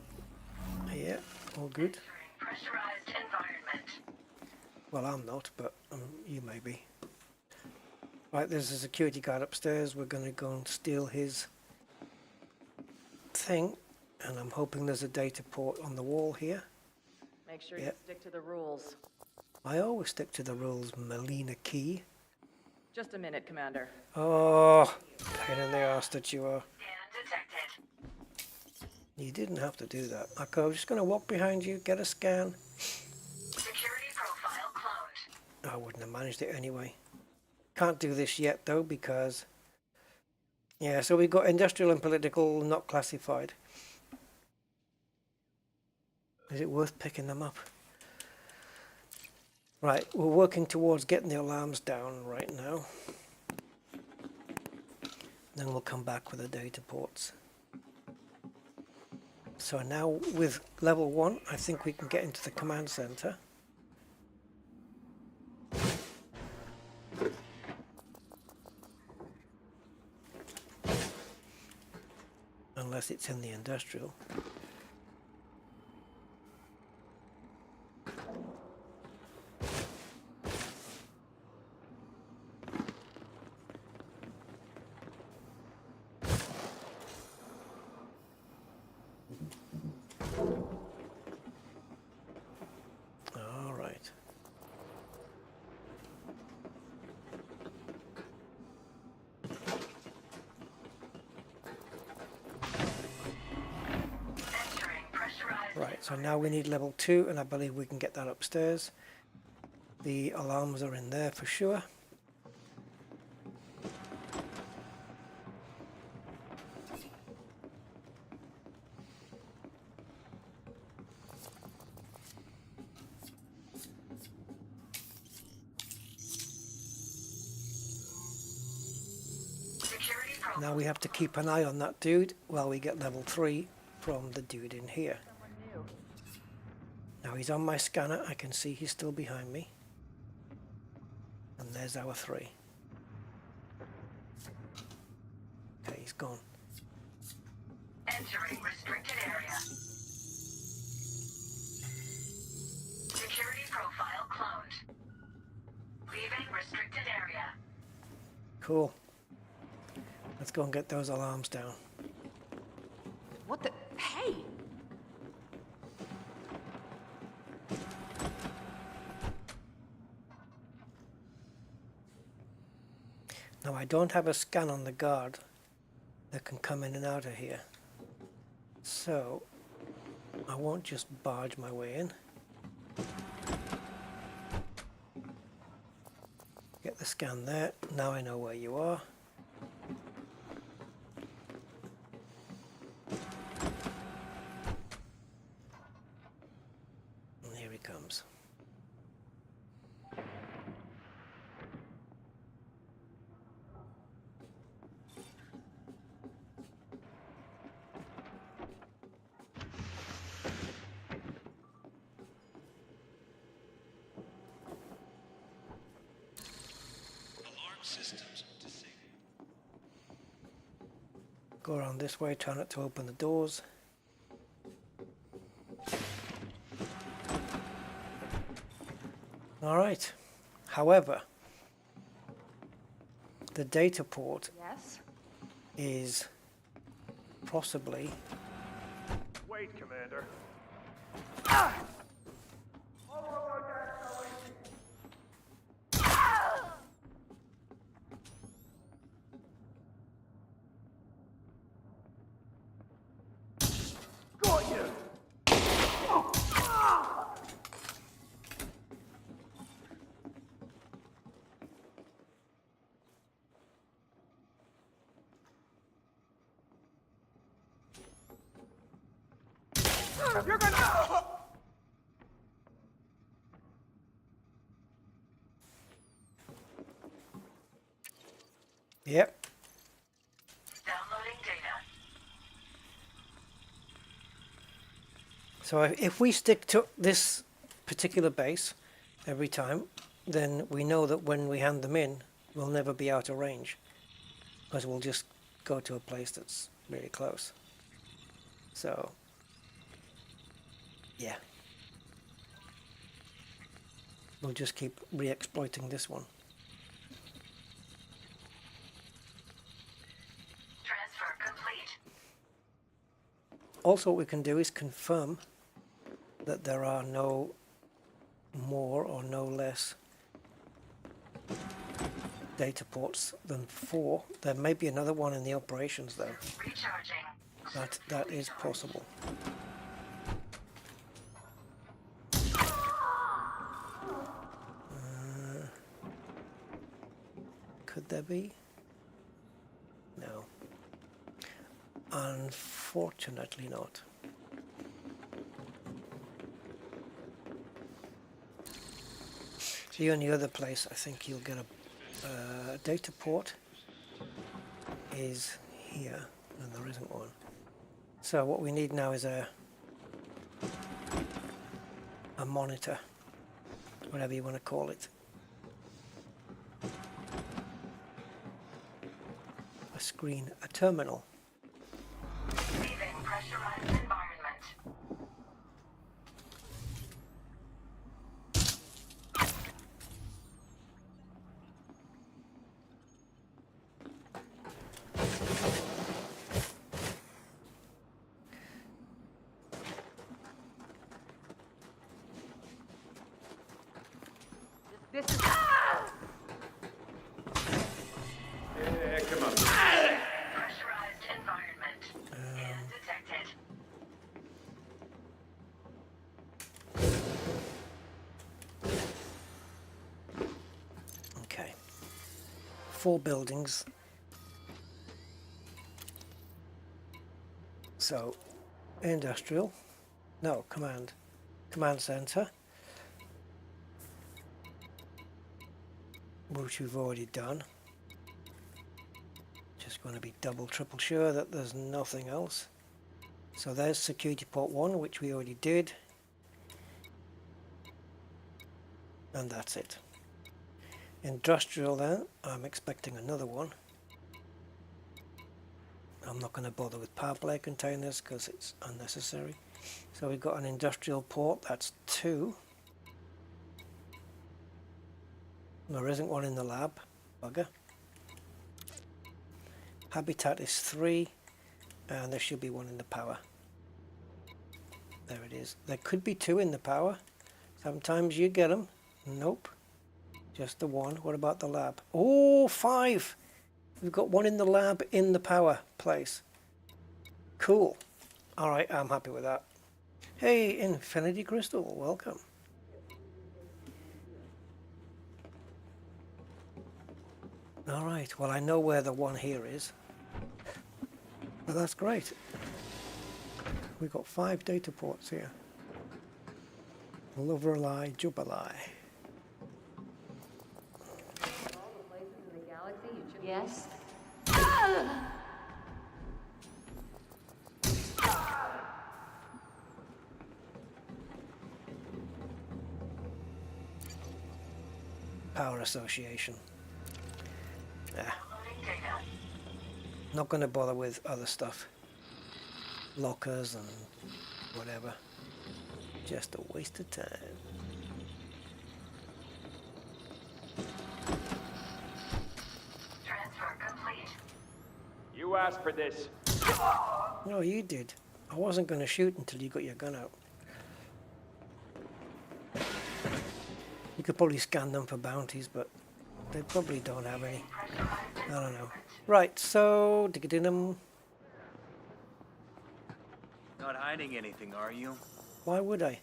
Yeah, all good. Pressurized environment. Well, I'm not, but you may be. Right, there's a security guard upstairs. We're going to go and steal his thing, and I'm hoping there's a data port on the wall here. Make sure Yeah. you stick to the rules. I always stick to the rules, Melina Key. Just a minute, Commander. Oh, pain in the arse that you are. Scan detected. You didn't have to do that. Okay, I'm just going to walk behind you, get a scan. Security profile cloned. I wouldn't have managed it anyway. Can't do this yet though because... Yeah, so we've got industrial and political not classified. Is it worth picking them up? Right, we're working towards getting the alarms down right now. Then we'll come back with the data ports. So now with level 1, I think we can get into the command center. Unless it's in the industrial. All right. Entering pressurized. Right, so now we need level 2, and I believe we can get that upstairs. The alarms are in there for sure. Security profile. Now we have to keep an eye on that dude while we get level 3 from the dude in here. Someone new. Now he's on my scanner, I can see he's still behind me. And there's our 3. Okay, he's gone. Entering restricted area. Security profile cloned. Leaving restricted area. Cool. Let's go and get those alarms down. What the? Hey! Now I don't have a scan on the guard that can come in and out of here. So I won't just barge my way in. Get the scan there. Now I know where you are. And here he comes. Alarm systems disabled. Go around this way, try not to open the doors. Alright, however, the data port Yes? is possibly... Wait, Commander. Got you! You're gonna... Yep. Downloading data. So if we stick to this particular base every time, then we know that when we hand them in, we'll never be out of range, because we'll just go to a place that's really close. So, yeah. We'll just keep re-exploiting this one. Transfer complete. Also, what we can do is confirm that there are no more or no less data ports than 4. There may be another one in the operations though. Recharging. That is possible. Could there be? No. Unfortunately not. The only other place I think you'll get a data port is here, and there isn't one. So what we need now is a monitor, whatever you want to call it. A screen, a terminal. Leaving pressurized environment. This is... Yeah, come on. Pressurized environment. Is detected. Okay. 4 buildings. So, industrial. No, command. Command center. Which we've already done. Just going to be double, triple sure that there's nothing else. So there's security port 1, which we already did. And that's it. Industrial then, I'm expecting another one. I'm not going to bother with Powerplay containers because it's unnecessary. So we've got an industrial port, that's 2. There isn't one in the lab, bugger. Habitat is 3, and there should be 1 in the power. There it is. There could be 2 in the power. Sometimes you get them. Nope. Just the 1. What about the lab? Oh, 5! We've got 1 in the lab in the power place. Cool. Alright, I'm happy with that. Hey, Infinity Crystal, welcome. Alright, well I know where the one here is. But that's great. We've got 5 data ports here. Loverlie, Jubilee. Yes? Power Association. Not going to bother with other stuff. Lockers and whatever. Just a waste of time. Transfer complete. You asked for this. No, you did. I wasn't going to shoot until you got your gun out. You could probably scan them for bounties, but they probably don't have any. I don't know. Right, so them. Not hiding anything, are you? Why would I?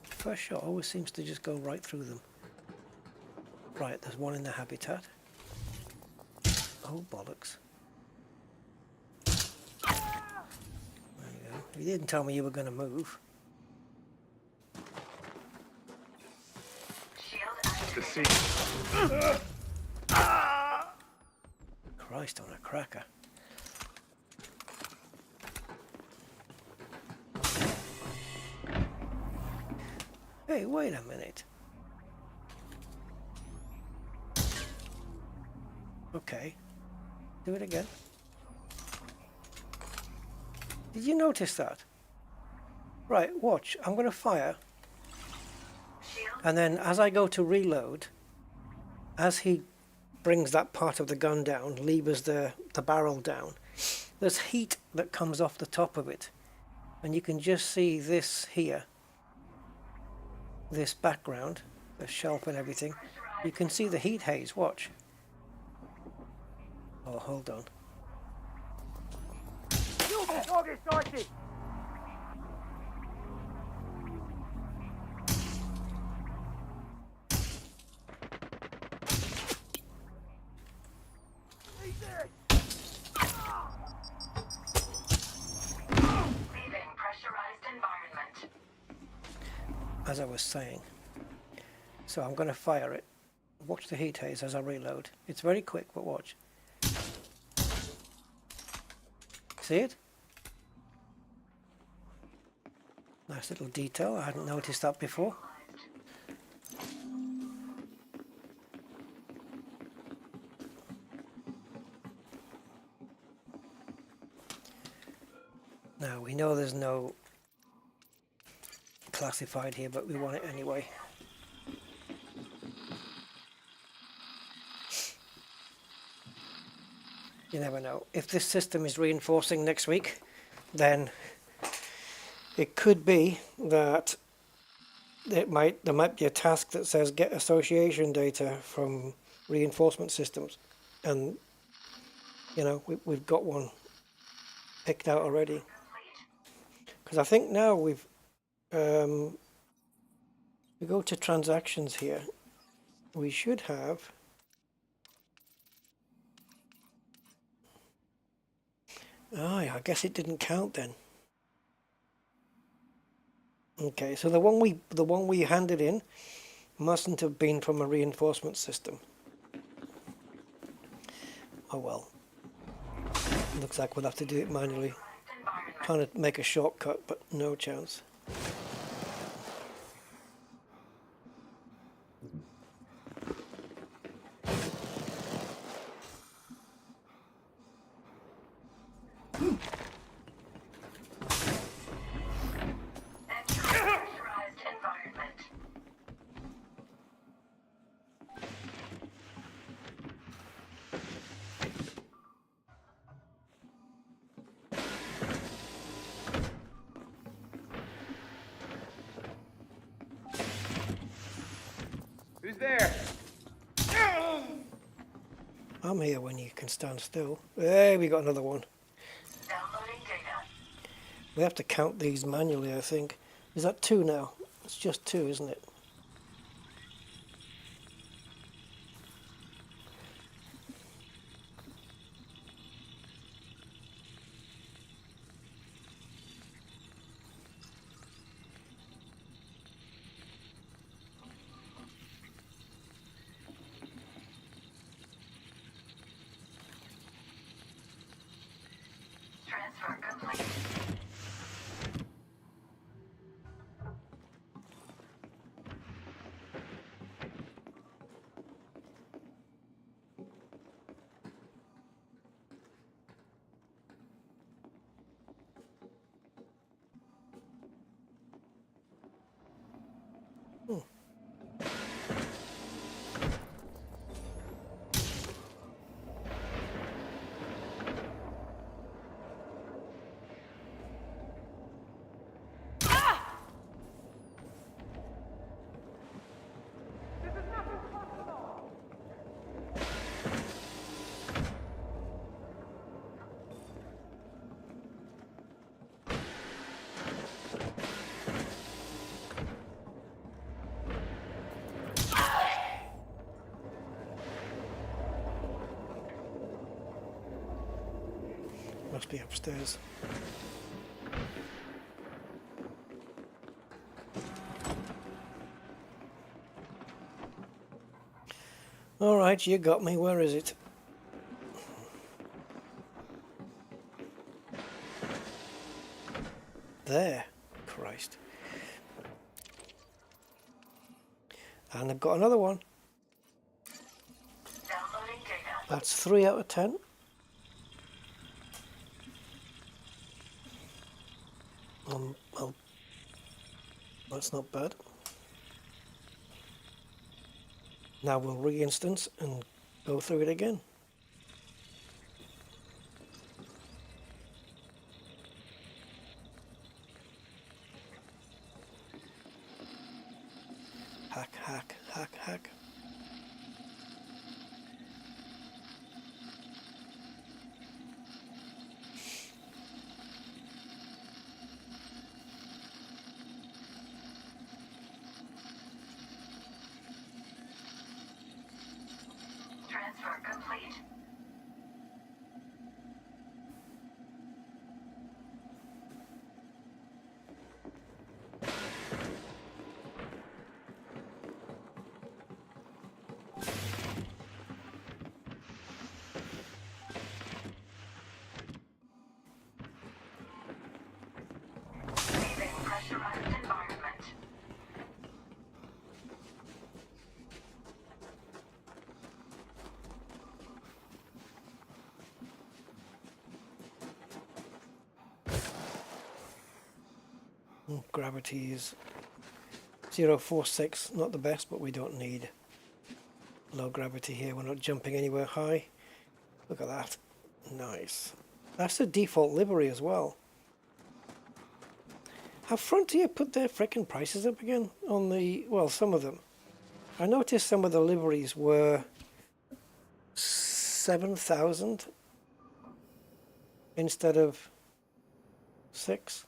First shot always seems to just go right through them. Right, there's one in the habitat. Oh, bollocks. There you go. You didn't tell me you were going to move. The seat. Christ on a cracker. Hey, wait a minute. Okay. Do it again. Did you notice that? Right, watch. I'm going to fire. And then as I go to reload, as he brings that part of the gun down, levers the barrel down, there's heat that comes off the top of it. And you can just see this here. This background, the shelf and everything. You can see the heat haze. Watch. Oh, hold on. As I was saying. So I'm going to fire it. Watch the heat haze as I reload. It's very quick, but watch. See it? Nice little detail. I hadn't noticed that before. Now we know there's no classified here, but we want it anyway. You never know. If this system is reinforcing next week, then it could be that there might be a task that says get association data from reinforcement systems, and you know we've got one picked out already. Because I think now we go to transactions here. We should have I guess it didn't count then. Okay, so the one we handed in mustn't have been from a reinforcement system. Oh well. Looks like we'll have to do it manually. Trying to make a shortcut, but no chance. Who's there? I'm here when you can stand still. There, we got another one. Downloading data. We have to count these manually, I think. Is that 2 now? It's just 2, isn't it? Transfer complete. Must be upstairs. All right, you got me. Where is it? There. Christ. And I've got another one. Downloading data. That's 3 out of 10. Well, that's not bad. Now we'll re-instance and go through it again. Hack, hack, hack, hack. Transfer complete. Leaving pressurized environment. Gravity is 0.46, not the best, but we don't need low gravity here. We're not jumping anywhere high. Look at that. Nice. That's the default livery as well. Have Frontier put their frickin' prices up again on the, well, some of them. I noticed some of the liveries were 7,000 instead of 6.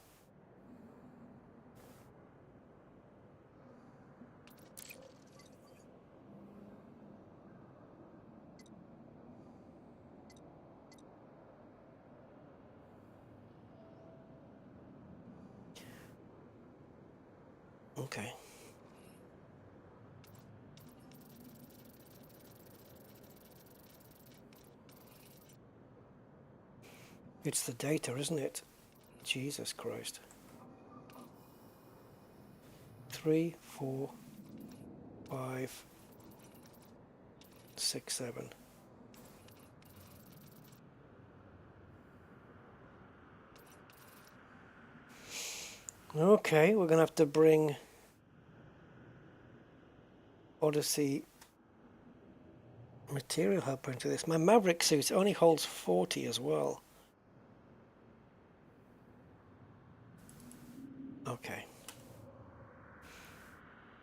Okay. It's the data, isn't it? Jesus Christ. 3, 4, 5, 6, 7. Okay, we're going to have to bring Odyssey material helper into this. My Maverick suit only holds 40 as well. Okay.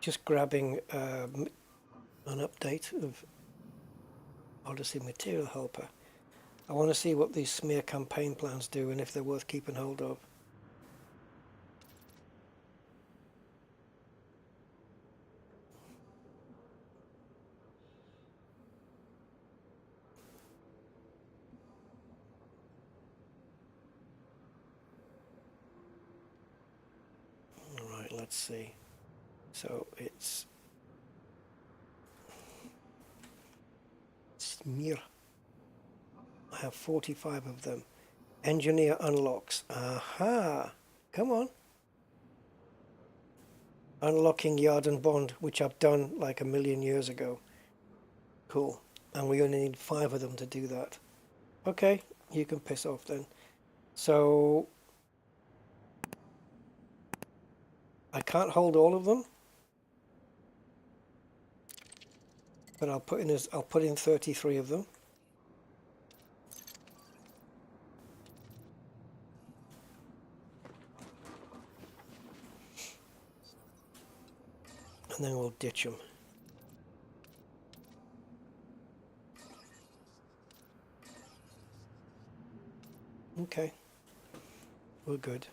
Just grabbing an update of Odyssey material helper. I want to see what these smear campaign plans do and if they're worth keeping hold of. Let's see. So it's smear. I have 45 of them. Engineer unlocks. Aha! Come on. Unlocking yard and bond, which I've done like a million years ago. Cool. And we only need 5 of them to do that. Okay, you can piss off then. So I can't hold all of them, but I'll put in 33 of them. And then we'll ditch them. Okay, we're good.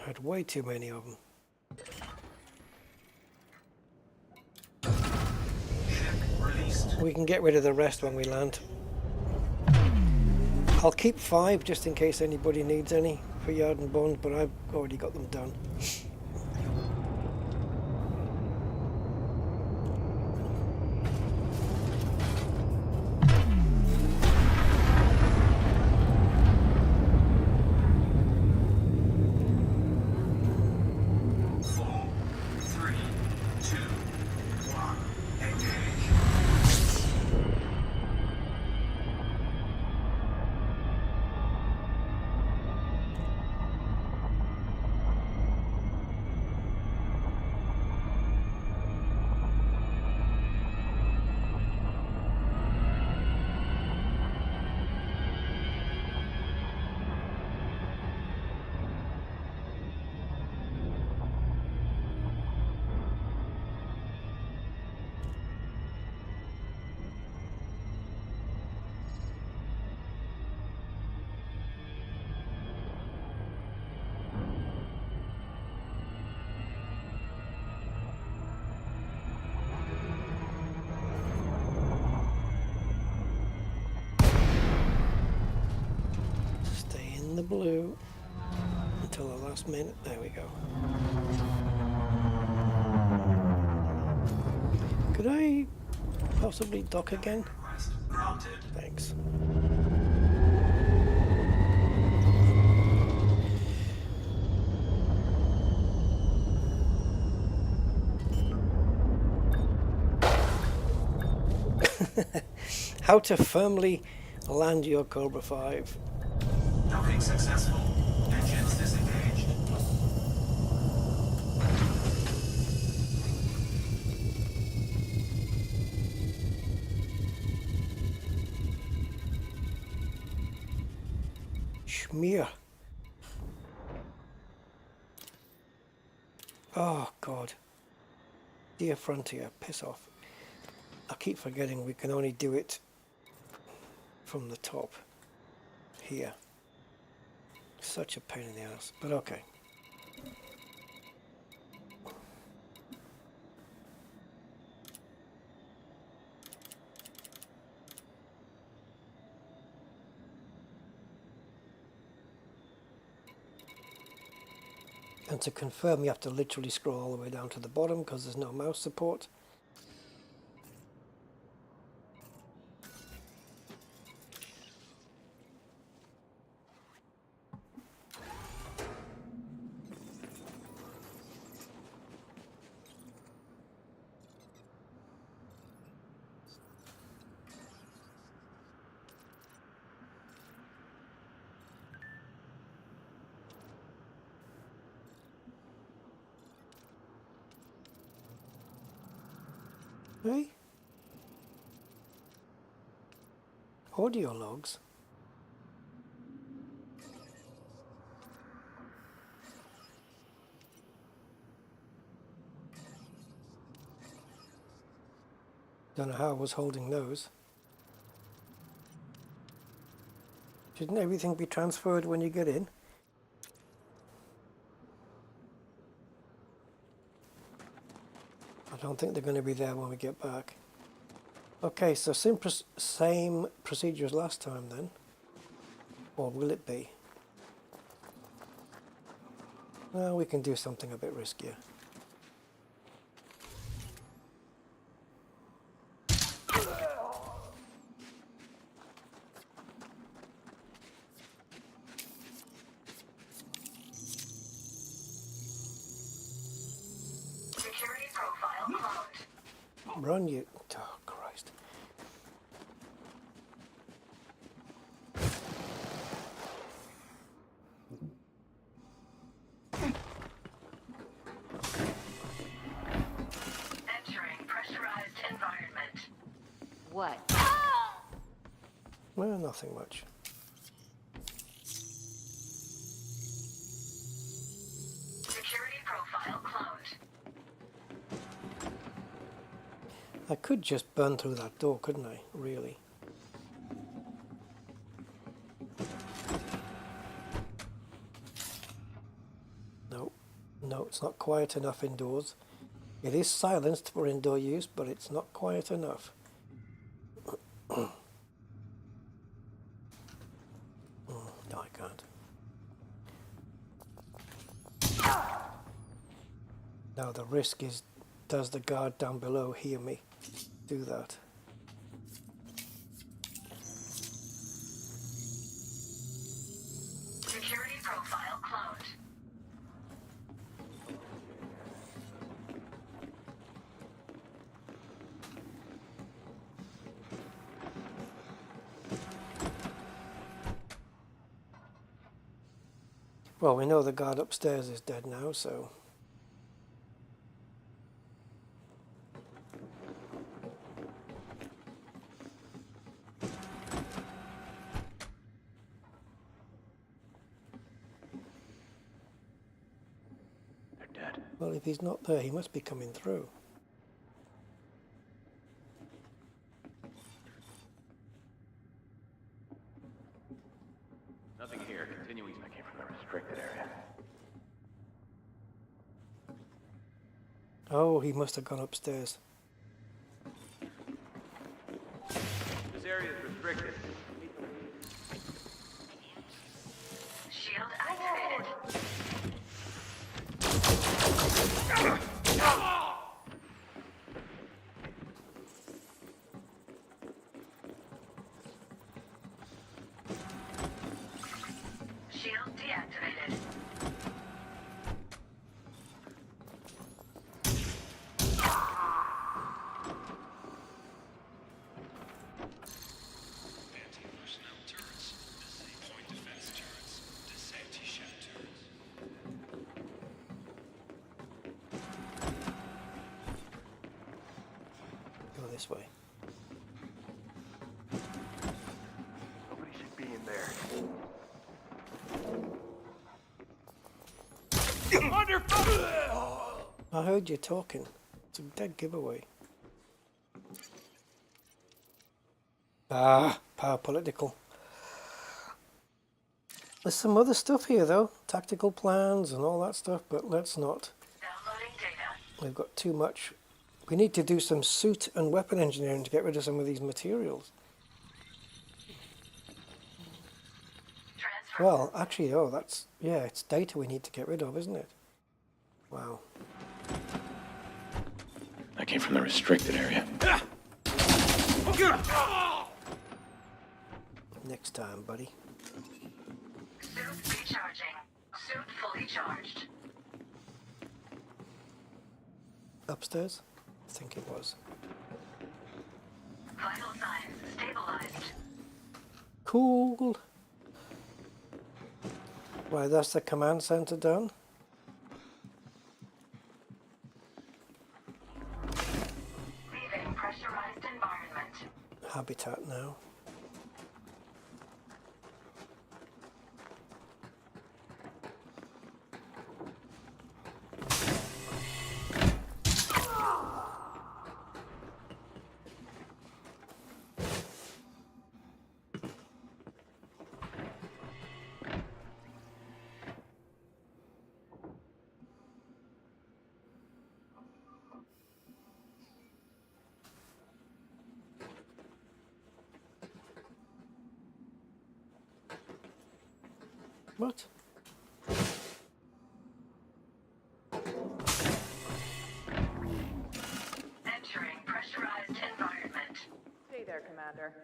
Had way too many of them. Ship release. We can get rid of the rest when we land. I'll keep 5 just in case anybody needs any for yard and bones, but I've already got them done. The blue until the last minute. There we go. Could I possibly dock again? Thanks. How to firmly land your Cobra 5. Docking successful. Engines disengaged. Schmear. Oh God. Dear Frontier, piss off. I keep forgetting we can only do it from the top here. Such a pain in the ass, but okay. And to confirm, you have to literally scroll all the way down to the bottom because there's no mouse support. Hey? Audio logs? Don't know how I was holding those. Shouldn't everything be transferred when you get in? I don't think they're going to be there when we get back. Okay, so same procedure as last time then. Or will it be? Well, we can do something a bit riskier. Security profile cloned. Run you. Oh, Christ. Entering pressurized environment. What? Well, nothing much. Security profile cloned. I could just burn through that door, couldn't I? Really? No. No, it's not quiet enough indoors. It is silenced for indoor use, but it's not quiet enough. can't. Now the risk is, does the guard down below hear me do that? Security profile cloned. Well, we know the guard upstairs is dead now, so... They're dead. Well, if he's not there, he must be coming through. Nothing here. Continuing. I came from the restricted area. Oh, he must have gone upstairs. This area is restricted. Shield activated. Shield deactivated. Anti-personnel turrets. Disable point defense turrets. Disable T-Shat turrets. Go this way. Nobody should be in there. Under fire! I heard you talking. It's a dead giveaway. Ah, power political. There's some other stuff here though. Tactical plans and all that stuff, but let's not. Downloading data. We've got too much. We need to do some suit and weapon engineering to get rid of some of these materials. Transfer. Well, actually, oh, that's... yeah, it's data we need to get rid of, isn't it? Wow. I came from the restricted area. Next time, buddy. Suit recharging. Suit fully charged. Upstairs? I think it was. Vital signs stabilized. Cool. Right, that's the command center done. Leaving pressurized environment. Habitat now. What? Entering pressurized environment. Stay there, Commander.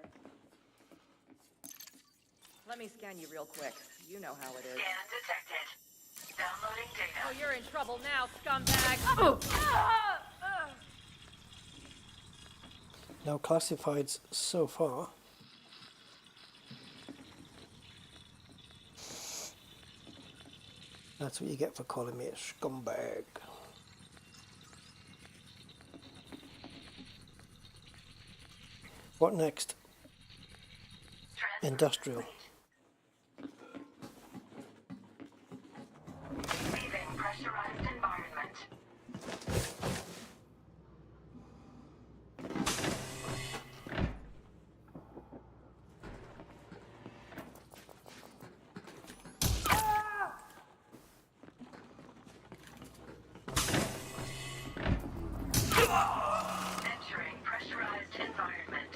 Let me scan you real quick. You know how it is. Scan detected. Downloading data. Oh, you're in trouble now, scumbag! Oh! No classifieds so far. That's what you get for calling me a scumbag. What next? Transfer Industrial. complete. Leaving pressurized environment. Entering pressurized environment.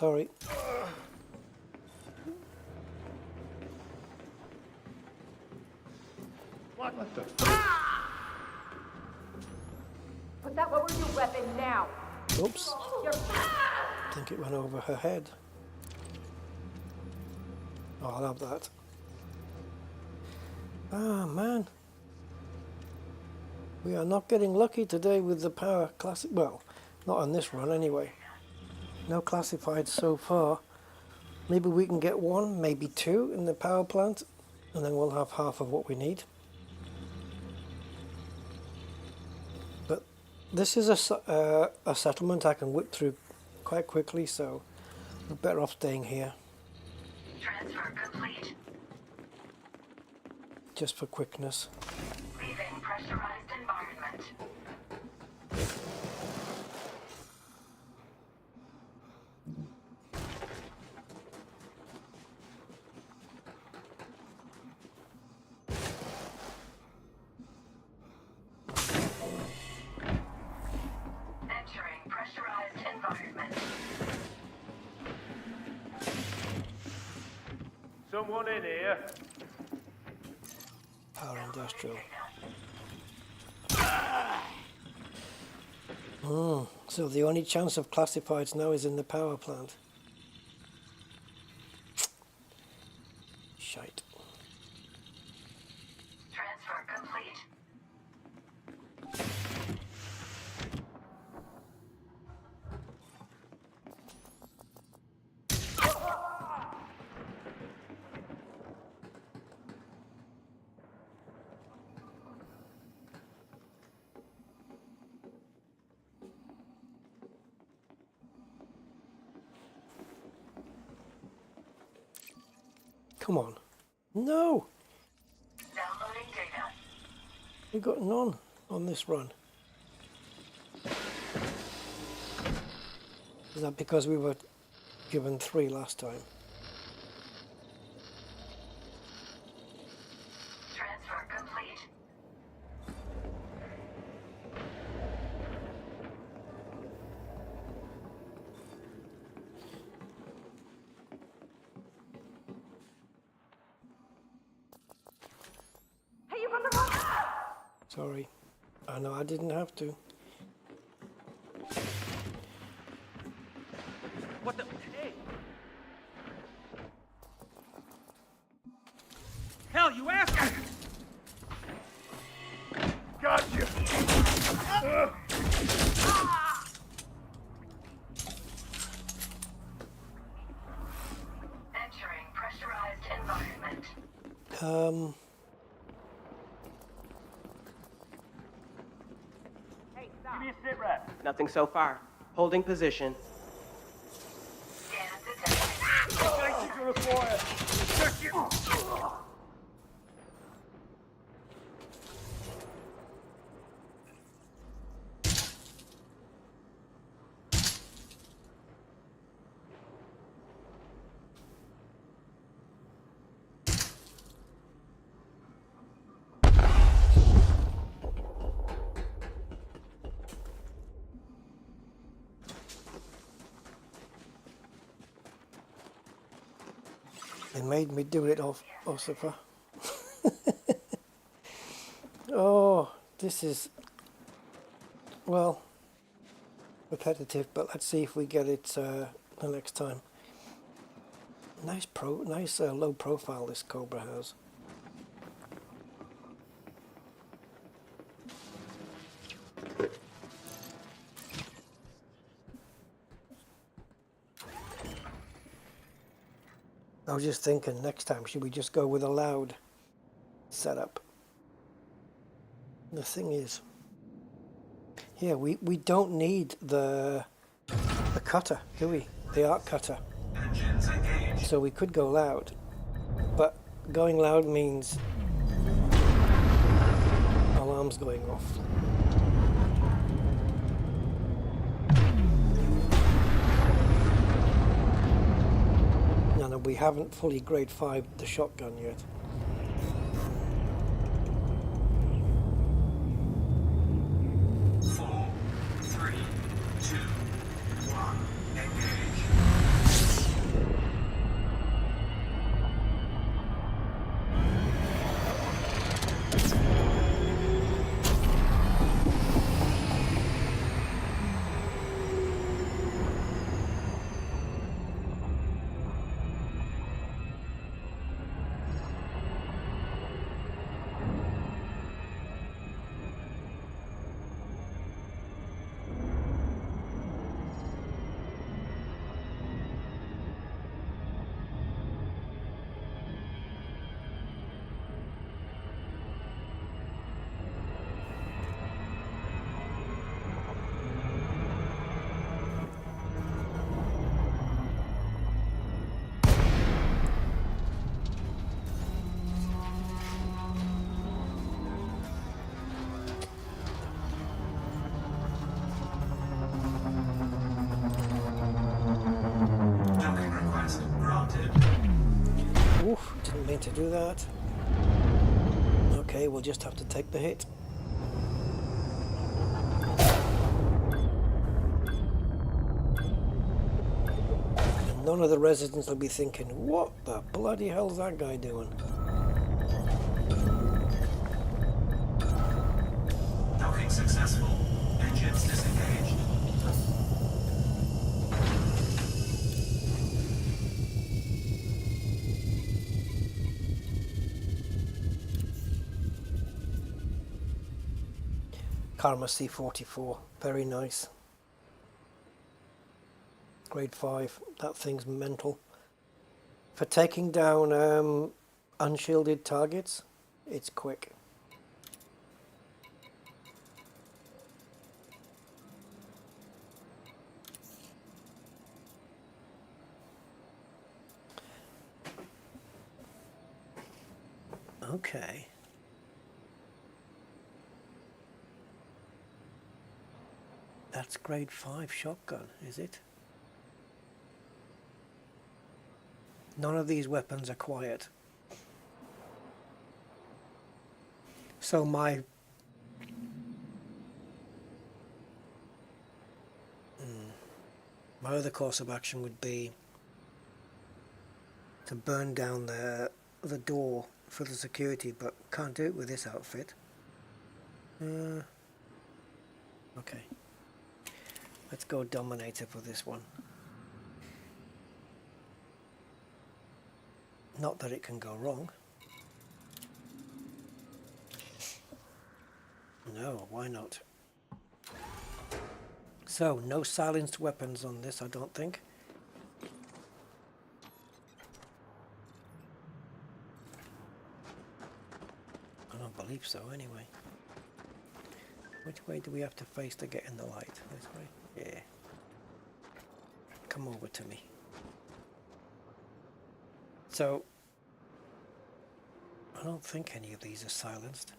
Sorry. What the? Put that lower your weapon now. Oops. I think it went over her head. Oh, I'll have that. Ah, man. We are not getting lucky today with the power classic. Well, not on this run anyway. No classified so far. Maybe we can get one, maybe two in the power plant, and then we'll have half of what we need. But this is a settlement I can whip through quite quickly, so we're better off staying here. Transfer complete. Just for quickness. Leaving pressurized environment. Entering pressurized environment. Someone in here? Power industrial. So the only chance of classifieds now is in the power plant. Shite. Transfer complete. Come on. No! Downloading data. We got none on this run. Is that because we were given 3 last time? Transfer complete. Hey, you got the wrong. Sorry. I know I didn't have to. What the? Hey! Hell, you asshole! Gotcha! Entering pressurized environment. Give me a sit rep. Nothing so far. Holding position. Scan detected. Thank you to the fire. Check it. They made me do it off Ossifer. Oh, this is, well, repetitive, but let's see if we get it the next time. Nice low profile this Cobra has. I was just thinking next time, should we just go with a loud setup? The thing is, yeah, we don't need the cutter, do we? The arc cutter. So we could go loud, but going loud means alarms going off. No, we haven't fully grade 5'd the shotgun yet. to do that. Okay, we'll just have to take the hit. And none of the residents will be thinking, what the bloody hell's that guy doing? Docking successful. Engines disengaged. Karma C44, very nice. Grade 5, that thing's mental. For taking down unshielded targets, it's quick. Okay. That's grade 5 shotgun, is it? None of these weapons are quiet. So my other course of action would be to burn down the door for the security, but can't do it with this outfit. Okay. Let's go Dominator for this one. Not that it can go wrong. No, why not? So, no silenced weapons on this, I don't think. I don't believe so, anyway. Which way do we have to face to get in the light? This way? Yeah. Come over to me. So, I don't think any of these are silenced.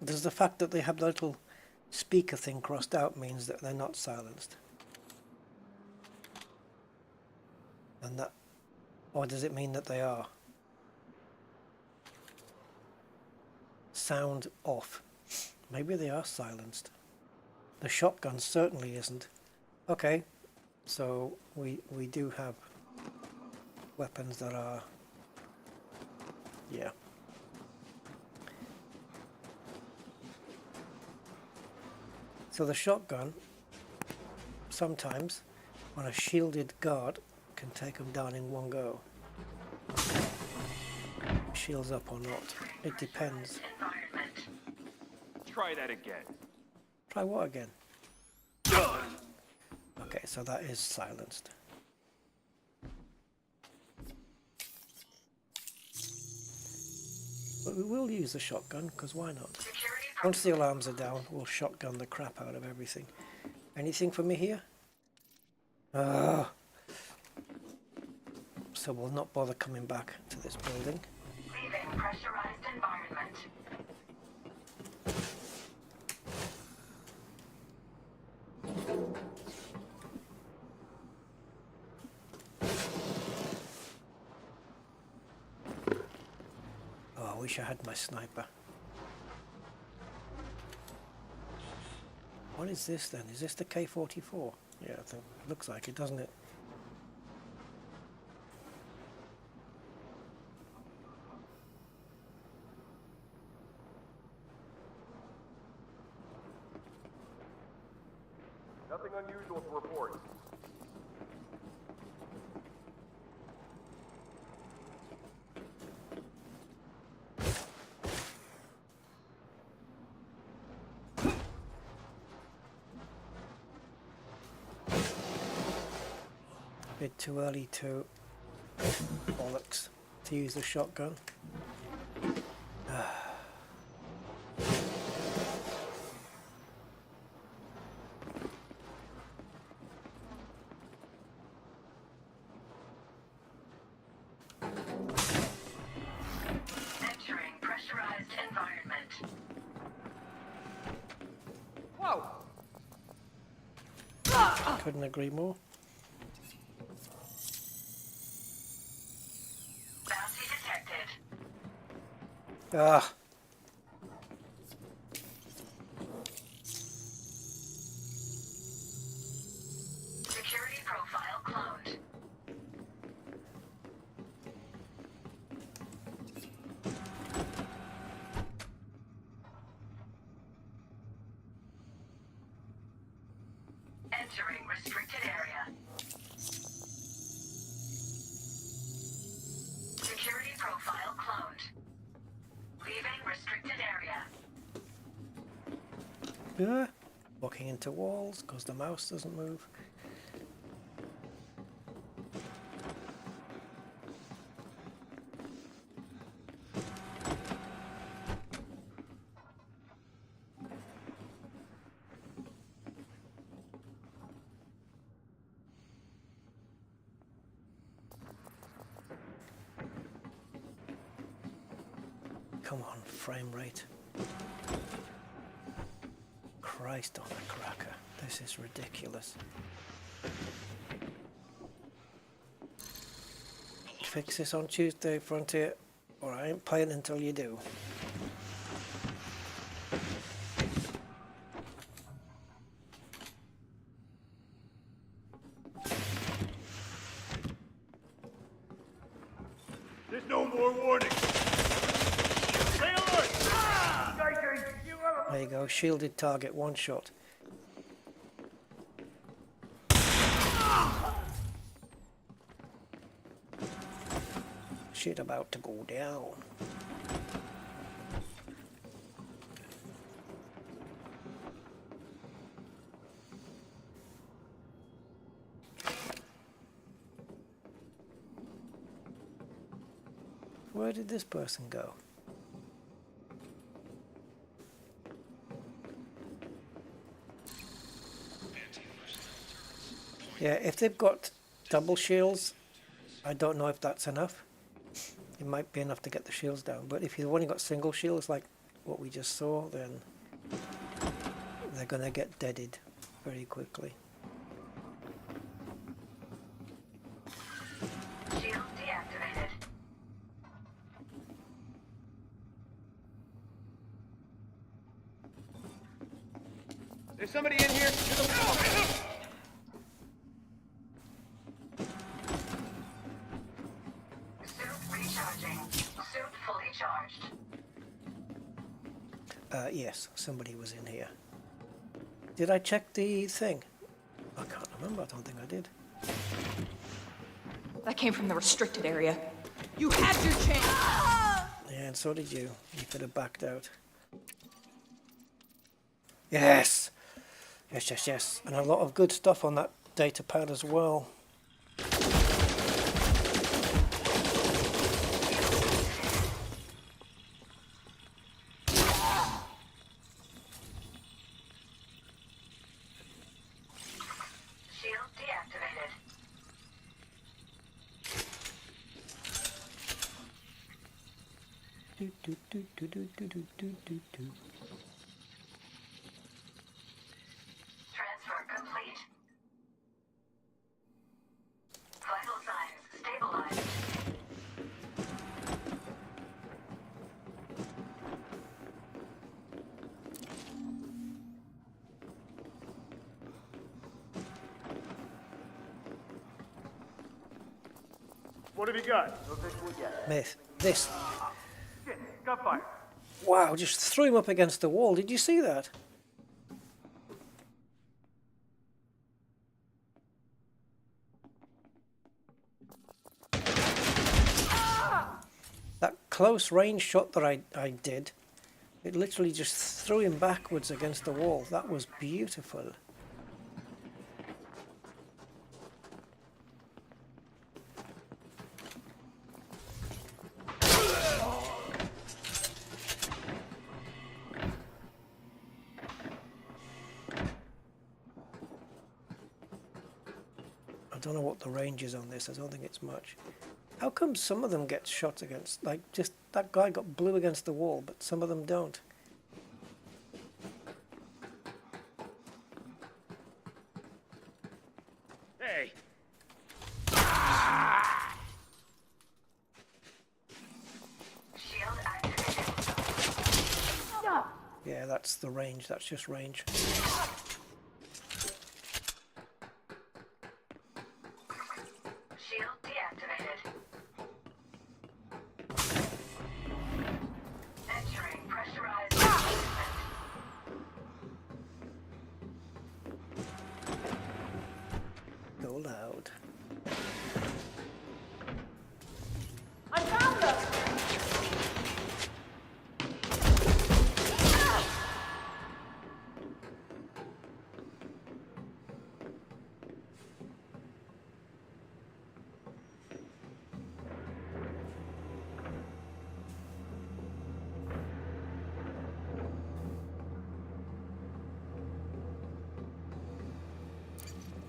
Does the fact that they have the little speaker thing crossed out means that they're not silenced? And that, or does it mean that they are? Sound off. Maybe they are silenced. The shotgun certainly isn't. Okay, so we do have weapons that are, yeah. So the shotgun, sometimes, on a shielded guard, can take them down in one go. Shields up or not. It depends. Try that again. Try what again? Okay, so that is silenced. But we will use the shotgun, because why not? Once the alarms are down, we'll shotgun the crap out of everything. Anything for me here? So we'll not bother coming back to this building. Leaving pressurized environment. Oh, I wish I had my sniper. What is this then? Is this the K44? Yeah, I think it looks like it, doesn't it? Nothing unusual to report. Bit too early to bollocks to use the shotgun. Entering pressurized environment. Couldn't agree more. Bounty detected. Ah. Security profile cloned. Entering restricted area. Security profile cloned. Leaving restricted area. Yeah. Walking into walls because the mouse doesn't move. Come on, frame rate. Christ on a cracker. This is ridiculous. Fix this on Tuesday, Frontier, or I ain't playing until you do. There's no more warning. Stay alert! There you go, shielded target, one shot. Shit about to go down. Where did this person go? Yeah, if they've got double shields, I don't know if that's enough. It might be enough to get the shields down, but if you've only got single shields like what we just saw, then they're going to get deaded very quickly. Shield deactivated. There's somebody in here. Suit recharging. Suit fully charged. Yes, somebody was in here. Did I check the thing? I can't remember, I don't think I did. That came from the restricted area. You had your chance! Yeah, and so did you. You could have backed out. Yes! Yes, yes, yes. And a lot of good stuff on that data pad as well. Shield deactivated. Do, do, do, do, do, do, do, do, do, do. Transfer complete. Vital signs stabilized. What have you got? No visual yet. This. Shit, gunfire. Wow, just threw him up against the wall. Did you see that? That close range shot that I did, it literally just threw him backwards against the wall. That was beautiful. I don't know what the range is on this. I don't think it's much. How come some of them get shot against, like just that guy got blew against the wall, but some of them don't? Hey! Shield activated. Yeah, that's the range. That's just range. Shield deactivated. Entering pressurized movement. Go loud. I found them!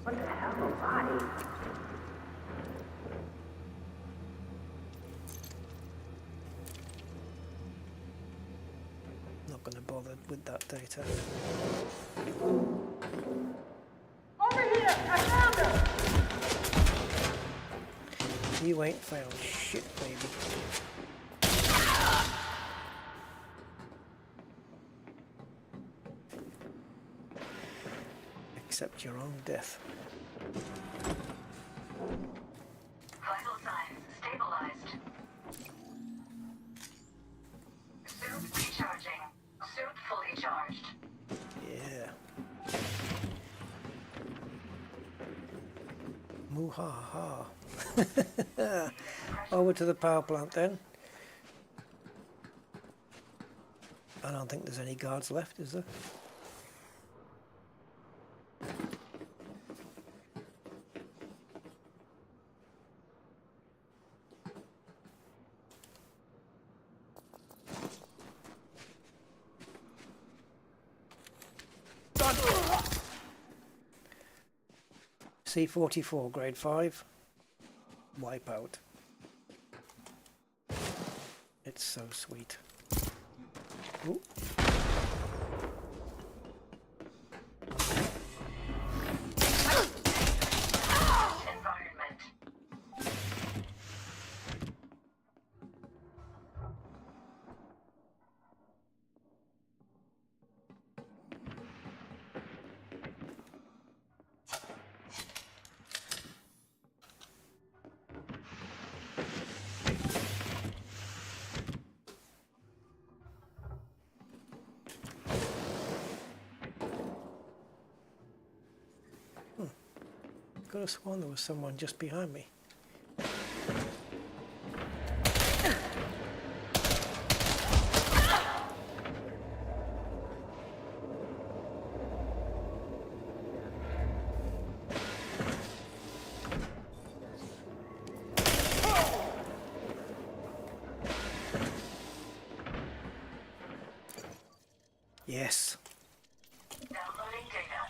What the hell, a body? Not going to bother with that data. Over here! I found her! You ain't found shit, baby. Except your own death. Vital signs stabilized. Suit recharging. Suit fully charged. Yeah. Moo-ha-ha. Over to the power plant then. I don't think there's any guards left, is there? C44 grade 5. Wipeout. It's so sweet. Ooh. Environment. Could have sworn there was someone just behind me. Yes. Downloading data.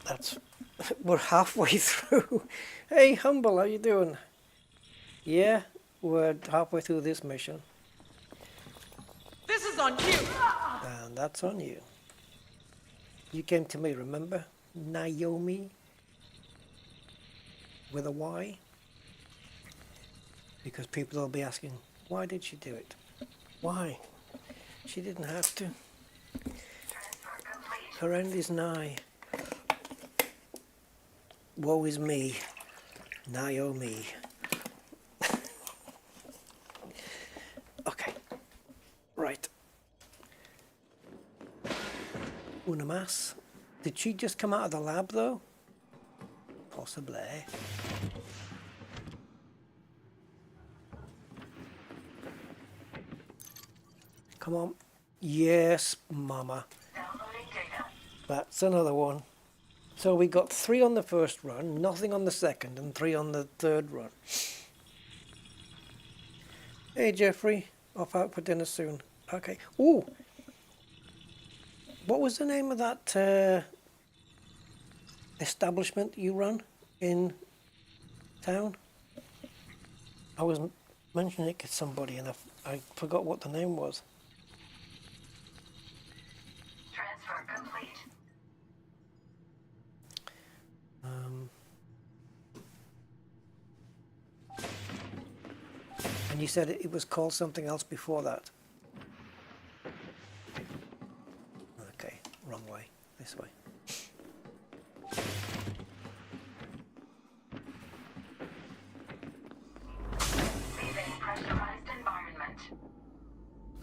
That's... We're halfway through. Hey, Humble, how you doing? Yeah, we're halfway through this mission. This is on you! And that's on you. You came to me, remember? Naomi? With a Y? Because people will be asking, why did she do it? Why? She didn't have to. Transfer complete. Her end is nigh. Woe is me, Naomi. Okay, right. Una mas. Did she just come out of the lab though? Possibly. Come on. Yes, mama. Downloading data. That's another one. So we got 3 on the first run, nothing on the second, and 3 on the third run. Hey Jeffrey, off out for dinner soon. Okay. Ooh! What was the name of that establishment you run in town? I was mentioning it to somebody and I forgot what the name was. Transfer complete. And you said it was called something else before that. Okay, wrong way. This way. Leaving pressurized environment.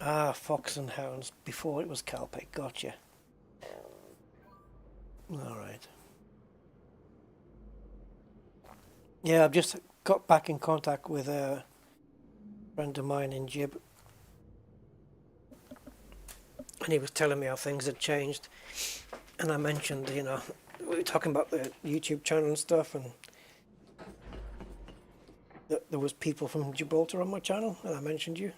Ah, Fox and Hounds. Before it was Calpec. Gotcha. All right. Yeah, I've just got back in contact with a friend of mine in Jib, and he was telling me how things had changed, and I mentioned, you know, we were talking about the YouTube channel and stuff, and that there was people from Gibraltar on my channel, and I mentioned you.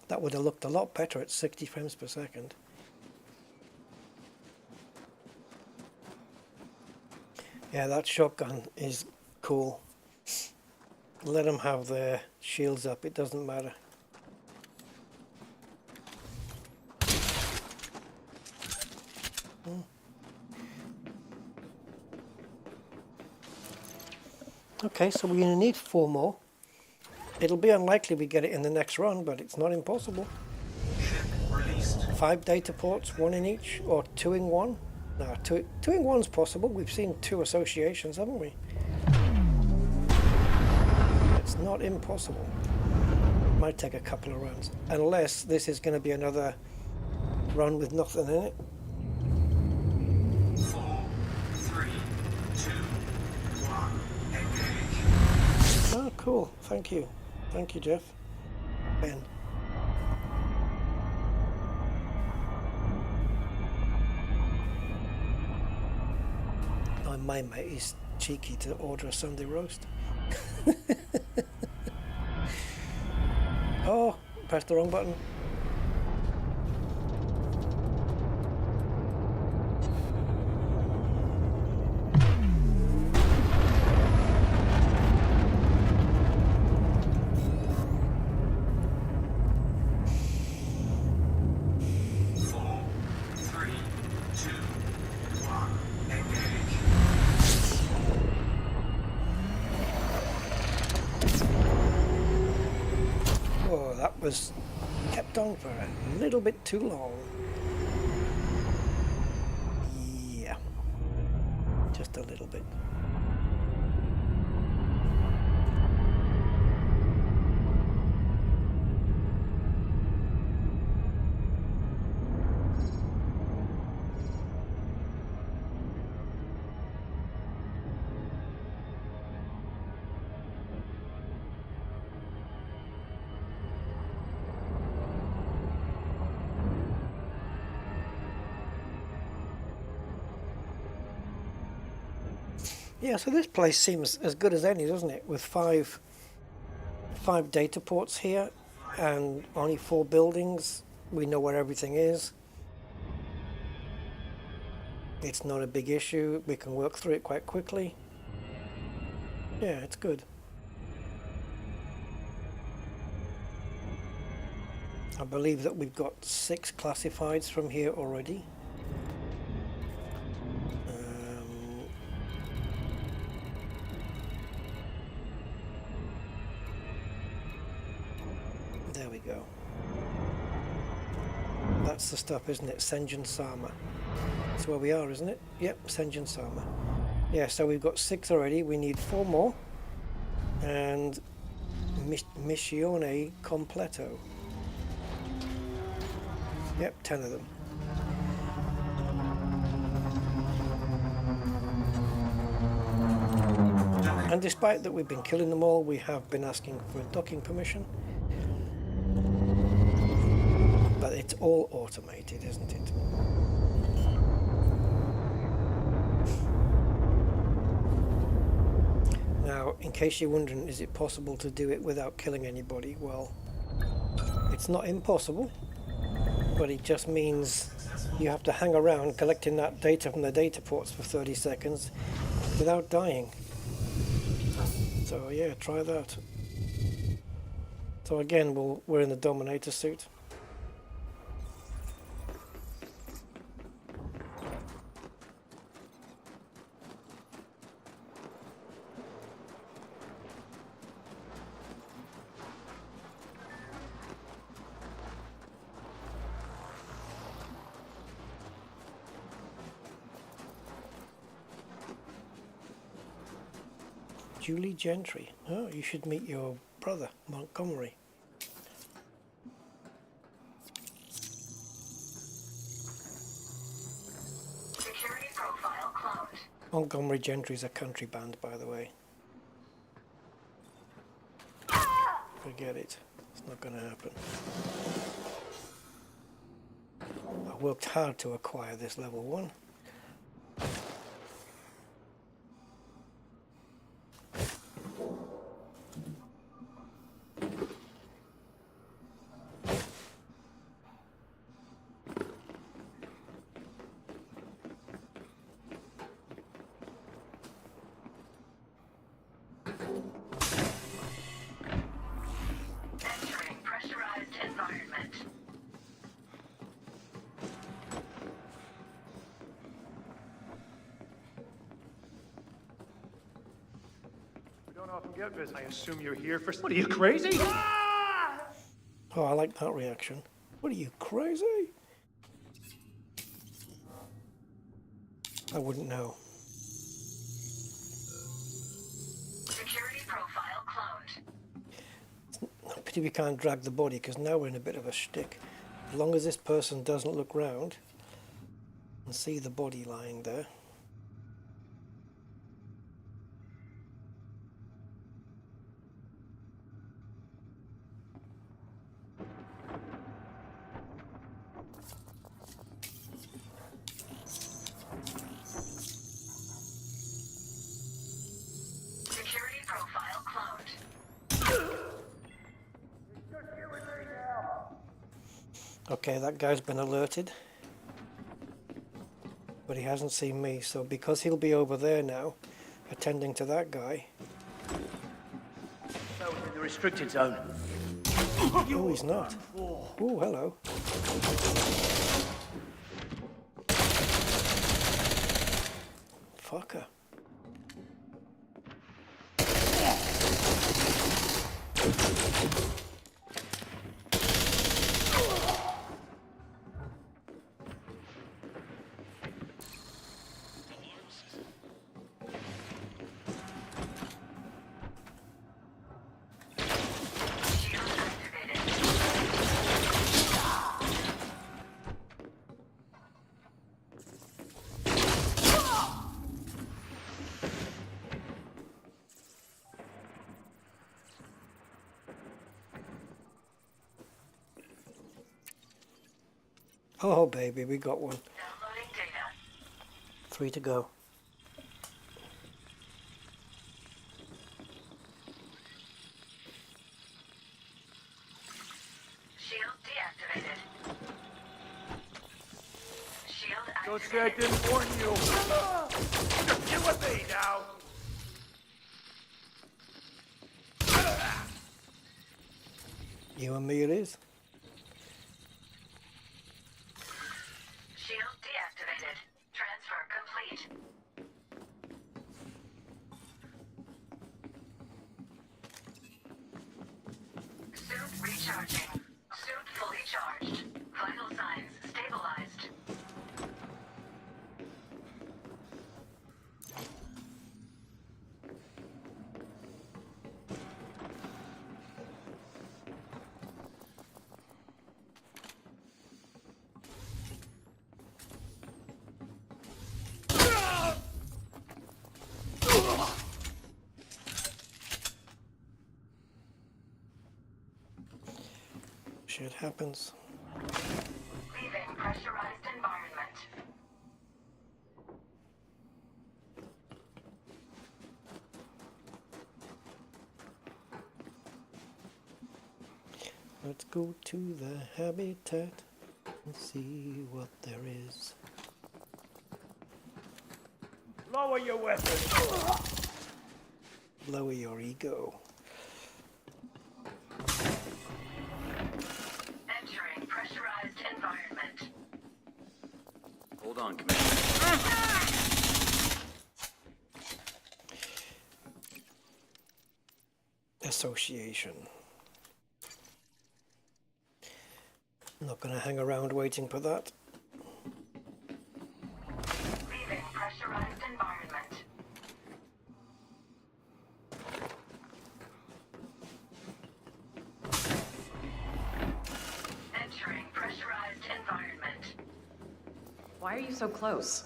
That would have looked a lot better at 60 frames per second. Yeah, that shotgun is cool. Let them have their shields up, it doesn't matter. Okay, so we're going to need 4 more. It'll be unlikely we get it in the next run, but it's not impossible. 5 data ports, 1 in each, or 2 in 1? No, 2 in 1's possible. We've seen 2 associations, haven't we? It's not impossible. Might take a couple of runs, unless this is going to be another run with nothing in it. 4, 3, 2, 1, engage. Oh, cool. Thank you. Thank you, Jeff. Ben. Oh, my mate is cheeky to order a Sunday roast. Oh, pressed the wrong button. Was kept on for a little bit too long. Yeah, just a little bit. Yeah, so this place seems as good as any, doesn't it? With five data ports here and only 4 buildings. We know where everything is. It's not a big issue. We can work through it quite quickly. Yeah, it's good. I believe that we've got 6 classifieds from here already. There we go. That's the stuff, isn't it? Senjin Sama. That's where we are, isn't it? Yep, Senjin Sama. Yeah, so we've got 6 already. We need 4 more. And Missione Completo. Yep, 10 of them. And despite that we've been killing them all, we have been asking for docking permission. But it's all automated, isn't it? Now, in case you're wondering, is it possible to do it without killing anybody? Well, it's not impossible. but it just means you have to hang around collecting that data from the data ports for 30 seconds without dying. So yeah, try that. So again, we're in the Dominator suit. Julie Gentry. Oh, you should meet your brother, Montgomery. Security profile cloned. Montgomery Gentry's a country band, by the way. Forget it. It's not going to happen. I worked hard to acquire this level 1. Entering pressurized environment. We don't often get this. I assume you're here for... What, are you crazy? Oh, I like that reaction. What are you, crazy? I wouldn't know. Security profile cloned. Pity we can't drag the body, because now we're in a bit of a shtick. As long as this person doesn't look round and see the body lying there. Security profile cloned. Okay, that guy's been alerted, but he hasn't seen me, so because he'll be over there now, attending to that guy. That was in the restricted zone. Oh, he's not. Oh, hello. Fucker. Oh, baby, we got one. Downloading data. 3 to go. Shield deactivated. Shield Don't say I didn't warn you. Just get with me now. You and me it is. Shield deactivated. Transfer complete. Suit recharging. Suit fully charged. Vital signs stabilized. Shit happens. Leaving pressurized environment. Let's go to the habitat Let's see what there is. Lower your weapon. Lower your ego. Entering pressurized environment. Hold on, Commander. Association. Not going to hang around waiting for that. Leaving pressurized environment. Entering pressurized environment. Why are you so close?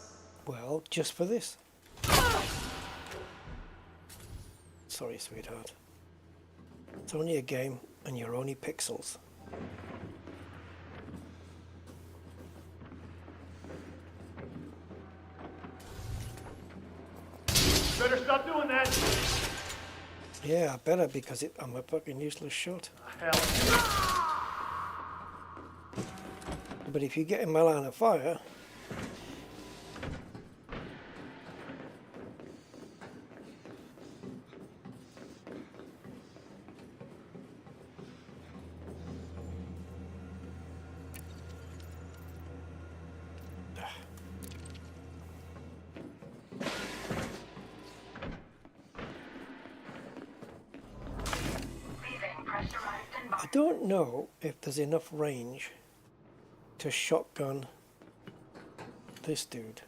Well, just for this. Sorry, sweetheart. It's only a game, and you're only pixels. Better stop doing that. Yeah, I better, because I'm a fucking useless shot. Hell. But if you get in my line of fire... I don't know if there's enough range to shotgun this dude.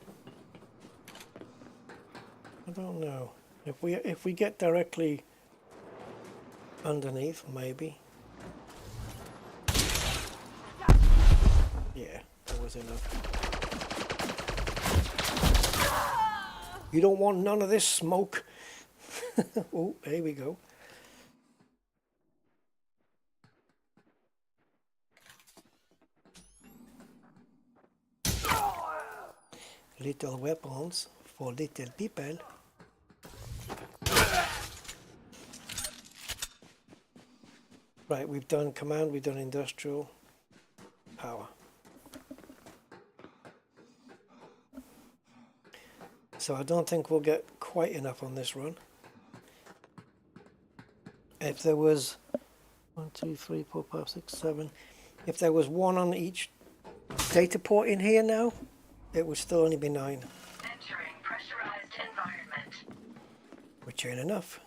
I don't know. If we get directly underneath, maybe. Yeah, that was enough. You don't want none of this smoke. Oh, here we go. Little weapons for little people. Right, we've done command, we've done industrial, power. So I don't think we'll get quite enough on this run. If there was 1, 2, 3, 4, 5, 6, 7, if there was one on each data port in here now, it would still only be 9. Entering pressurized environment. Which ain't enough.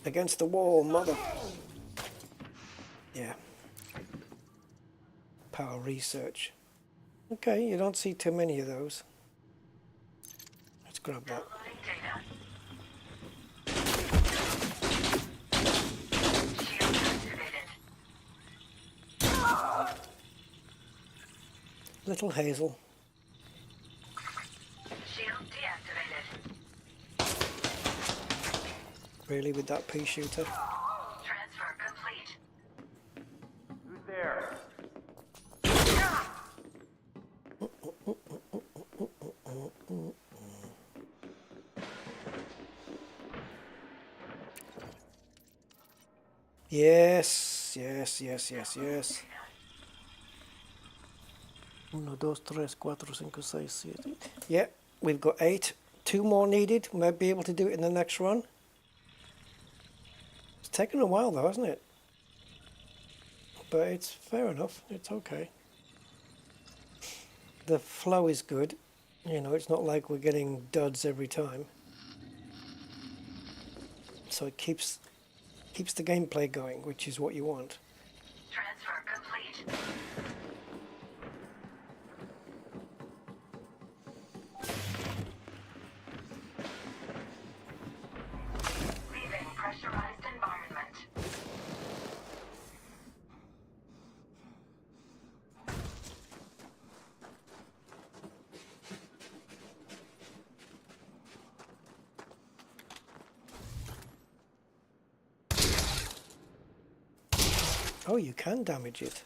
Against the wall, mother. Yeah. Power research. Okay, you don't see too many of those. Let's grab that. Downloading data. Shield activated. Little Hazel. Shield deactivated. Really, with that pea shooter? Transfer complete. Who's there? Yes, yes, yes, yes, yes. 1, 2, 3, 4, 5, 6, 7. Yeah, we've got 8. 2 more needed. Might be able to do it in the next run. It's taken a while though, hasn't it? But it's fair enough. It's okay. The flow is good. You know, it's not like we're getting duds every time. So it keeps the gameplay going, which is what you want. Transfer complete. Leaving pressurized environment. Oh, you can damage it.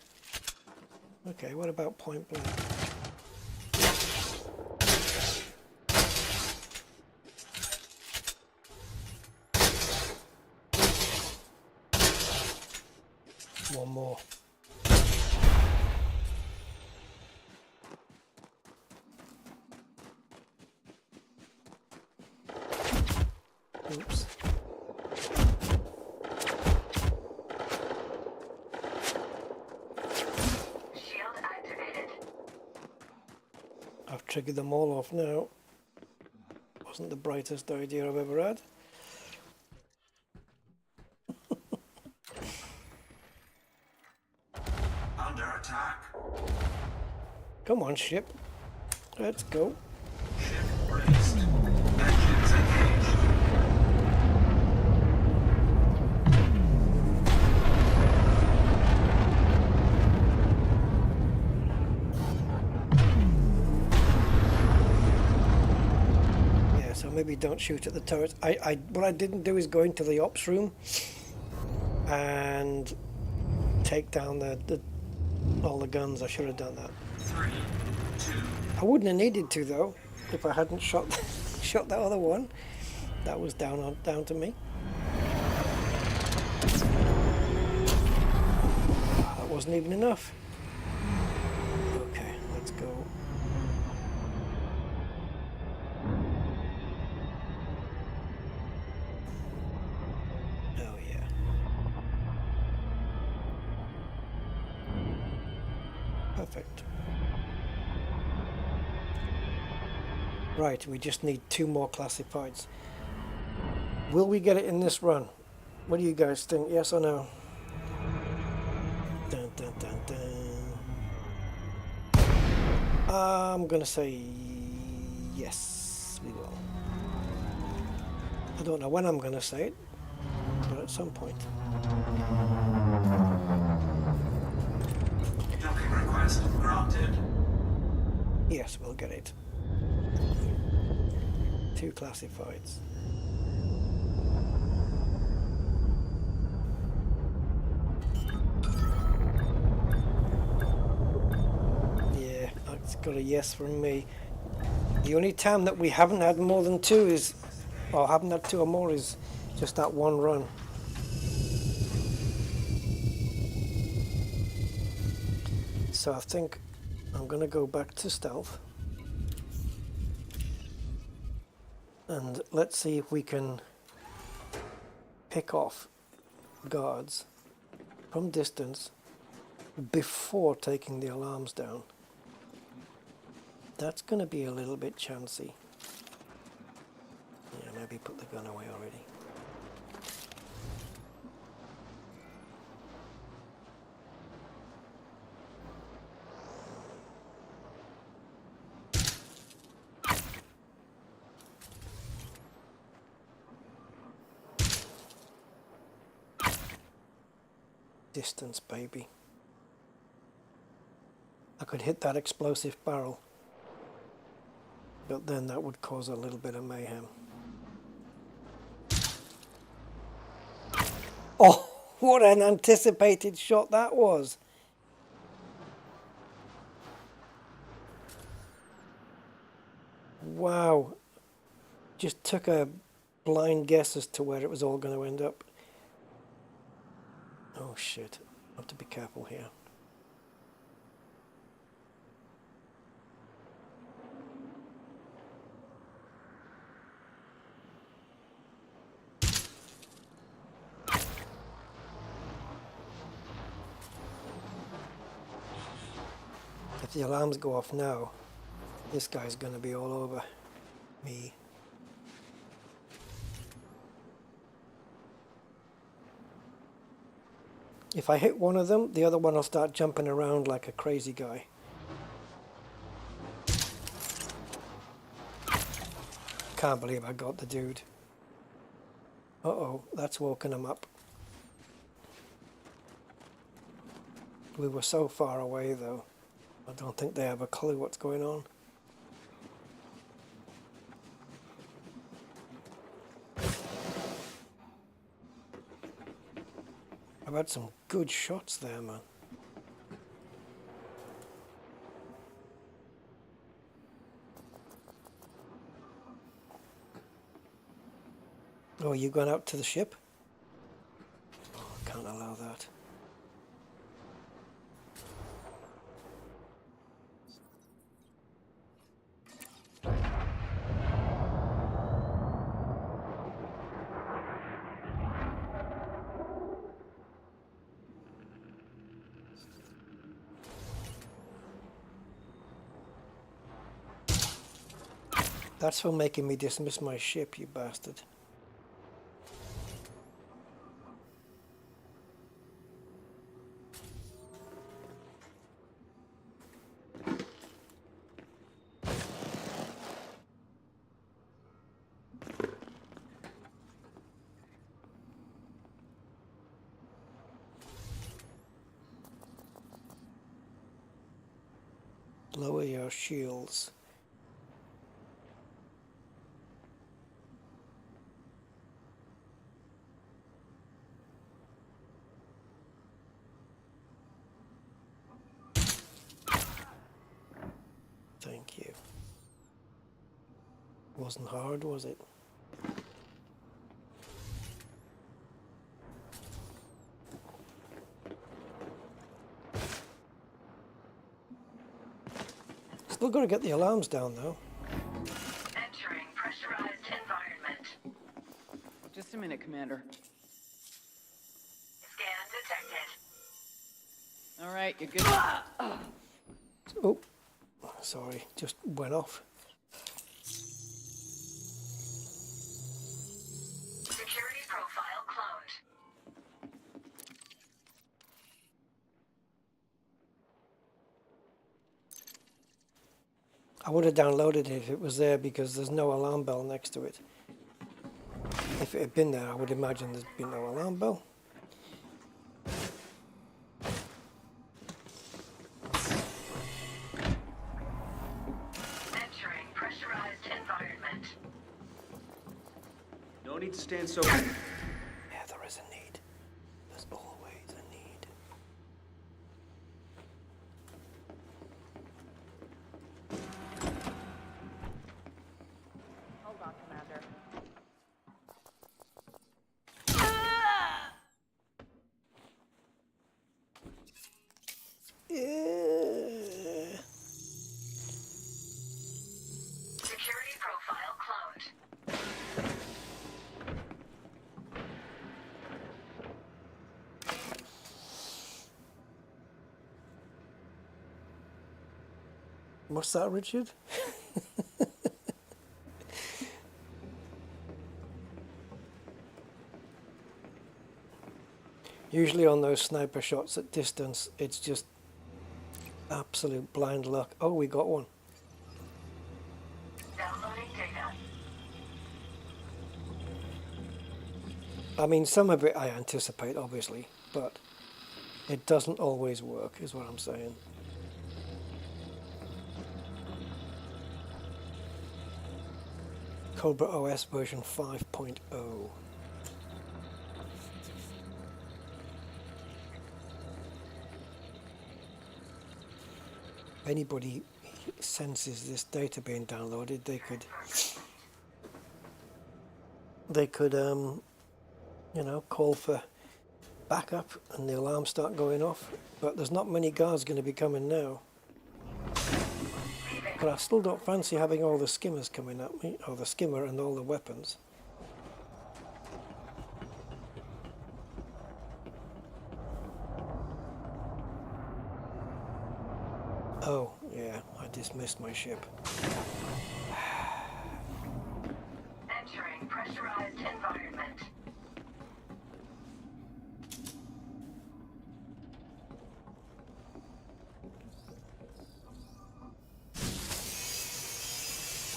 Okay, what about point blank? One more. Oops. Shield activated. I've triggered them all off now. Wasn't the brightest idea I've ever had. Under attack. Come on, ship. Let's go. Ship raised. Engines engaged. Yeah, so maybe don't shoot at the turrets. What I didn't do is go into the ops room and take down all the guns. I should have done that. 3, 2. I wouldn't have needed to though if I hadn't shot shot that other one. That was down to me. That wasn't even enough. Okay, let's go. Oh yeah. Perfect. Right, we just need 2 more classifieds. Will we get it in this run? What do you guys think? Yes or no? Dun, dun, dun, dun. I'm gonna say yes, we will. I don't know when I'm gonna say it, but at some point. Docking request granted. Yes, we'll get it. 2 classifieds. Yeah, it's got a yes from me. The only time that we haven't had more than 2 is, or haven't had 2 or more, is just that one run. So I think I'm going to go back to stealth. And let's see if we can pick off guards from distance before taking the alarms down. That's going to be a little bit chancy. Yeah, maybe put the gun away already. Distance, baby. I could hit that explosive barrel, but then that would cause a little bit of mayhem. Oh, what an anticipated shot that was! Wow. Just took a blind guess as to where it was all going to end up. Oh shit, I have to be careful here. If the alarms go off now, this guy's going to be all over me. If I hit one of them, the other one will start jumping around like a crazy guy. Can't believe I got the dude. Uh-oh, that's woken him up. We were so far away though. I don't think they have a clue what's going on. I've had some good shots there, man. Oh, you going out to the ship? Oh, I can't allow that. That's for making me dismiss my ship, you bastard. Lower your shields. Thank you. Wasn't hard, was it? Still got to get the alarms down though. Entering pressurized environment. Just a minute, Commander. Scan detected. All right, you're good. Oh, sorry, just went off. Security profile cloned. I would have downloaded it if it was there because there's no alarm bell next to it. If it had been there, I would imagine there'd be no alarm bell. Entering pressurized environment. No need to stand so... Yeah, there is a need. There's always a need. Hold on, Commander. Yeah. Security profile cloned. What's that, Richard? Usually on those sniper shots at distance, it's just absolute blind luck. Oh, we got one. Downloading data. I mean, some of it I anticipate, obviously, but it doesn't always work, is what I'm saying. Cobra OS version 5.0. If anybody senses this data being downloaded, they could you know, call for backup and the alarms start going off. But there's not many guards going to be coming now. But I still don't fancy having all the skimmers coming at me, or the skimmer and all the weapons. Oh, yeah, I dismissed my ship. Entering pressurized environment.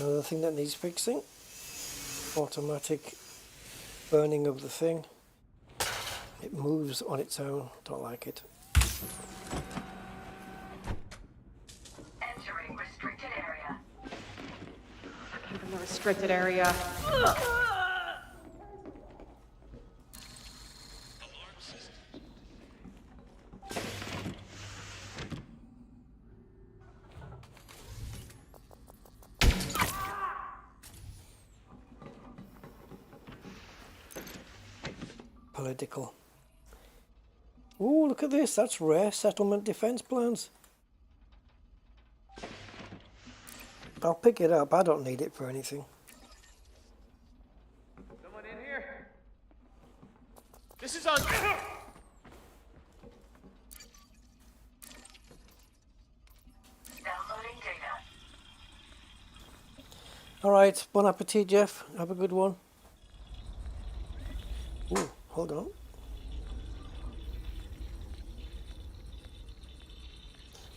Another thing that needs fixing. Automatic burning of the thing. It moves on its own. Don't like it. Entering restricted area. Keep in the restricted area. Political. Oh, look at this. That's rare. Settlement defense plans. I'll pick it up. I don't need it for anything. Someone in here? This is on... Downloading data. Alright, bon appetit, Jeff. Have a good one. Ooh, hold on.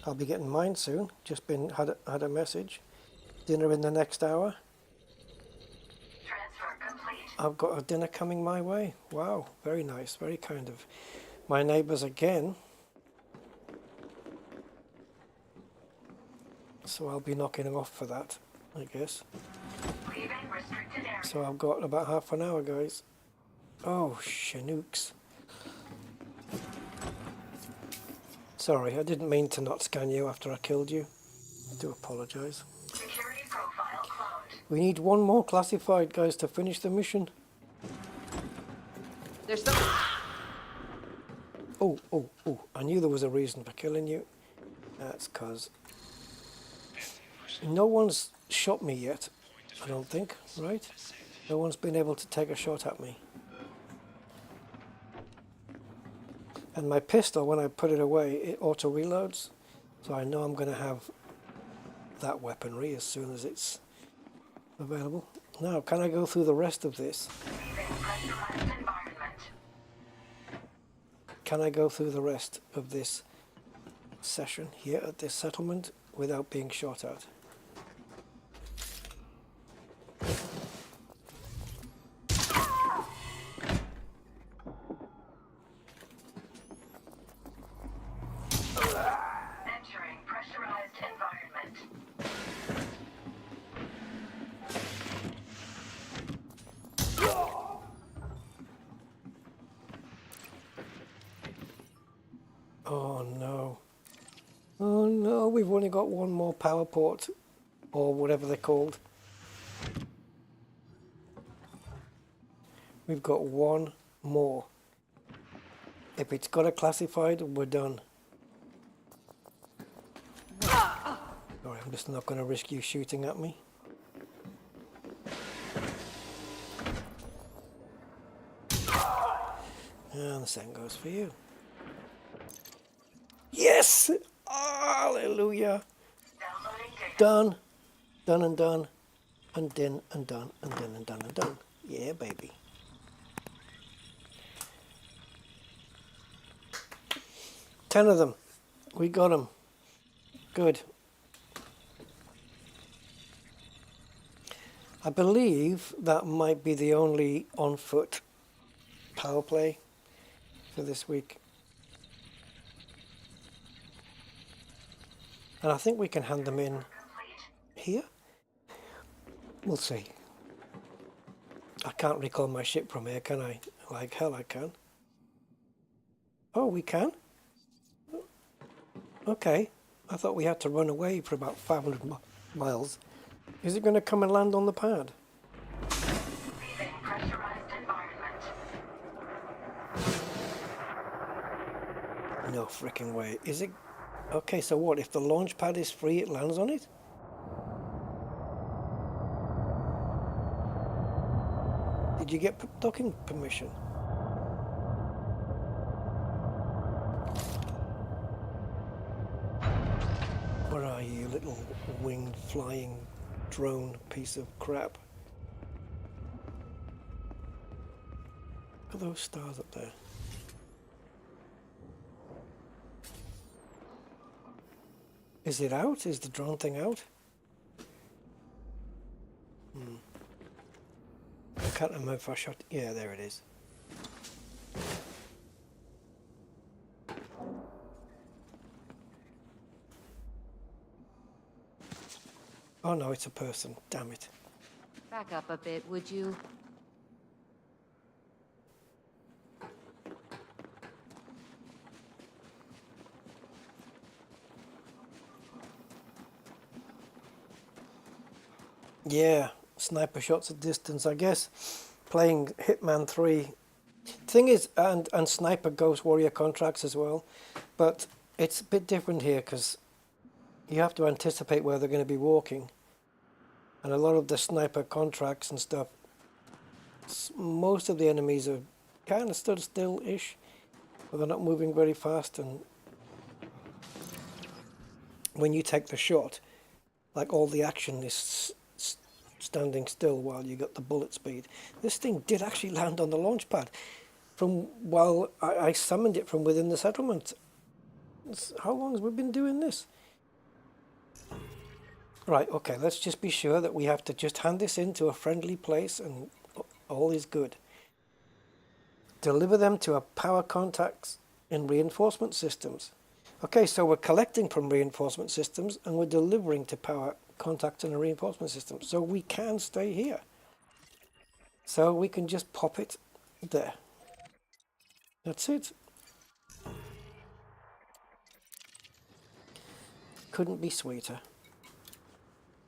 I'll be getting mine soon. Just had a message. Dinner in the next hour. Transfer complete. I've got a dinner coming my way. Wow, very nice, very kind of my neighbours again. So I'll be knocking off for that, I guess. Leaving restricted area. So I've got about half an hour, guys. Oh, Chinooks. Sorry, I didn't mean to not scan you after I killed you. I do apologise. Security profile cloned. We need one more classified, guys, to finish the mission. There's some. Oh, I knew there was a reason for killing you. That's because no one's shot me yet, I don't think, right? No one's been able to take a shot at me. And my pistol, when I put it away, it auto-reloads. So I know I'm going to have that weaponry as soon as it's available. Now, can I go through the rest of this? Leaving pressurized environment. Can I go through the rest of this session here at this settlement without being shot at? Entering pressurized environment. Oh no. Oh no, we've only got one more power port, or whatever they're called. We've got one more. If it's got a classified, we're done. Sorry, I'm just not going to risk you shooting at me. And the same goes for you. Yes! Hallelujah! Downloading data. Done. Done and done. And done and done and done and done and done. Yeah, baby. 10 of them. We got them. Good. I believe that might be the only on-foot power play for this week. And I think we can hand them in here. We'll see. I can't recall my ship from here, can I? Like hell I can. Oh, we can? Okay. I thought we had to run away for about 500 miles. Is it going to come and land on the pad? Leaving pressurized environment. No frickin' way. Is it? Okay, so what? If the launch pad is free, it lands on it? Did you get docking permission? Where are you, little winged flying drone piece of crap? Look at those stars up there. Is it out? Is the drone thing out? I can't remember if I shot. Yeah, there it is. Oh no, it's a person. Damn it. Back up a bit, would you? Yeah, sniper shots at distance. I guess playing Hitman 3. Thing is, and Sniper Ghost Warrior contracts as well, but it's a bit different here because you have to anticipate where they're going to be walking. And a lot of the sniper contracts and stuff, most of the enemies are kind of stood still-ish, but they're not moving very fast. And when you take the shot, like all the action is standing still while you got the bullet speed. This thing did actually land on the launch pad from while I summoned it from within the settlement. How long have we been doing this? Right, okay, let's just be sure that we have to just hand this into a friendly place and all is good. Deliver them to our power contacts in reinforcement systems. Okay, so we're collecting from reinforcement systems and we're delivering to power contacts in a reinforcement system. So we can stay here. So we can just pop it there. That's it. Couldn't be sweeter.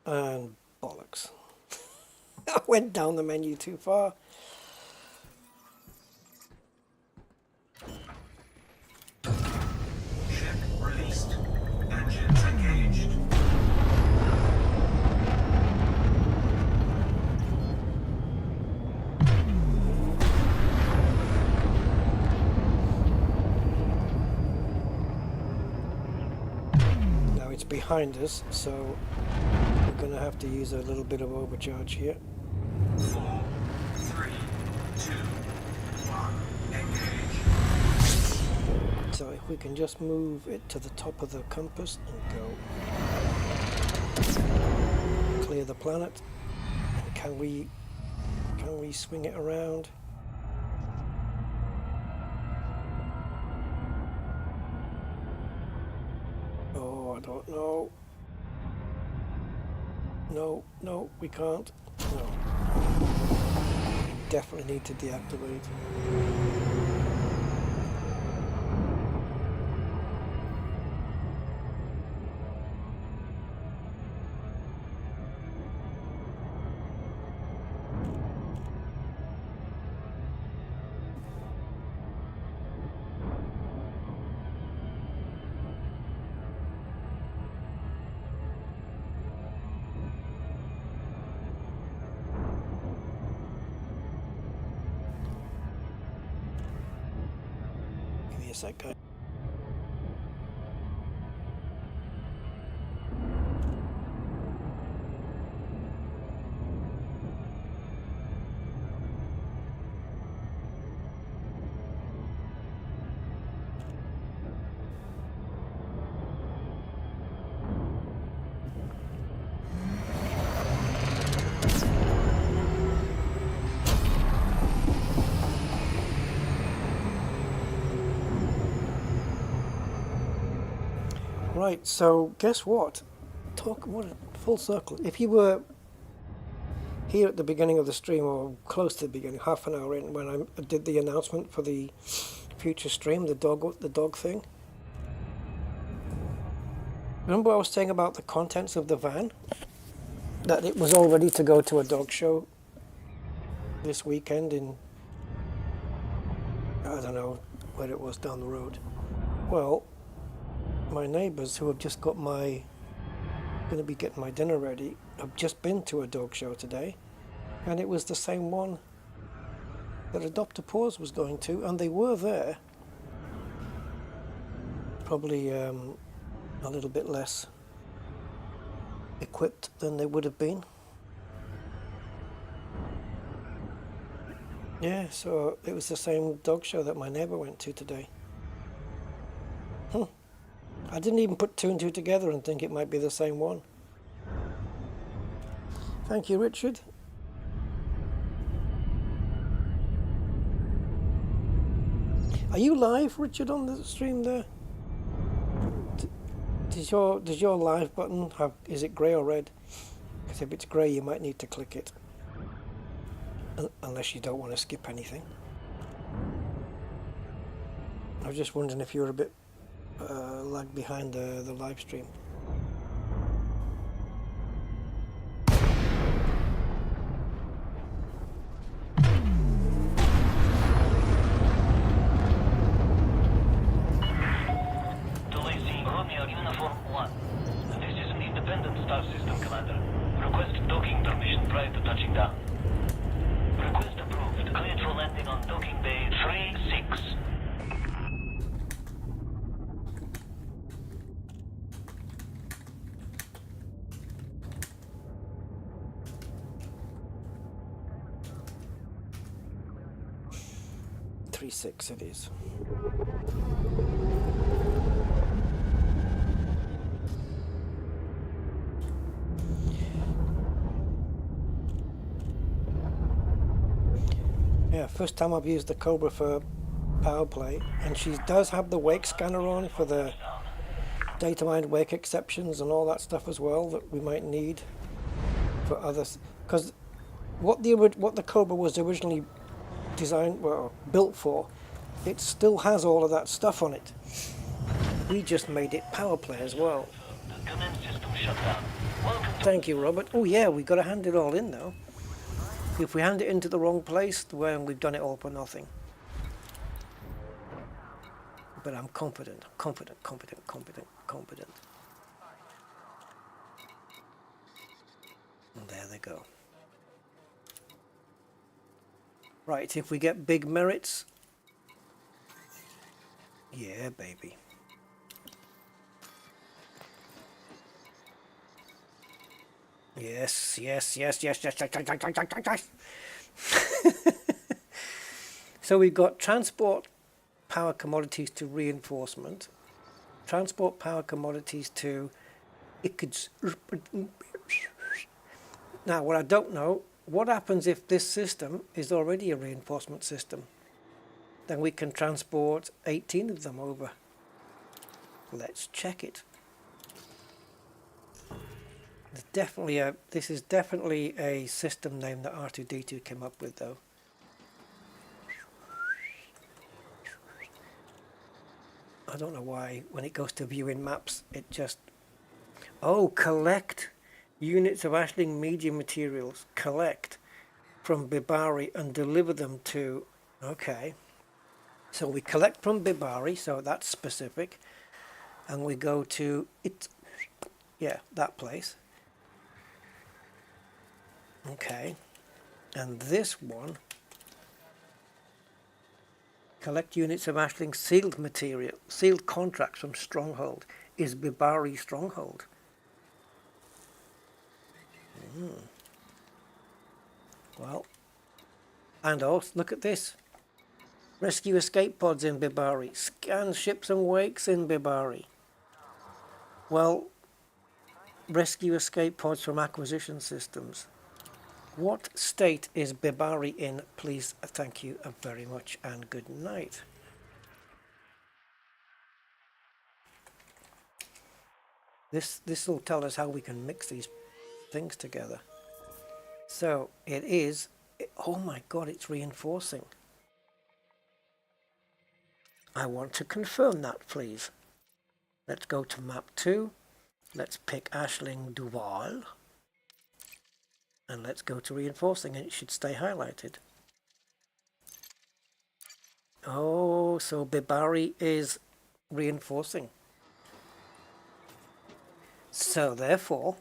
And bollocks. I went down the menu too far. Ship released. Engines engaged. Now it's behind us, so we're going to have to use a little bit of overcharge here. 4, 3, 2, 1, engage. So if we can just move it to the top of the compass and go clear the planet. And can we swing it around? Oh, I don't know. No, we can't. No. Definitely need to deactivate. That guy. Right, so guess what? What a full circle. If you were here at the beginning of the stream, or close to the beginning, half an hour in, when I did the announcement for the future stream, the dog thing. Remember what I was saying about the contents of the van? That it was all ready to go to a dog show this weekend in, I don't know where it was down the road. Well, my neighbours who have just got going to be getting my dinner ready, have just been to a dog show today, and it was the same one that Adopt a Paws was going to, and they were there. Probably a little bit less equipped than they would have been. Yeah, so it was the same dog show that my neighbour went to today. I didn't even put two and two together and think it might be the same one. Thank you, Richard. Are you live, Richard, on the stream there? Does your live button have, is it grey or red? Because if it's grey, you might need to click it. Unless you don't want to skip anything. I was just wondering if you were a bit lag behind the live stream. Romeo Uniform 1. This is an independent star system commander. Request docking permission prior to touching down. Request approved. Cleared for landing on docking bay 3-6. 836 it is. Yeah, first time I've used the Cobra for Powerplay, and she does have the wake scanner on for the data mined wake exceptions and all that stuff as well that we might need for others. Because what the Cobra was originally designed, well, built for, it still has all of that stuff on it. We just made it Powerplay as well. Thank you, Robert. Oh yeah, we've got to hand it all in now. If we hand it into the wrong place, well, we've done it all for nothing. But I'm confident. And there they go. Right, if we get big merits, yeah, baby. Yes. So we've got transport power commodities to reinforcement, transport power commodities to now what I don't know, what happens if this system is already a reinforcement system? Then we can transport 18 of them over. Let's check it. This is definitely a system name that R2D2 came up with though. I don't know why when it goes to viewing maps it just, oh, collect units of Ashling media materials, collect from Bibari and deliver them to, okay, so we collect from Bibari, so that's specific, and we go to it, yeah, that place. Okay, and this one, collect units of Ashling sealed material, sealed contracts from Stronghold, is Bibari Stronghold. Well, and also look at this. Rescue escape pods in Bibari. Scan ships and wakes in Bibari. Well, rescue escape pods from acquisition systems. What state is Bibari in? Please, thank you very much and good night. This will tell us how we can mix these things together. So it is, oh my god, it's reinforcing. I want to confirm that, please. Let's go to map 2. Let's pick Ashling Duval. And let's go to reinforcing, and it should stay highlighted. Oh, so Bibari is reinforcing. So therefore,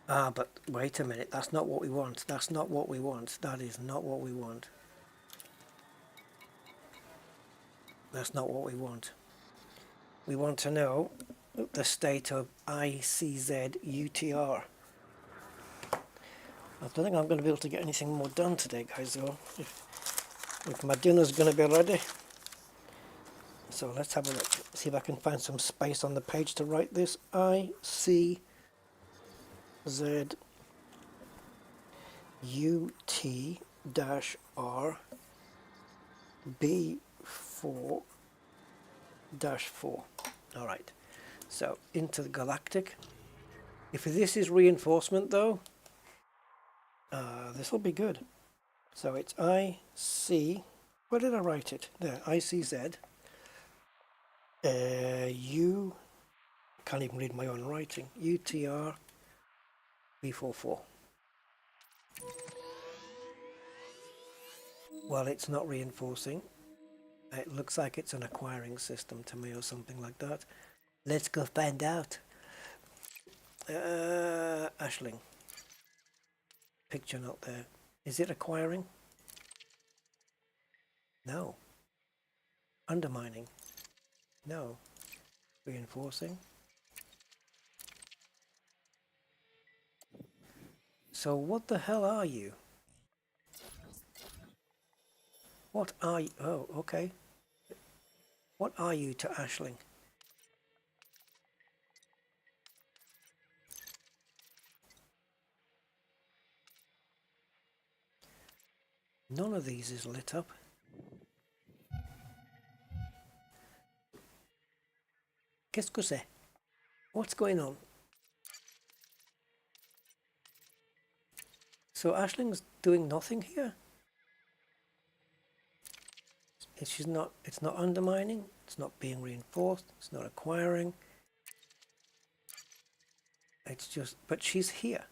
but wait a minute, that's not what we want. That's not what we want. That is not what we want. That's not what we want. We want to know the state of ICZ UTR. I don't think I'm going to be able to get anything more done today, guys, though. If my dinner's going to be ready. So let's have a look. See if I can find some space on the page to write this. ICZ UT-R B4-4. Alright, so into the galactic. If this is reinforcement though, this will be good. So it's IC, where did I write it? There, ICZ. U, can't even read my own writing. UTR B44. Well, it's not reinforcing. It looks like it's an acquiring system to me or something like that. Let's go find out. Ashling. Picture not there. Is it acquiring? No. Undermining? No. Reinforcing? So what the hell are you? What are you? Oh, okay. What are you to Aisling? None of these is lit up. Qu'est-ce que c'est? What's going on? So Aisling's doing nothing here? It's not undermining, it's not being reinforced, it's not acquiring. It's just, but she's here.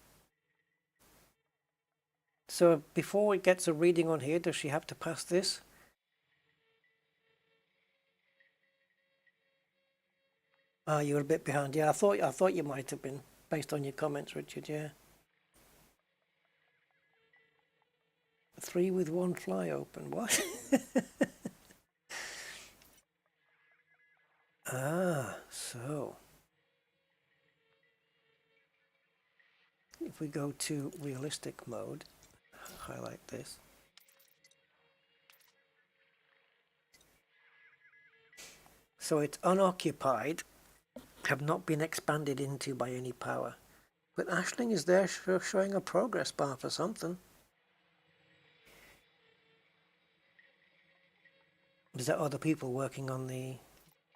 So before it gets a reading on here, does she have to pass this? Ah, you're a bit behind. Yeah, I thought you might have been, based on your comments, Richard, yeah. 3 with 1 fly open, what? Ah, so if we go to realistic mode, highlight this. So it's unoccupied, have not been expanded into by any power. But Aisling is there showing a progress bar for something. Is that other people working on the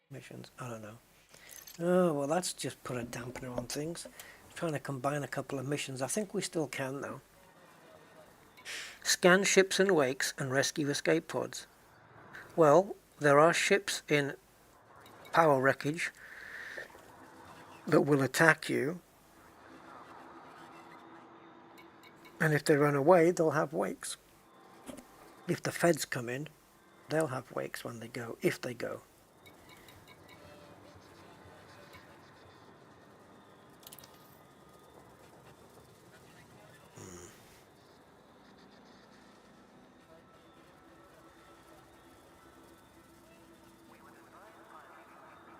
missions? I don't know. Oh, well, that's just put a dampener on things. Trying to combine a couple of missions. I think we still can, though. Scan ships and wakes and rescue escape pods. Well, there are ships in power wreckage that will attack you. And if they run away, they'll have wakes. If the feds come in, they'll have wakes when they go, if they go.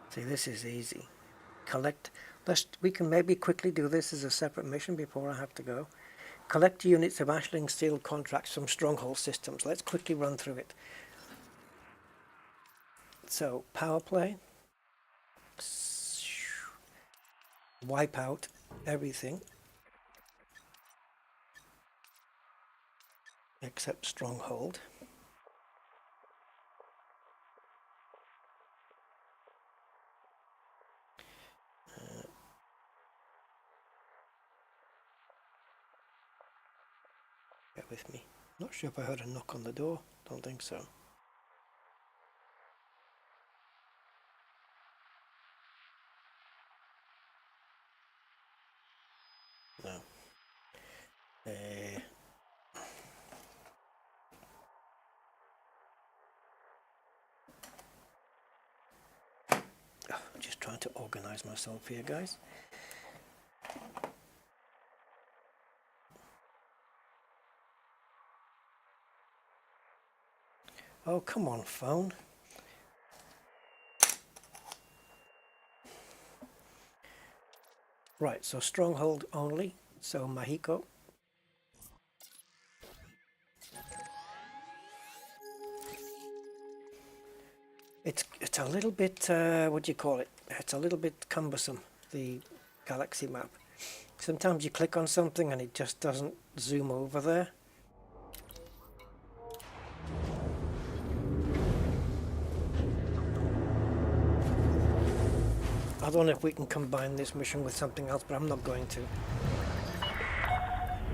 See, this is easy. Collect, we can maybe quickly do this as a separate mission before I have to go. Collect units of Aisling sealed contracts from stronghold systems. Let's quickly run through it. So, Powerplay. Wipe out everything. Except stronghold. Bear with me. Not sure if I heard a knock on the door. Don't think so. No. I'm just trying to organize myself here, guys. Oh, come on, phone. Right, so stronghold only, so Mahiko. It's a little bit, what do you call it? It's a little bit cumbersome, the galaxy map. Sometimes you click on something and it just doesn't zoom over there. I don't know if we can combine this mission with something else, but I'm not going to.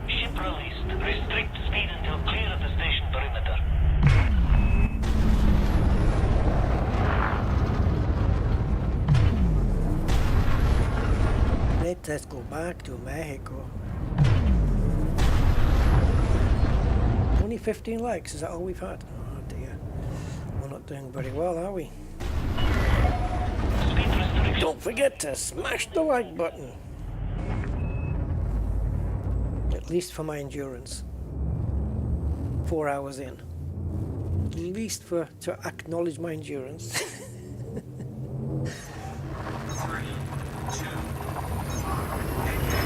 Ship released. Restrict speed until clear of the station perimeter. Let's go back to Mexico. Only 15 likes, is that all we've had? Oh dear. We're not doing very well, are we? Don't forget to smash the like button. At least for my endurance. 4 hours in. At least to acknowledge my endurance. 3, 2, 1, engage.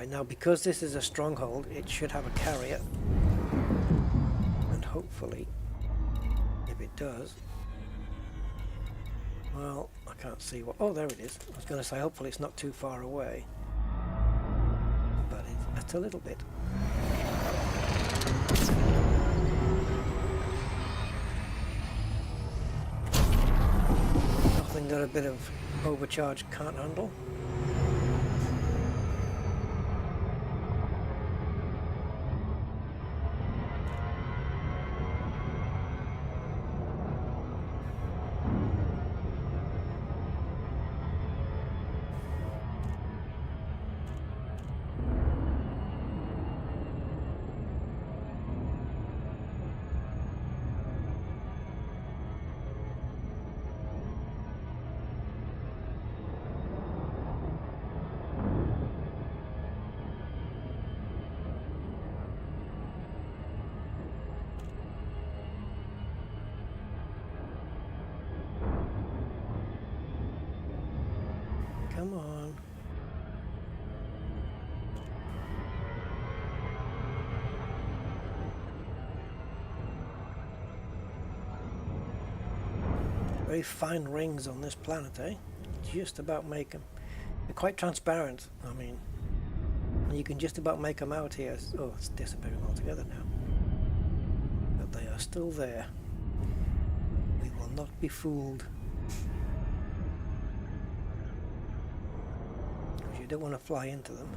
Right, now because this is a stronghold, it should have a carrier. And hopefully, if it does... Well, I can't see what... Oh, there it is. I was going to say, hopefully it's not too far away. But it's a little bit. Nothing that a bit of overcharge can't handle. Come on. Very fine rings on this planet, eh? Just about make them. They're quite transparent, I mean. You can just about make them out here. Oh, it's disappearing altogether now. But they are still there. We will not be fooled. You don't want to fly into them.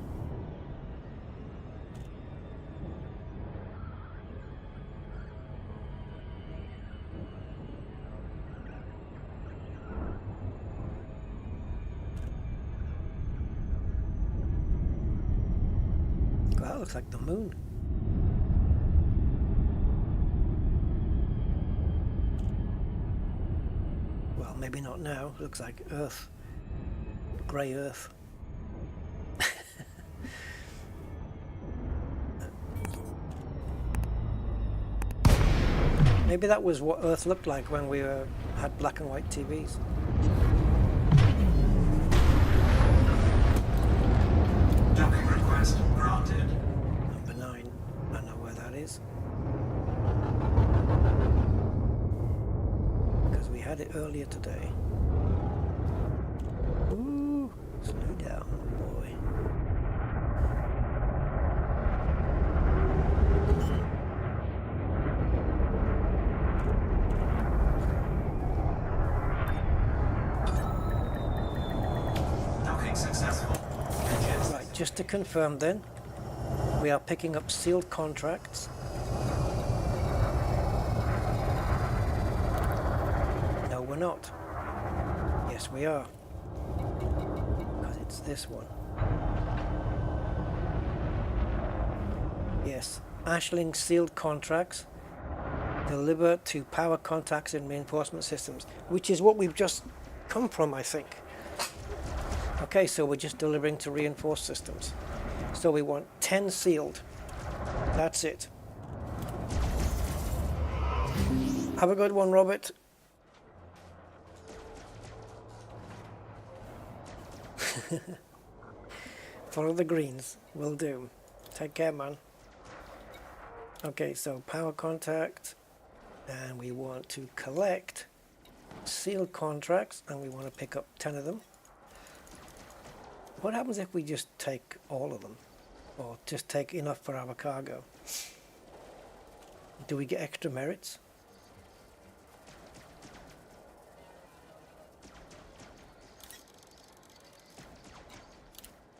God, that looks like the moon. Well, maybe not now. Looks like Earth. Grey Earth. Maybe that was what Earth looked like when we had black and white TVs. Docking request granted. Number 9. I know where that is. Because we had it earlier today. Ooh, slow down, boy. Just to confirm then, we are picking up sealed contracts. No, we're not. Yes, we are. Because it's this one. Yes, Ashling sealed contracts deliver to power contacts and reinforcement systems, which is what we've just come from, I think. Okay, so we're just delivering to reinforced systems. So we want 10 sealed. That's it. Have a good one, Robert. Follow the greens. Will do. Take care, man. Okay, so power contact. And we want to collect sealed contracts. And we want to pick up 10 of them. What happens if we just take all of them? Or just take enough for our cargo? Do we get extra merits?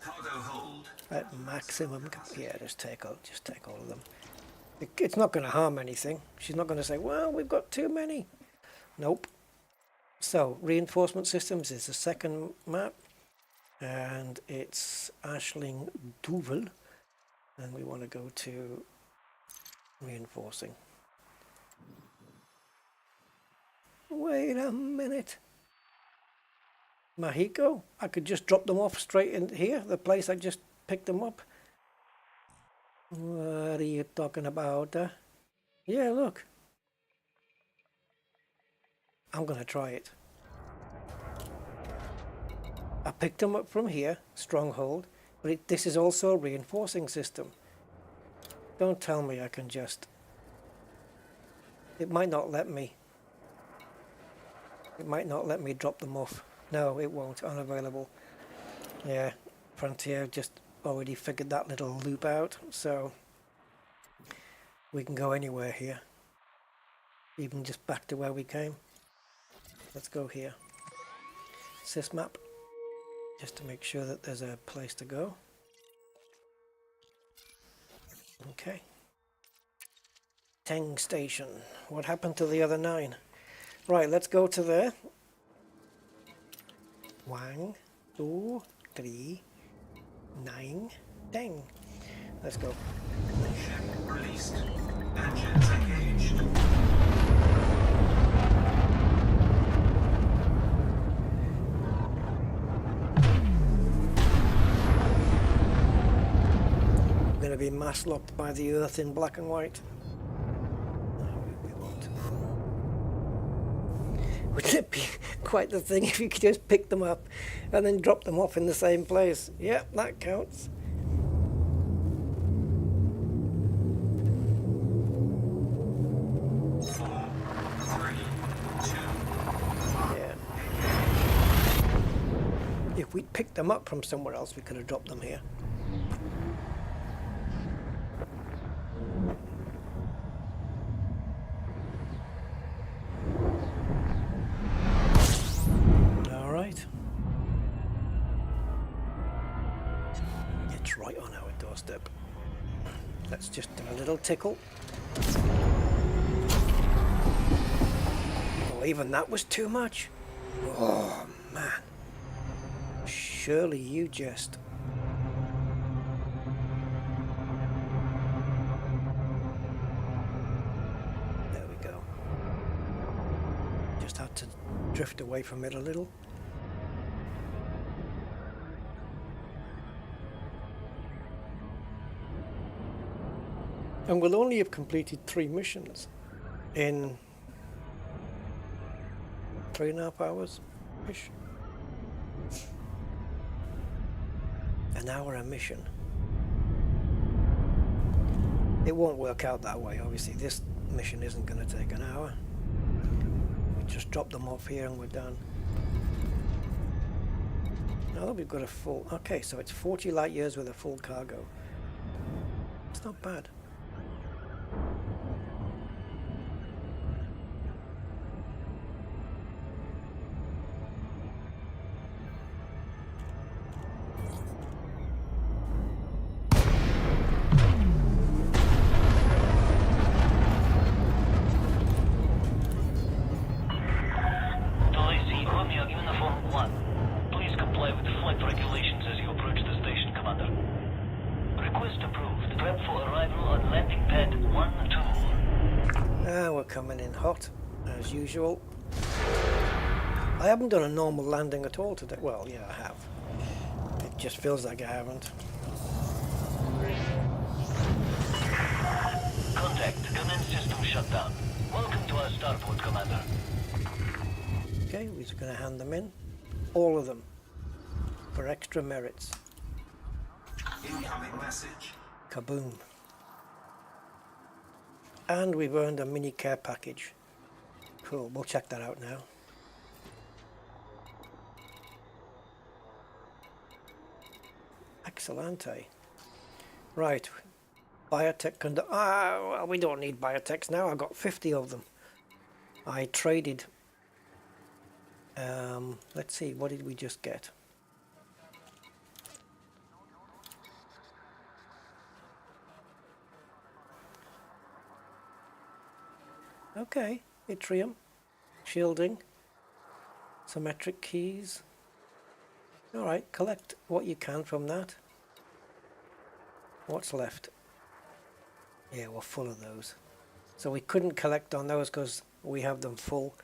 Cargo hold. At maximum, yeah, just take all of them. It's not going to harm anything. She's not going to say, well, we've got too many. Nope. So, reinforcement systems is the second map. And it's Ashling Duvel, and we want to go to reinforcing. Wait a minute. Mahiko? I could just drop them off straight in here, the place I just picked them up. What are you talking about? Yeah, look. I'm going to try it. I picked them up from here, stronghold, But this is also a reinforcing system. Don't tell me I can just... It might not let me. It might not let me drop them off. No, it won't. Unavailable. Yeah, Frontier just already figured that little loop out, so we can go anywhere here. Even just back to where we came. Let's go here. Sysmap. Just to make sure that there's a place to go. Okay. Teng Station. What happened to the other 9? Right, let's go to there. 1, 2, 3, 9, 10. Let's go. Ship released. Engines engaged. We're going to be mass locked by the Earth in black and white. No, we won't. Wouldn't it be quite the thing if you could just pick them up and then drop them off in the same place? Yep, that counts. If we'd picked them up from somewhere else, we could have dropped them here. All right. It's right on our doorstep. Let's just do a little tickle. Oh, even that was too much. Oh, man. Surely you just... There we go. Just had to drift away from it a little. And we'll only have completed 3 missions in 3.5 hours-ish. An hour a mission. It won't work out that way, obviously. This mission isn't going to take an hour. We just drop them off here and we're done. Now that we've got a full... Okay, so it's 40 light years with a full cargo. It's not bad. Coming in hot, as usual. I haven't done a normal landing at all today. Well, yeah, I have. It just feels like I haven't. Contact. Command system shutdown. Welcome to our starport, Commander. Okay, we're just going to hand them in. All of them. For extra merits. Incoming message. Kaboom. And we've earned a mini care package. Cool, we'll check that out now. Excellente. Right. Biotech well, we don't need biotechs now. I've got 50 of them. I traded. Let's see, what did we just get? Okay, yttrium, shielding, symmetric keys. Alright, collect what you can from that. What's left? Yeah, we're full of those. So we couldn't collect on those because we have them full.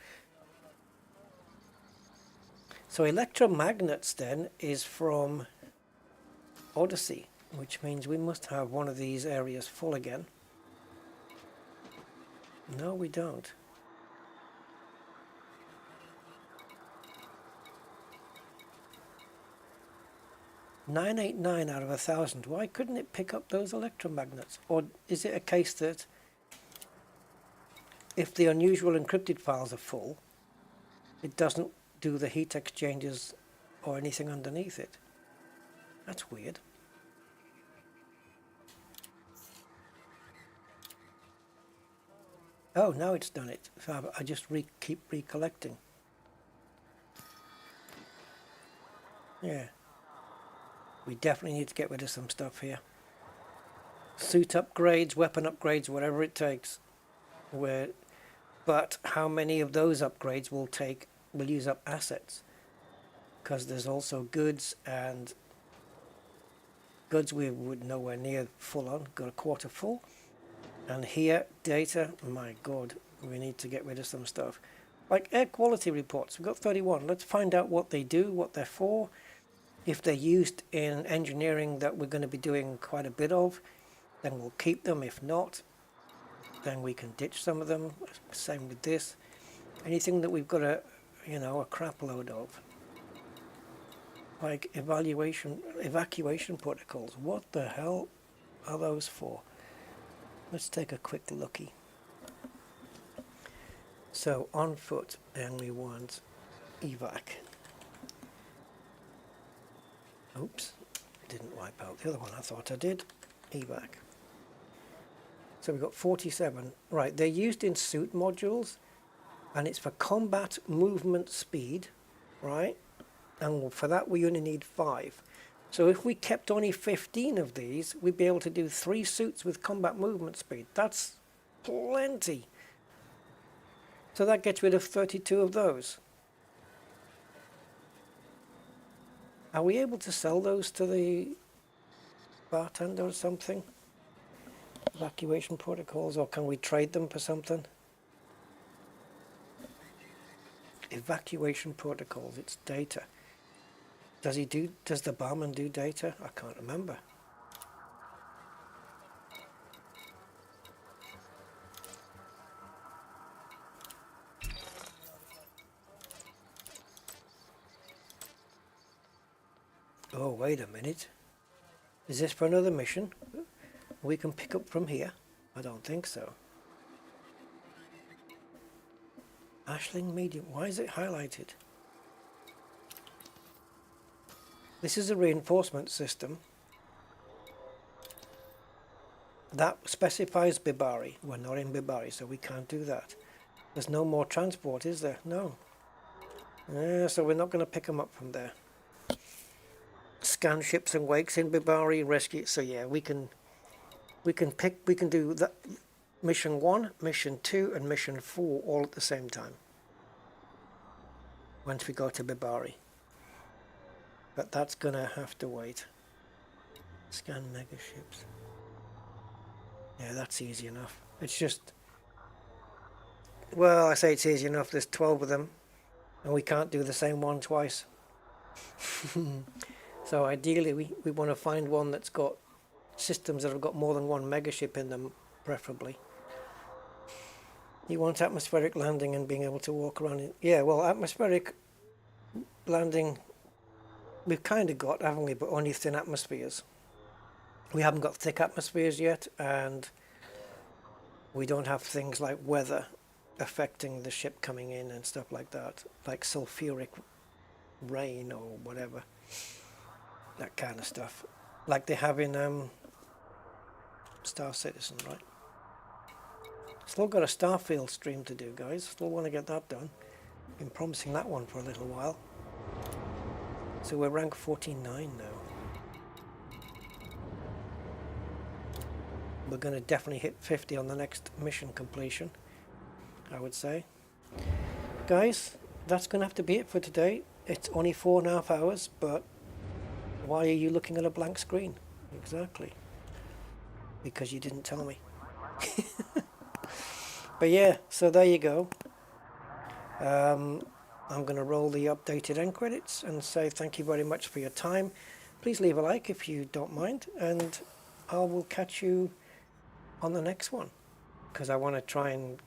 So electromagnets then is from Odyssey, which means we must have one of these areas full again. No, we don't. 989 out of 1,000. Why couldn't it pick up those electromagnets? Or is it a case that if the unusual encrypted files are full, it doesn't do the heat exchangers or anything underneath it? That's weird. Oh, now it's done it. So I just keep recollecting. Yeah. We definitely need to get rid of some stuff here. Suit upgrades, weapon upgrades, whatever it takes. But how many of those upgrades will use up assets? Because there's also goods, and goods we would nowhere near full on, got a quarter full. And here, data, my god, we need to get rid of some stuff. Like air quality reports, we've got 31. Let's find out what they do, what they're for. If they're used in engineering that we're going to be doing quite a bit of, then we'll keep them. If not, then we can ditch some of them. Same with this. Anything that we've got a crap load of. Like evacuation protocols. What the hell are those for? Let's take a quick looky. So on foot, and we want evac. Oops, didn't wipe out the other one. I thought I did. Evac. So we've got 47. Right, they're used in suit modules, and it's for combat movement speed, right? And for that we only need 5. So if we kept only 15 of these, we'd be able to do 3 suits with combat movement speed. That's plenty. So that gets rid of 32 of those. Are we able to sell those to the bartender or something? Evacuation protocols, or can we trade them for something? Evacuation protocols, it's data. Does the barman do data? I can't remember. Oh, wait a minute. Is this for another mission? We can pick up from here? I don't think so. Ashling medium. Why is it highlighted? This is a reinforcement system. That specifies Bibari. We're not in Bibari, so we can't do that. There's no more transport, is there? No. So we're not going to pick them up from there. Scan ships and wakes in Bibari, rescue. So yeah, we can do that. Mission 1, Mission 2, and Mission 4 all at the same time. Once we go to Bibari. But that's gonna have to wait. Scan mega ships. Yeah, that's easy enough. It's just, well, I say it's easy enough. There's 12 of them, and we can't do the same one twice. So ideally, we want to find one that's got systems that have got more than one megaship in them, preferably. You want atmospheric landing and being able to walk around it. Yeah, well, atmospheric landing we've kind of got, haven't we? But only thin atmospheres. We haven't got thick atmospheres yet, and we don't have things like weather affecting the ship coming in and stuff like that, like sulfuric rain or whatever, that kind of stuff, like they have in Star Citizen, right? Still got a Starfield stream to do, guys. Still want to get that done. Been promising that one for a little while. So we're rank 49 now. We're going to definitely hit 50 on the next mission completion, I would say. Guys, that's going to have to be it for today. It's only 4.5 hours, but why are you looking at a blank screen? Exactly. Because you didn't tell me. But yeah, so there you go. I'm going to roll the updated end credits and say thank you very much for your time. Please leave a like if you don't mind, and I will catch you on the next one, because I want to try and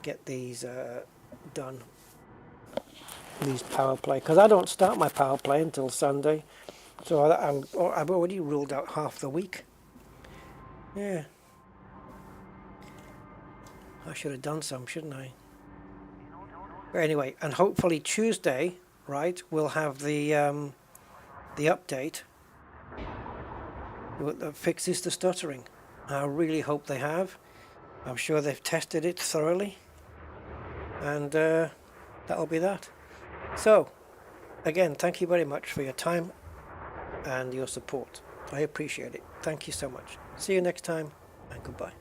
get these done, these power play, because I don't start my power play until Sunday. So I've already ruled out half the week. Yeah. I should have done some, shouldn't I? But anyway, and hopefully Tuesday, right, we'll have the update that fixes the stuttering. I really hope they have. I'm sure they've tested it thoroughly. And that'll be that. So, again, thank you very much for your time and your support. I appreciate it. Thank you so much. See you next time, and goodbye.